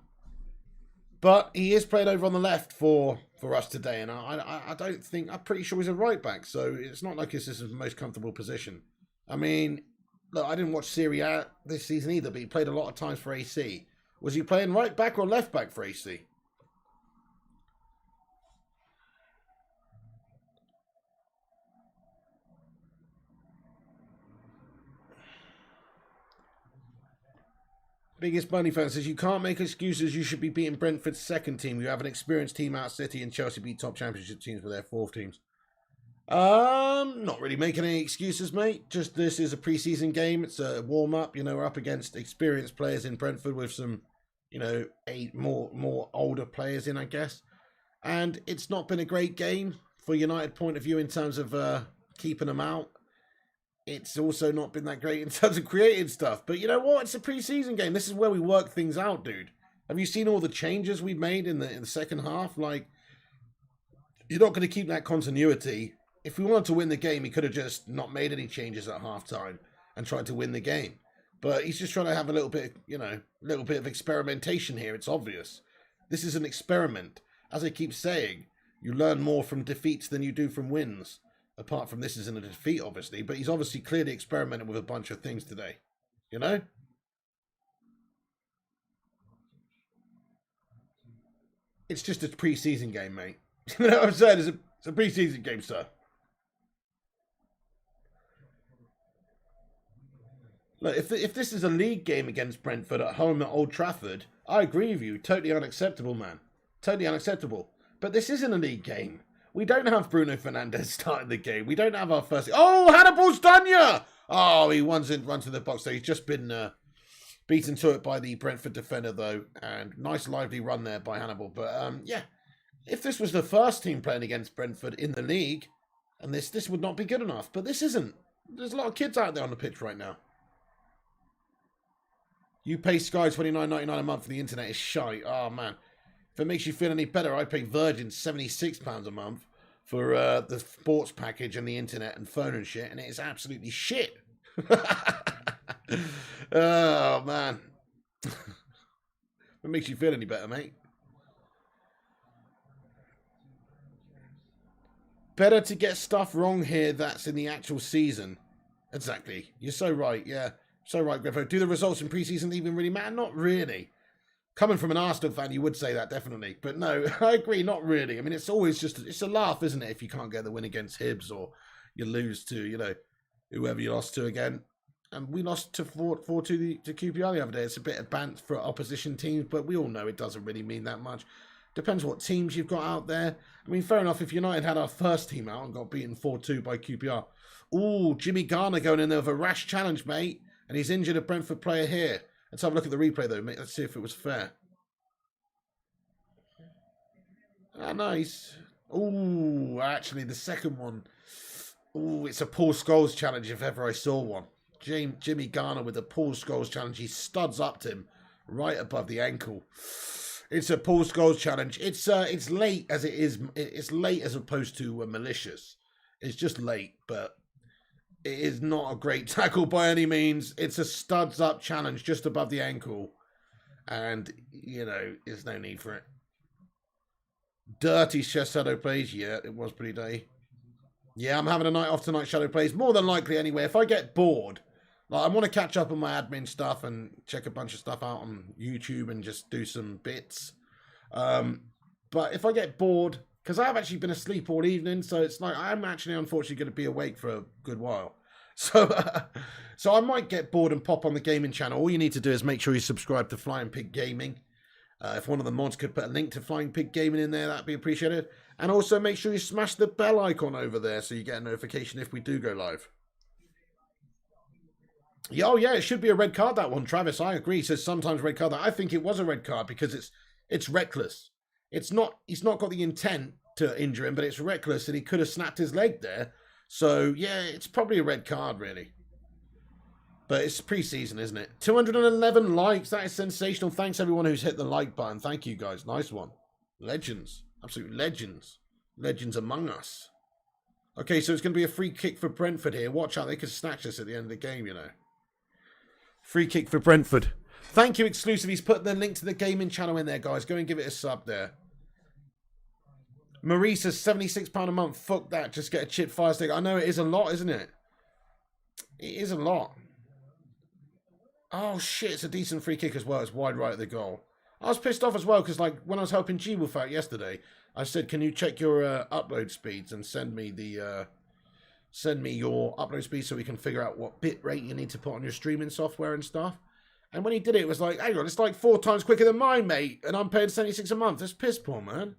But he is played over on the left for us today, and I don't think, I'm pretty sure he's a right back, so it's not like this is his most comfortable position. I mean, look, I didn't watch Serie A this season either, but he played a lot of times for AC. Was he playing right back or left back for AC? Biggest Bunny fan says, you can't make excuses. You should be beating Brentford's second team. You have an experienced team out City, and Chelsea beat top championship teams with their fourth teams. Not really making any excuses, mate. Just this is a preseason game. It's a warm-up. You know, we're up against experienced players in Brentford with some, you know, more older players in, I guess. And it's not been a great game for United point of view in terms of keeping them out. It's also not been that great in terms of creating stuff. But you know what? It's a preseason game. This is where we work things out, dude. Have you seen all the changes we've made in the second half? Like, you're not going to keep that continuity. If we wanted to win the game, he could have just not made any changes at halftime and tried to win the game. But he's just trying to have a little bit, you know, a little bit of experimentation here. It's obvious. This is an experiment. As I keep saying, you learn more from defeats than you do from wins. Apart from this isn't a defeat, obviously, but he's obviously clearly experimented with a bunch of things today. You know? It's just a pre-season game, mate. You know what I'm saying? It's a pre-season game, sir. Look, if this is a league game against Brentford at home at Old Trafford, I agree with you. Totally unacceptable, man. Totally unacceptable. But this isn't a league game. We don't have Bruno Fernandes starting the game. We don't have our first... Oh, Hannibal's done ya! Oh, he runs to the box. So he's just been beaten to it by the Brentford defender, though. And nice lively run there by Hannibal. But, yeah, if this was the first team playing against Brentford in the league, and this would not be good enough. But this isn't. There's a lot of kids out there on the pitch right now. You pay Sky $29.99 a month for the internet is shite. Oh, man. If it makes you feel any better, I pay Virgin £76 a month for the sports package and the internet and phone and shit, and it is absolutely shit. Oh, man. If it makes you feel any better, mate. Better to get stuff wrong here that's in the actual season. Exactly. You're so right, yeah. So right, Griffo. Do the results in pre-season even really matter? Not really. Coming from an Arsenal fan, you would say that, definitely. But no, I agree, not really. I mean, it's always just, it's a laugh, isn't it, if you can't get the win against Hibs or you lose to, you know, whoever you lost to again. And we lost to 4-2 to QPR the other day. It's a bit of bant for opposition teams, but we all know it doesn't really mean that much. Depends what teams you've got out there. I mean, fair enough, if United had our first team out and got beaten 4-2 by QPR. Ooh, Jimmy Garner going in there with a rash challenge, mate. And he's injured a Brentford player here. Let's have a look at the replay, though. Let's see if it was fair. Ah, nice. Ooh, actually, the second one. Ooh, it's a Paul Scholes challenge if ever I saw one. Jimmy Garner with the Paul Scholes challenge. He studs up to him right above the ankle. It's a Paul Scholes challenge. It's late as it is. It's late as opposed to malicious. It's just late, but it is not a great tackle by any means. It's a studs up challenge just above the ankle. And, you know, there's no need for it. Dirty shadow plays. Yeah, it was pretty dirty. Yeah, I'm having a night off tonight, shadow plays. More than likely anyway. If I get bored, like I want to catch up on my admin stuff and check a bunch of stuff out on YouTube and just do some bits. But if I get bored, because I've actually been asleep all evening, so it's like I'm actually unfortunately going to be awake for a good while. So so I might get bored and pop on the gaming channel. All you need to do is make sure you subscribe to Flying Pig Gaming. If one of the mods could put a link to Flying Pig Gaming in there, that'd be appreciated. And also make sure you smash the bell icon over there so you get a notification if we do go live. Yeah, oh yeah, it should be a red card, that one, Travis. I agree. He says sometimes red card. I think it was a red card because it's reckless. He's not got the intent to injure him, but it's reckless and he could have snapped his leg there. So yeah, it's probably a red card, really. But it's pre-season, isn't it? 211 likes. That is sensational. Thanks, everyone who's hit the like button. Thank you, guys. Nice one. Legends. Absolute legends. Legends among us. Okay, so it's going to be a free kick for Brentford here. Watch out. They could snatch us at the end of the game, you know. Free kick for Brentford. Thank you, Exclusive. He's put the link to the gaming channel in there, guys. Go and give it a sub there. Marie says £76 a month. Fuck that. Just get a chip fire stick. I know it is a lot, isn't it? It is a lot. Oh, shit. It's a decent free kick as well. It's wide right at the goal. I was pissed off as well because, like, when I was helping G-Wolf out yesterday, I said, can you check your upload speeds and send me the... send me your upload speed so we can figure out what bit rate you need to put on your streaming software and stuff. And when he did it, it was like, hang on, it's like 4 times quicker than mine, mate. And I'm paying 76 a month. That's piss poor, man.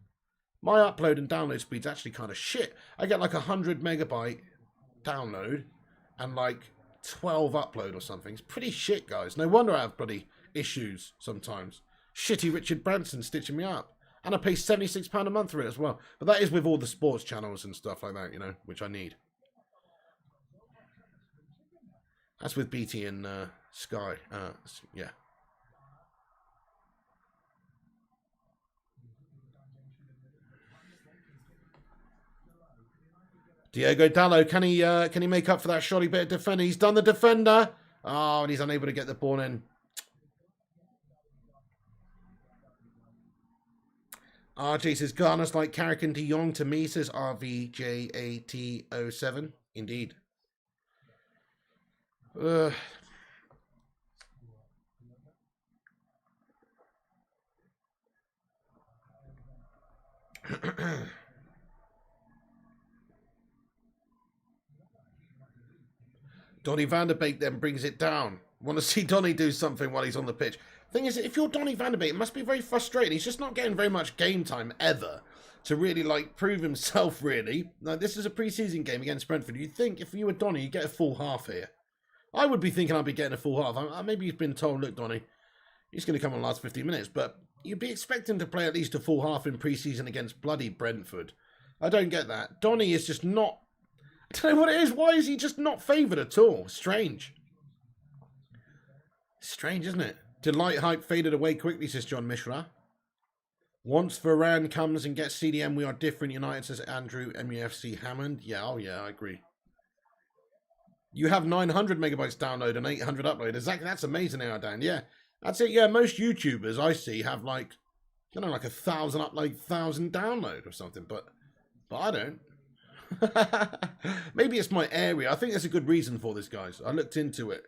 My upload and download speed's actually kind of shit. I get like 100 megabyte download and like 12 upload or something. It's pretty shit, guys. No wonder I have bloody issues sometimes. Shitty Richard Branson stitching me up. And I pay £76 a month for it as well. But that is with all the sports channels and stuff like that, you know, which I need. That's with BT and Sky. Yeah. Diego Dallo, can he make up for that shoddy bit of defender? He's done the defender. Oh, and he's unable to get the ball in. RJ says, Garner's like Carrick and De Jong to me, says RVJAT07. Indeed. Donny van der Beek then brings it down. Want to see Donny do something while he's on the pitch. Thing is, if you're Donny van der Beek, it must be very frustrating. He's just not getting very much game time ever to really, like, prove himself, really. Now, this is a pre-season game against Brentford. You'd think if you were Donny, you'd get a full half here. I would be thinking I'd be getting a full half. Maybe you've been told, look, Donny, he's going to come on the last 15 minutes, but you'd be expecting to play at least a full half in pre-season against bloody Brentford. I don't get that. Donny is just not... I don't know what it is. Why is he just not favoured at all? Strange. Strange, isn't it? Delight hype faded away quickly, says John Mishra. Once Varane comes and gets CDM, we are different. United, says Andrew MUFC Hammond. Yeah, oh yeah, I agree. You have 900 megabytes download and 800 upload. Exactly, that's amazing, Dan. Yeah, that's it. Yeah, most YouTubers I see have like, I don't know, like 1,000 upload, 1,000 download or something. But I don't. Maybe it's my area. I think there's a good reason for this, guys. I looked into it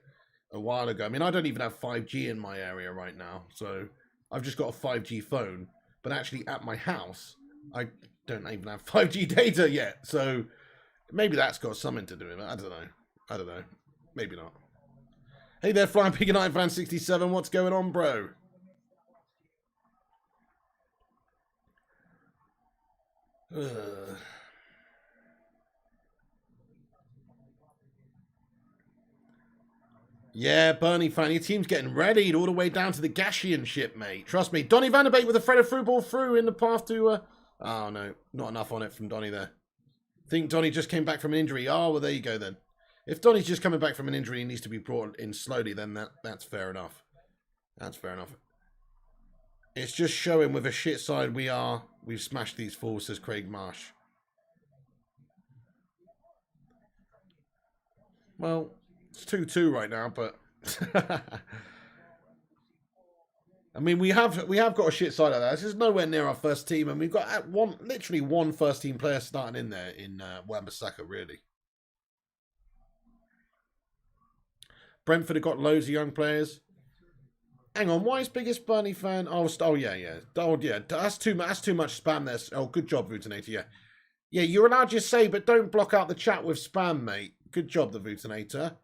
a while ago. I mean, I don't even have 5G in my area right now, so I've just got a 5G phone. But actually, at my house, I don't even have 5G data yet. So maybe that's got something to do with it. I don't know. I don't know. Maybe not. Hey there, Flying Pig United fan 67. What's going on, bro? Yeah, Burnley fan, your team's getting readied all the way down to the Gashian ship, mate. Trust me. Donny van der Beek with a threaded through ball through in the path to... Oh, no. Not enough on it from Donny there. I think Donny just came back from an injury. Oh, well, there you go then. If Donny's just coming back from an injury and needs to be brought in slowly, then that's fair enough. That's fair enough. It's just showing with a shit side we've smashed these fools, says Craig Marsh. Well, it's 2-2 right now, but I mean we have got a shit side like that. This is nowhere near our first team, and we've got literally one first team player starting in there in Wan-Bissaka, really. Brentford have got loads of young players. Hang on, why is biggest Burnley fan? Oh yeah. Oh yeah, that's too much spam there. Oh, good job, Vutinator. Yeah. Yeah, you're allowed to say, but don't block out the chat with spam, mate. Good job, the Vutinator.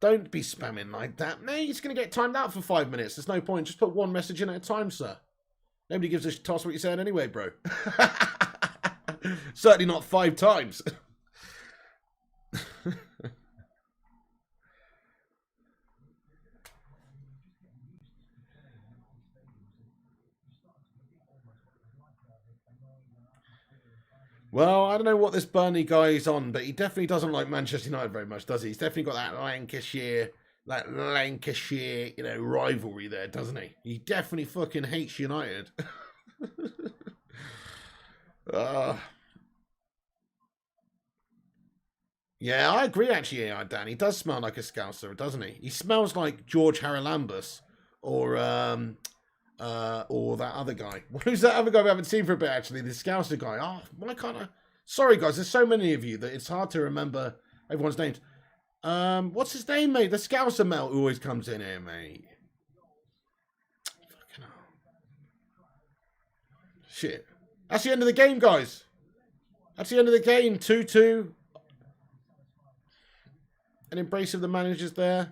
Don't be spamming like that, mate. It's going to get timed out for 5 minutes. There's no point. Just put one message in at a time, sir. Nobody gives a toss what you're saying anyway, bro. Certainly not 5 times. Well, I don't know what this Burnley guy is on, but he definitely doesn't like Manchester United very much, does he? He's definitely got that Lancashire, rivalry there, doesn't he? He definitely fucking hates United. Yeah, I agree, actually, Dan. He does smell like a Scouser, doesn't he? He smells like George Haralambous or that other guy. Who's that other guy we haven't seen for a bit, actually? The Scouser guy. Oh, why can't I? Sorry, guys. There's so many of you that it's hard to remember everyone's names. What's his name, mate? The Scouser melt who always comes in here, mate. Fucking hell. Shit. That's the end of the game, guys. That's the end of the game. 2-2. An embrace of the managers there.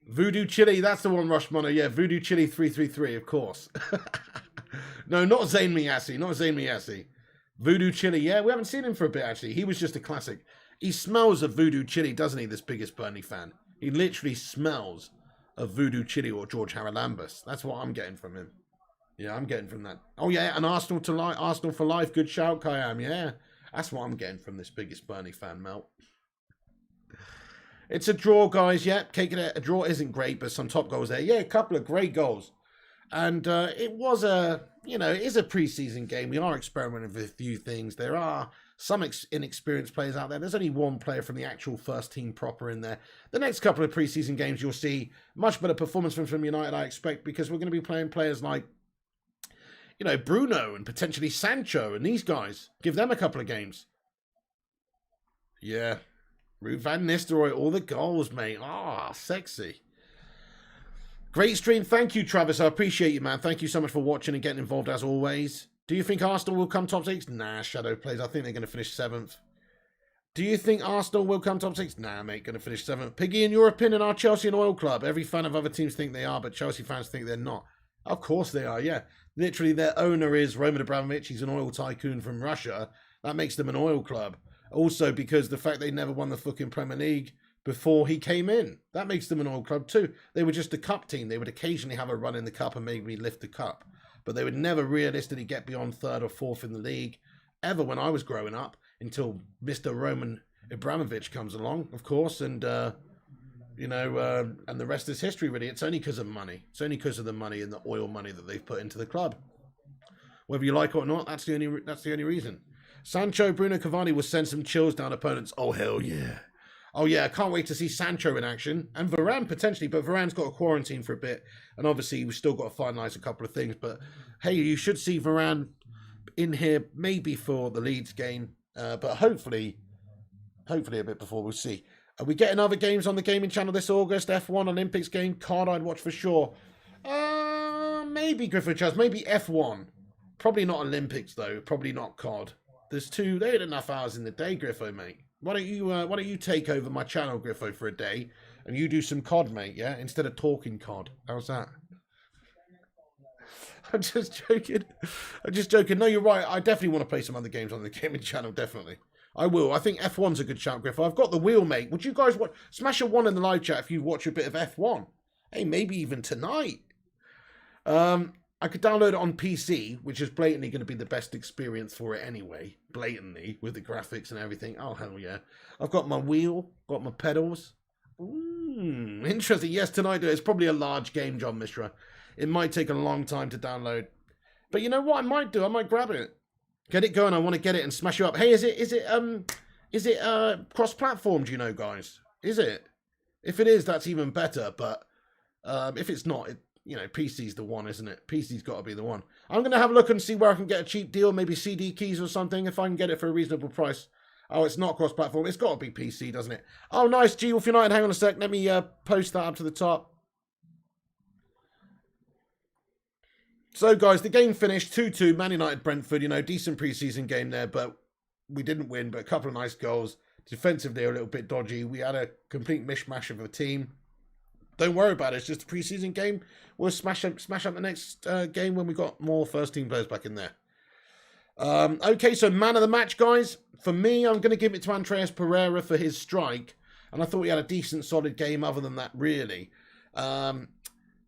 Voodoo Chili, that's the one, Rushmono. Yeah, Voodoo Chili 333, of course. No, not Zayn Miyasi. Not Zayn Miyasi. Voodoo Chili, yeah, we haven't seen him for a bit, actually. He was just a classic. He smells of Voodoo Chili, doesn't he, this biggest Burnley fan? He literally smells of Voodoo Chili or George Haralambous. That's what I'm getting from him. Yeah, I'm getting from that. Oh, yeah, and Arsenal for life. Good shout, Kayam, yeah. That's what I'm getting from this biggest Burnley fan, Melt. It's a draw, guys. Yeah, a draw isn't great, but some top goals there. Yeah, a couple of great goals. And it was it is a preseason game. We are experimenting with a few things. There are some inexperienced players out there. There's only one player from the actual first team proper in there. The next couple of preseason games, you'll see much better performance from United, I expect, because we're going to be playing players like, Bruno and potentially Sancho and these guys. Give them a couple of games. Yeah. Ruud van Nistelrooy, all the goals, mate. Ah, sexy. Great stream. Thank you, Travis. I appreciate you, man. Thank you so much for watching and getting involved as always. Do you think Arsenal will come top 6? Nah, Shadow plays. I think they're going to finish 7th. Do you think Arsenal will come top 6? Nah, mate, going to finish 7th. Piggy, in your opinion, are Chelsea an oil club? Every fan of other teams think they are, but Chelsea fans think they're not. Of course they are, yeah. Literally, their owner is Roman Abramovich. He's an oil tycoon from Russia. That makes them an oil club. Also, because the fact they never won the fucking Premier League before he came in. That makes them an oil club too. They were just a cup team. They would occasionally have a run in the cup and maybe lift the cup. But they would never realistically get beyond 3rd or 4th in the league, ever when I was growing up, until Mr. Roman Abramovich comes along, of course, and, and the rest is history, really. It's only because of money. It's only because of the money and the oil money that they've put into the club. Whether you like it or not, that's the only reason. Sancho, Bruno, Cavani will send some chills down opponents. Oh, hell yeah. Oh, yeah, I can't wait to see Sancho in action. And Varane, potentially, but Varane's got a quarantine for a bit. And obviously, we've still got to finalise a couple of things. But, hey, you should see Varane in here maybe for the Leeds game. But hopefully a bit before, we'll see. Are we getting other games on the gaming channel this August? F1 Olympics game? Card I'd watch for sure. Maybe Griffin Chaz. Maybe F1. Probably not Olympics, though. Probably not COD. There ain't enough hours in the day, Griffo, mate. Why don't you take over my channel, Griffo, for a day, and you do some COD, mate, yeah? Instead of talking COD. How's that? I'm just joking. No, you're right. I definitely want to play some other games on the gaming channel, definitely. I will. I think F1's a good shout, Griff. I've got the wheel, mate. Would you guys watch? Smash a 1 in the live chat if you watch a bit of F1. Hey, maybe even tonight. I could download it on PC, which is blatantly going to be the best experience for it anyway. Blatantly, with the graphics and everything. Oh, hell yeah. I've got my wheel, got my pedals. Interesting. Yes, tonight it's probably a large game, John Mishra. It might take a long time to download. But you know what I might do? I might grab it. Get it going. I want to get it and smash you up. Hey, is it cross-platform, do you know, guys? Is it? If it is, that's even better. But if it's not, PC's the one, isn't it? PC's got to be the one. I'm going to have a look and see where I can get a cheap deal, maybe CD keys or something, if I can get it for a reasonable price. Oh, it's not cross-platform. It's got to be PC, doesn't it? Oh, nice, G-Wolf United. Hang on a sec. Let me post that up to the top. So, guys, the game finished 2-2. Man United, Brentford. Decent pre-season game there, but we didn't win. But a couple of nice goals. Defensively, a little bit dodgy. We had a complete mishmash of a team. Don't worry about it. It's just a pre-season game. We'll smash up the next game when we got more first-team players back in there. Okay, so man of the match, guys. For me, I'm going to give it to Andreas Pereira for his strike. And I thought he had a decent, solid game other than that, really. But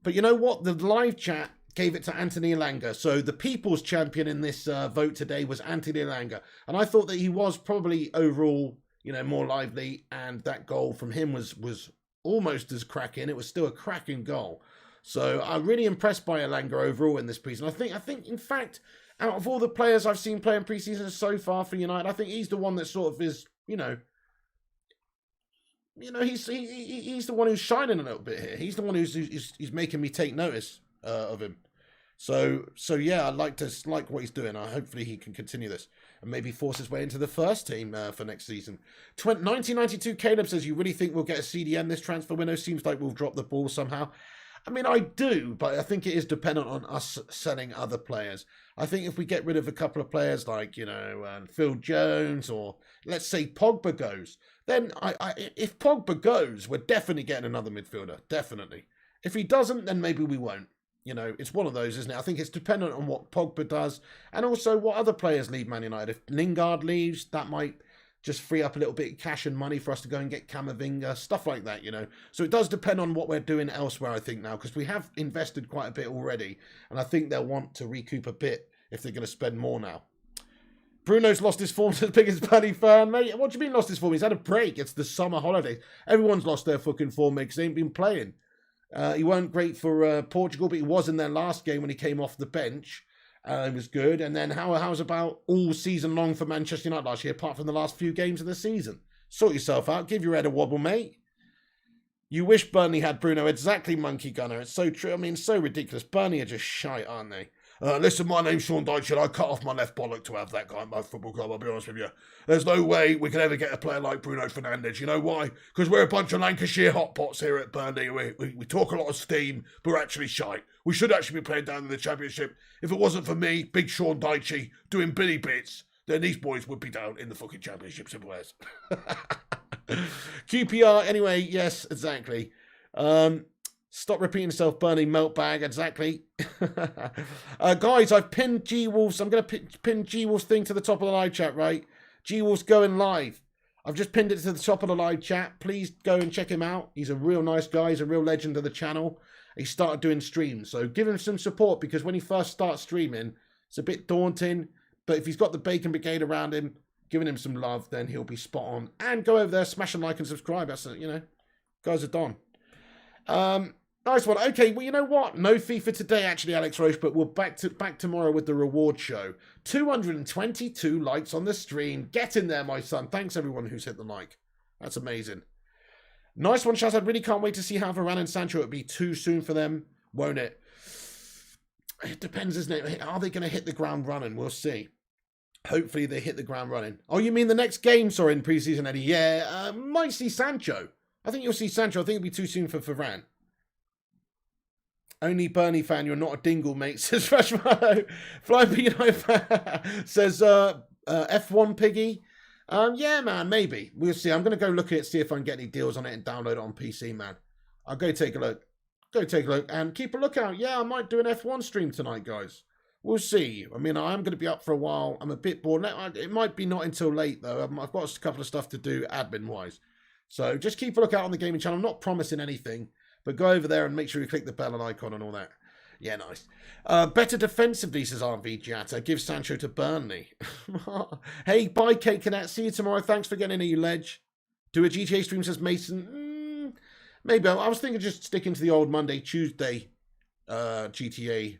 you know what? The live chat gave it to Anthony Elanga. So the people's champion in this vote today was Anthony Elanga. And I thought that he was probably overall, more lively. And that goal from him was almost as cracking. It was still a cracking goal. So I'm really impressed by Elanga overall in this preseason. I think, in fact, out of all the players I've seen playing preseason so far for United, I think he's the one that sort of is, he's the one who's shining a little bit here. He's the one who's making me take notice of him. So yeah, I like what he's doing. Hopefully he can continue this and maybe force his way into the first team for next season. 1992 Caleb says, you really think we'll get a CDM this transfer window? Seems like we'll drop the ball somehow. I mean, I do, but I think it is dependent on us selling other players. I think if we get rid of a couple of players like, Phil Jones, or let's say Pogba goes, then if Pogba goes, we're definitely getting another midfielder. Definitely. If he doesn't, then maybe we won't. It's one of those, isn't it? I think it's dependent on what Pogba does and also what other players leave Man United. If Lingard leaves, that might just free up a little bit of cash and money for us to go and get Camavinga, stuff like that, So it does depend on what we're doing elsewhere, I think, now, because we have invested quite a bit already, and I think they'll want to recoup a bit if they're going to spend more now. Bruno's lost his form to the biggest Burnley fan, mate. What do you mean lost his form? He's had a break. It's the summer holidays. Everyone's lost their fucking form, mate, because they ain't been playing. He weren't great for Portugal, but he was in their last game when he came off the bench. It was good. And then how's about all season long for Manchester United last year, apart from the last few games of the season? Sort yourself out. Give your head a wobble, mate. You wish Burnley had Bruno. Exactly, Monkey Gunner. It's so true. I mean, so ridiculous. Burnley are just shite, aren't they? Listen, my name's Sean Dyche, and I cut off my left bollock to have that guy at my football club, I'll be honest with you. There's no way we can ever get a player like Bruno Fernandes. You know why? Because we're a bunch of Lancashire hot pots here at Burnley. We talk a lot of steam, but we're actually shite. We should actually be playing down in the Championship. If it wasn't for me, big Sean Dyche, doing Billy bits, then these boys would be down in the fucking Championship, simple as. QPR, anyway, yes, exactly. Stop repeating yourself, Bernie Meltbag, exactly. Guys, I've pinned G-Wolves. I'm going to pin G-Wolves thing to the top of the live chat, right? G-Wolves going live. I've just pinned it to the top of the live chat. Please go and check him out. He's a real nice guy. He's a real legend of the channel. He started doing streams, so give him some support, because when he first starts streaming, it's a bit daunting. But if he's got the Bacon Brigade around him, giving him some love, then he'll be spot on. And go over there, smash a like and subscribe. That's it, guys are done. Nice one. Okay, well, you know what? No FIFA today, actually, Alex Roche, but we're back tomorrow with the reward show. 222 likes on the stream. Get in there, my son. Thanks, everyone who's hit the like. That's amazing. Nice one, Shaz. I really can't wait to see how Varane and Sancho. It'll be too soon for them, won't it? It depends, isn't it? Are they going to hit the ground running? We'll see. Hopefully they hit the ground running. Oh, you mean the next game, sorry, in pre-season, Eddie? Yeah, might see Sancho. I think you'll see Sancho. I think it'll be too soon for Varane. Only Bernie fan, you're not a dingle, mate, says Freshman. Flying Piggy says F1 Piggy. Yeah, man, maybe. We'll see. I'm going to go look at it, see if I can get any deals on it and download it on PC, man. I'll go take a look. Go take a look and keep a lookout. Yeah, I might do an F1 stream tonight, guys. We'll see. I mean, I am going to be up for a while. I'm a bit bored. It might be not until late, though. I've got a couple of stuff to do admin-wise. So just keep a lookout on the gaming channel. I'm not promising anything, but go over there and make sure you click the bell and icon and all that. Yeah, nice. Better defensively, says RV Giatta. Give Sancho to Burnley. Hey, bye, Kate Cadet. See you tomorrow. Thanks for getting in, you ledge. Do a GTA stream, says Mason. Maybe. I was thinking just sticking to the old Monday, Tuesday GTA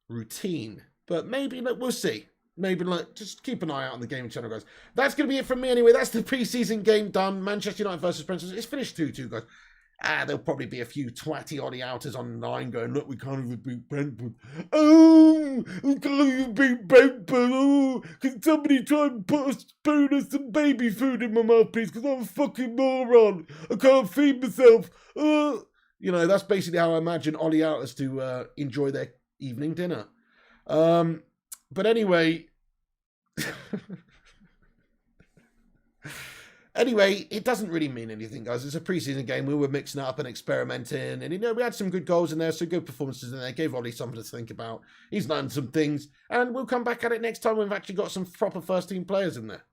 routine. But maybe, look, we'll see. Maybe, like, just keep an eye out on the gaming channel, guys. That's going to be it from me anyway. That's the pre-season game done. Manchester United versus Brentford. It's finished 2-2, guys. There'll probably be a few twatty Ollie outers online going, look, we can't even beat Brentford. Oh, we can't even beat Brentford. Oh, can somebody try and put a spoon of some baby food in my mouth, please? Because I'm a fucking moron. I can't feed myself. You know, that's basically how I imagine Ollie outers to enjoy their evening dinner. But anyway, it doesn't really mean anything, guys. It's a preseason game. We were mixing it up and experimenting. And, you know, we had some good goals in there, some good performances in there. Gave Ollie something to think about. He's learned some things. And we'll come back at it next time. We've actually got some proper first-team players in there.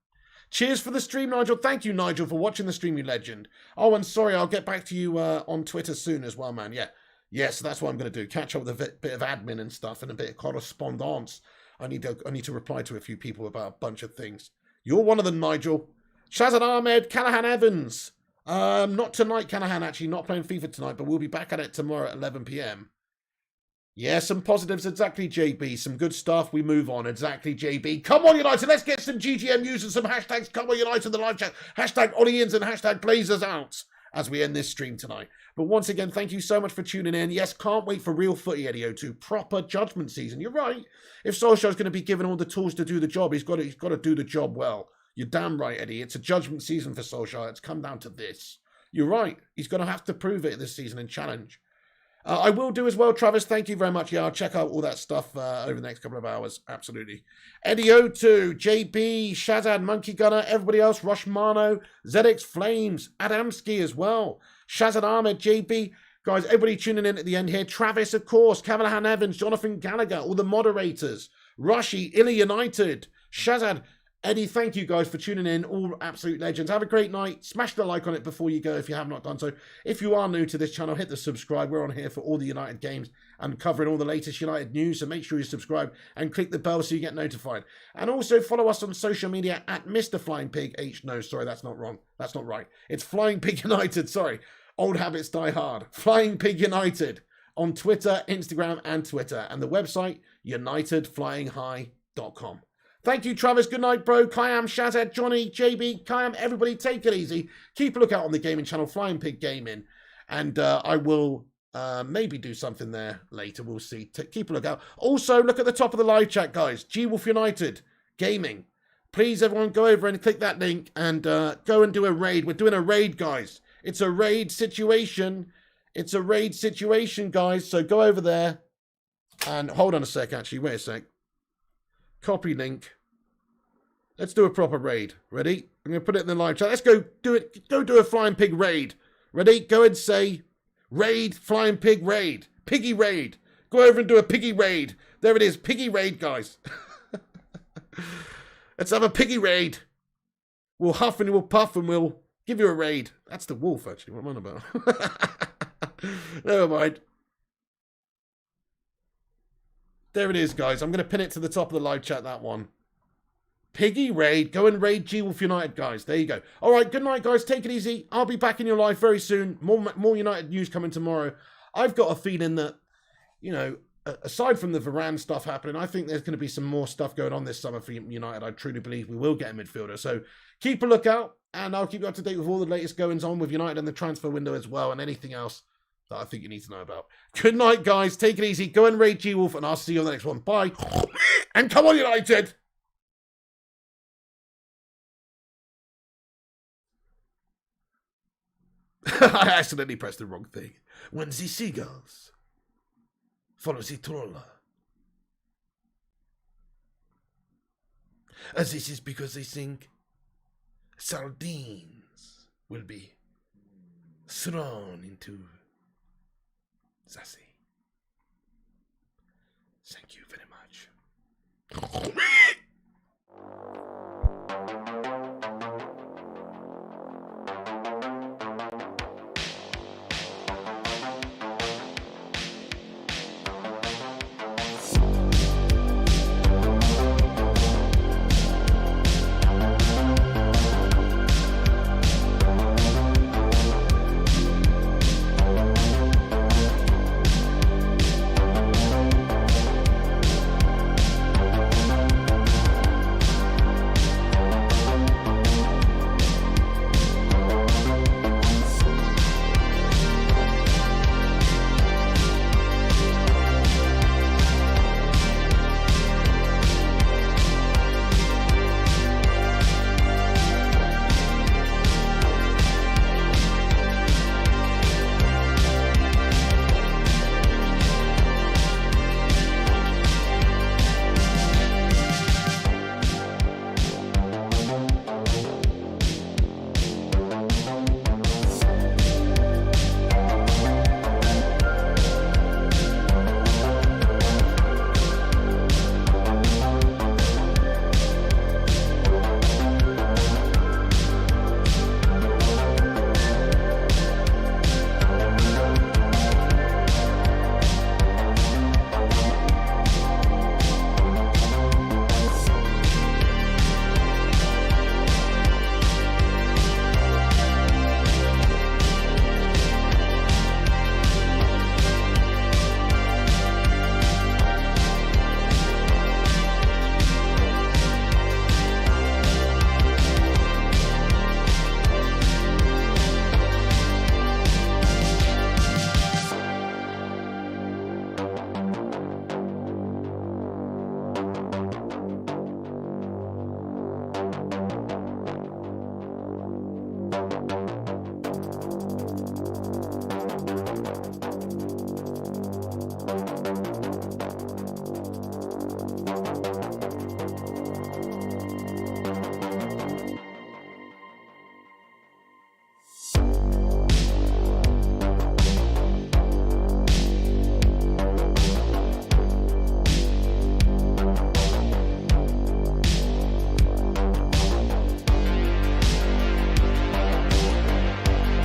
Cheers for the stream, Nigel. Thank you, Nigel, for watching the stream, you legend. Oh, and sorry, I'll get back to you on Twitter soon as well, man. Yeah. Yes, that's what I'm going to do. Catch up with a bit of admin and stuff and a bit of correspondence. I need to reply to a few people about a bunch of things. You're one of them, Nigel. Shazad Ahmed, Callahan Evans. Not tonight, Callahan, actually. Not playing FIFA tonight, but we'll be back at it tomorrow at 11 p.m. Yeah, some positives. Exactly, JB. Some good stuff. We move on. Exactly, JB. Come on, United. Let's get some GGM news and some hashtags. Come on, United, the live chat. Hashtag Ollians and hashtag Blazers out as we end this stream tonight. But once again, thank you so much for tuning in. Yes, can't wait for real footy, Eddie O2. Proper judgment season. You're right. If Solskjaer's going to be given all the tools to do the job, he's got to do the job well. You're damn right, Eddie. It's a judgment season for Solskjaer. It's come down to this. You're right. He's going to have to prove it this season and challenge. I will do as well, Travis. Thank you very much. Yeah, I'll check out all that stuff over the next couple of hours. Absolutely. Eddie O2, JB, Shazad, Monkey Gunner, everybody else, Roshmano, ZX Flames, Adamski as well. Shazad Ahmed, JB. Guys, everybody tuning in at the end here. Travis, of course. Callahan Evans, Jonathan Gallagher, all the moderators. Rushy, Illa United, Shazad. Eddie, thank you guys for tuning in. All absolute legends. Have a great night. Smash the like on it before you go if you have not done so. If you are new to this channel, hit the subscribe. We're on here for all the United games and covering all the latest United news. So make sure you subscribe and click the bell so you get notified. And also follow us on social media at Mr. Flying Pig H. No, sorry, that's not wrong. That's not right. It's Flying Pig United. Sorry. Old habits die hard. Flying Pig United on Twitter, Instagram, and Twitter. And the website, unitedflyinghigh.com. Thank you, Travis. Good night, bro. Kayam, Shazad, Johnny, JB, Kayam, everybody, take it easy. Keep a lookout on the gaming channel, Flying Pig Gaming. And I will maybe do something there later. We'll see. Keep a lookout. Also, look at the top of the live chat, guys. G-Wolf United Gaming. Please, everyone, go over and click that link and go and do a raid. We're doing a raid, guys. It's a raid situation. It's a raid situation, guys. So go over there. And hold on a sec, actually. Wait a sec. Copy link. Let's do a proper raid. Ready? I'm going to put it in the live chat. Let's go do it. Go do a Flying Pig raid. Ready? Go and say raid, Flying Pig raid. Piggy raid. Go over and do a piggy raid. There it is. Piggy raid, guys. Let's have a piggy raid. We'll huff and we'll puff and we'll give you a raid. That's the wolf, actually. What am I on about? Never mind. There it is, guys. I'm going to pin it to the top of the live chat, that one. Piggy raid. Go and raid G-Wolf United, guys. There you go. All right, good night, guys. Take it easy. I'll be back in your life very soon. More United news coming tomorrow. I've got a feeling that, you know, aside from the Varane stuff happening, I think there's going to be some more stuff going on this summer for United. I truly believe we will get a midfielder. So keep a lookout, and I'll keep you up to date with all the latest goings on with United and the transfer window as well, and anything else that I think you need to know about. Good night, guys. Take it easy. Go and raid G-Wolf, and I'll see you on the next one. Bye. And come on, United! I accidentally pressed the wrong thing. When the seagulls follow the troll. As this is because they think sardines will be thrown into the sea. Thank you very much.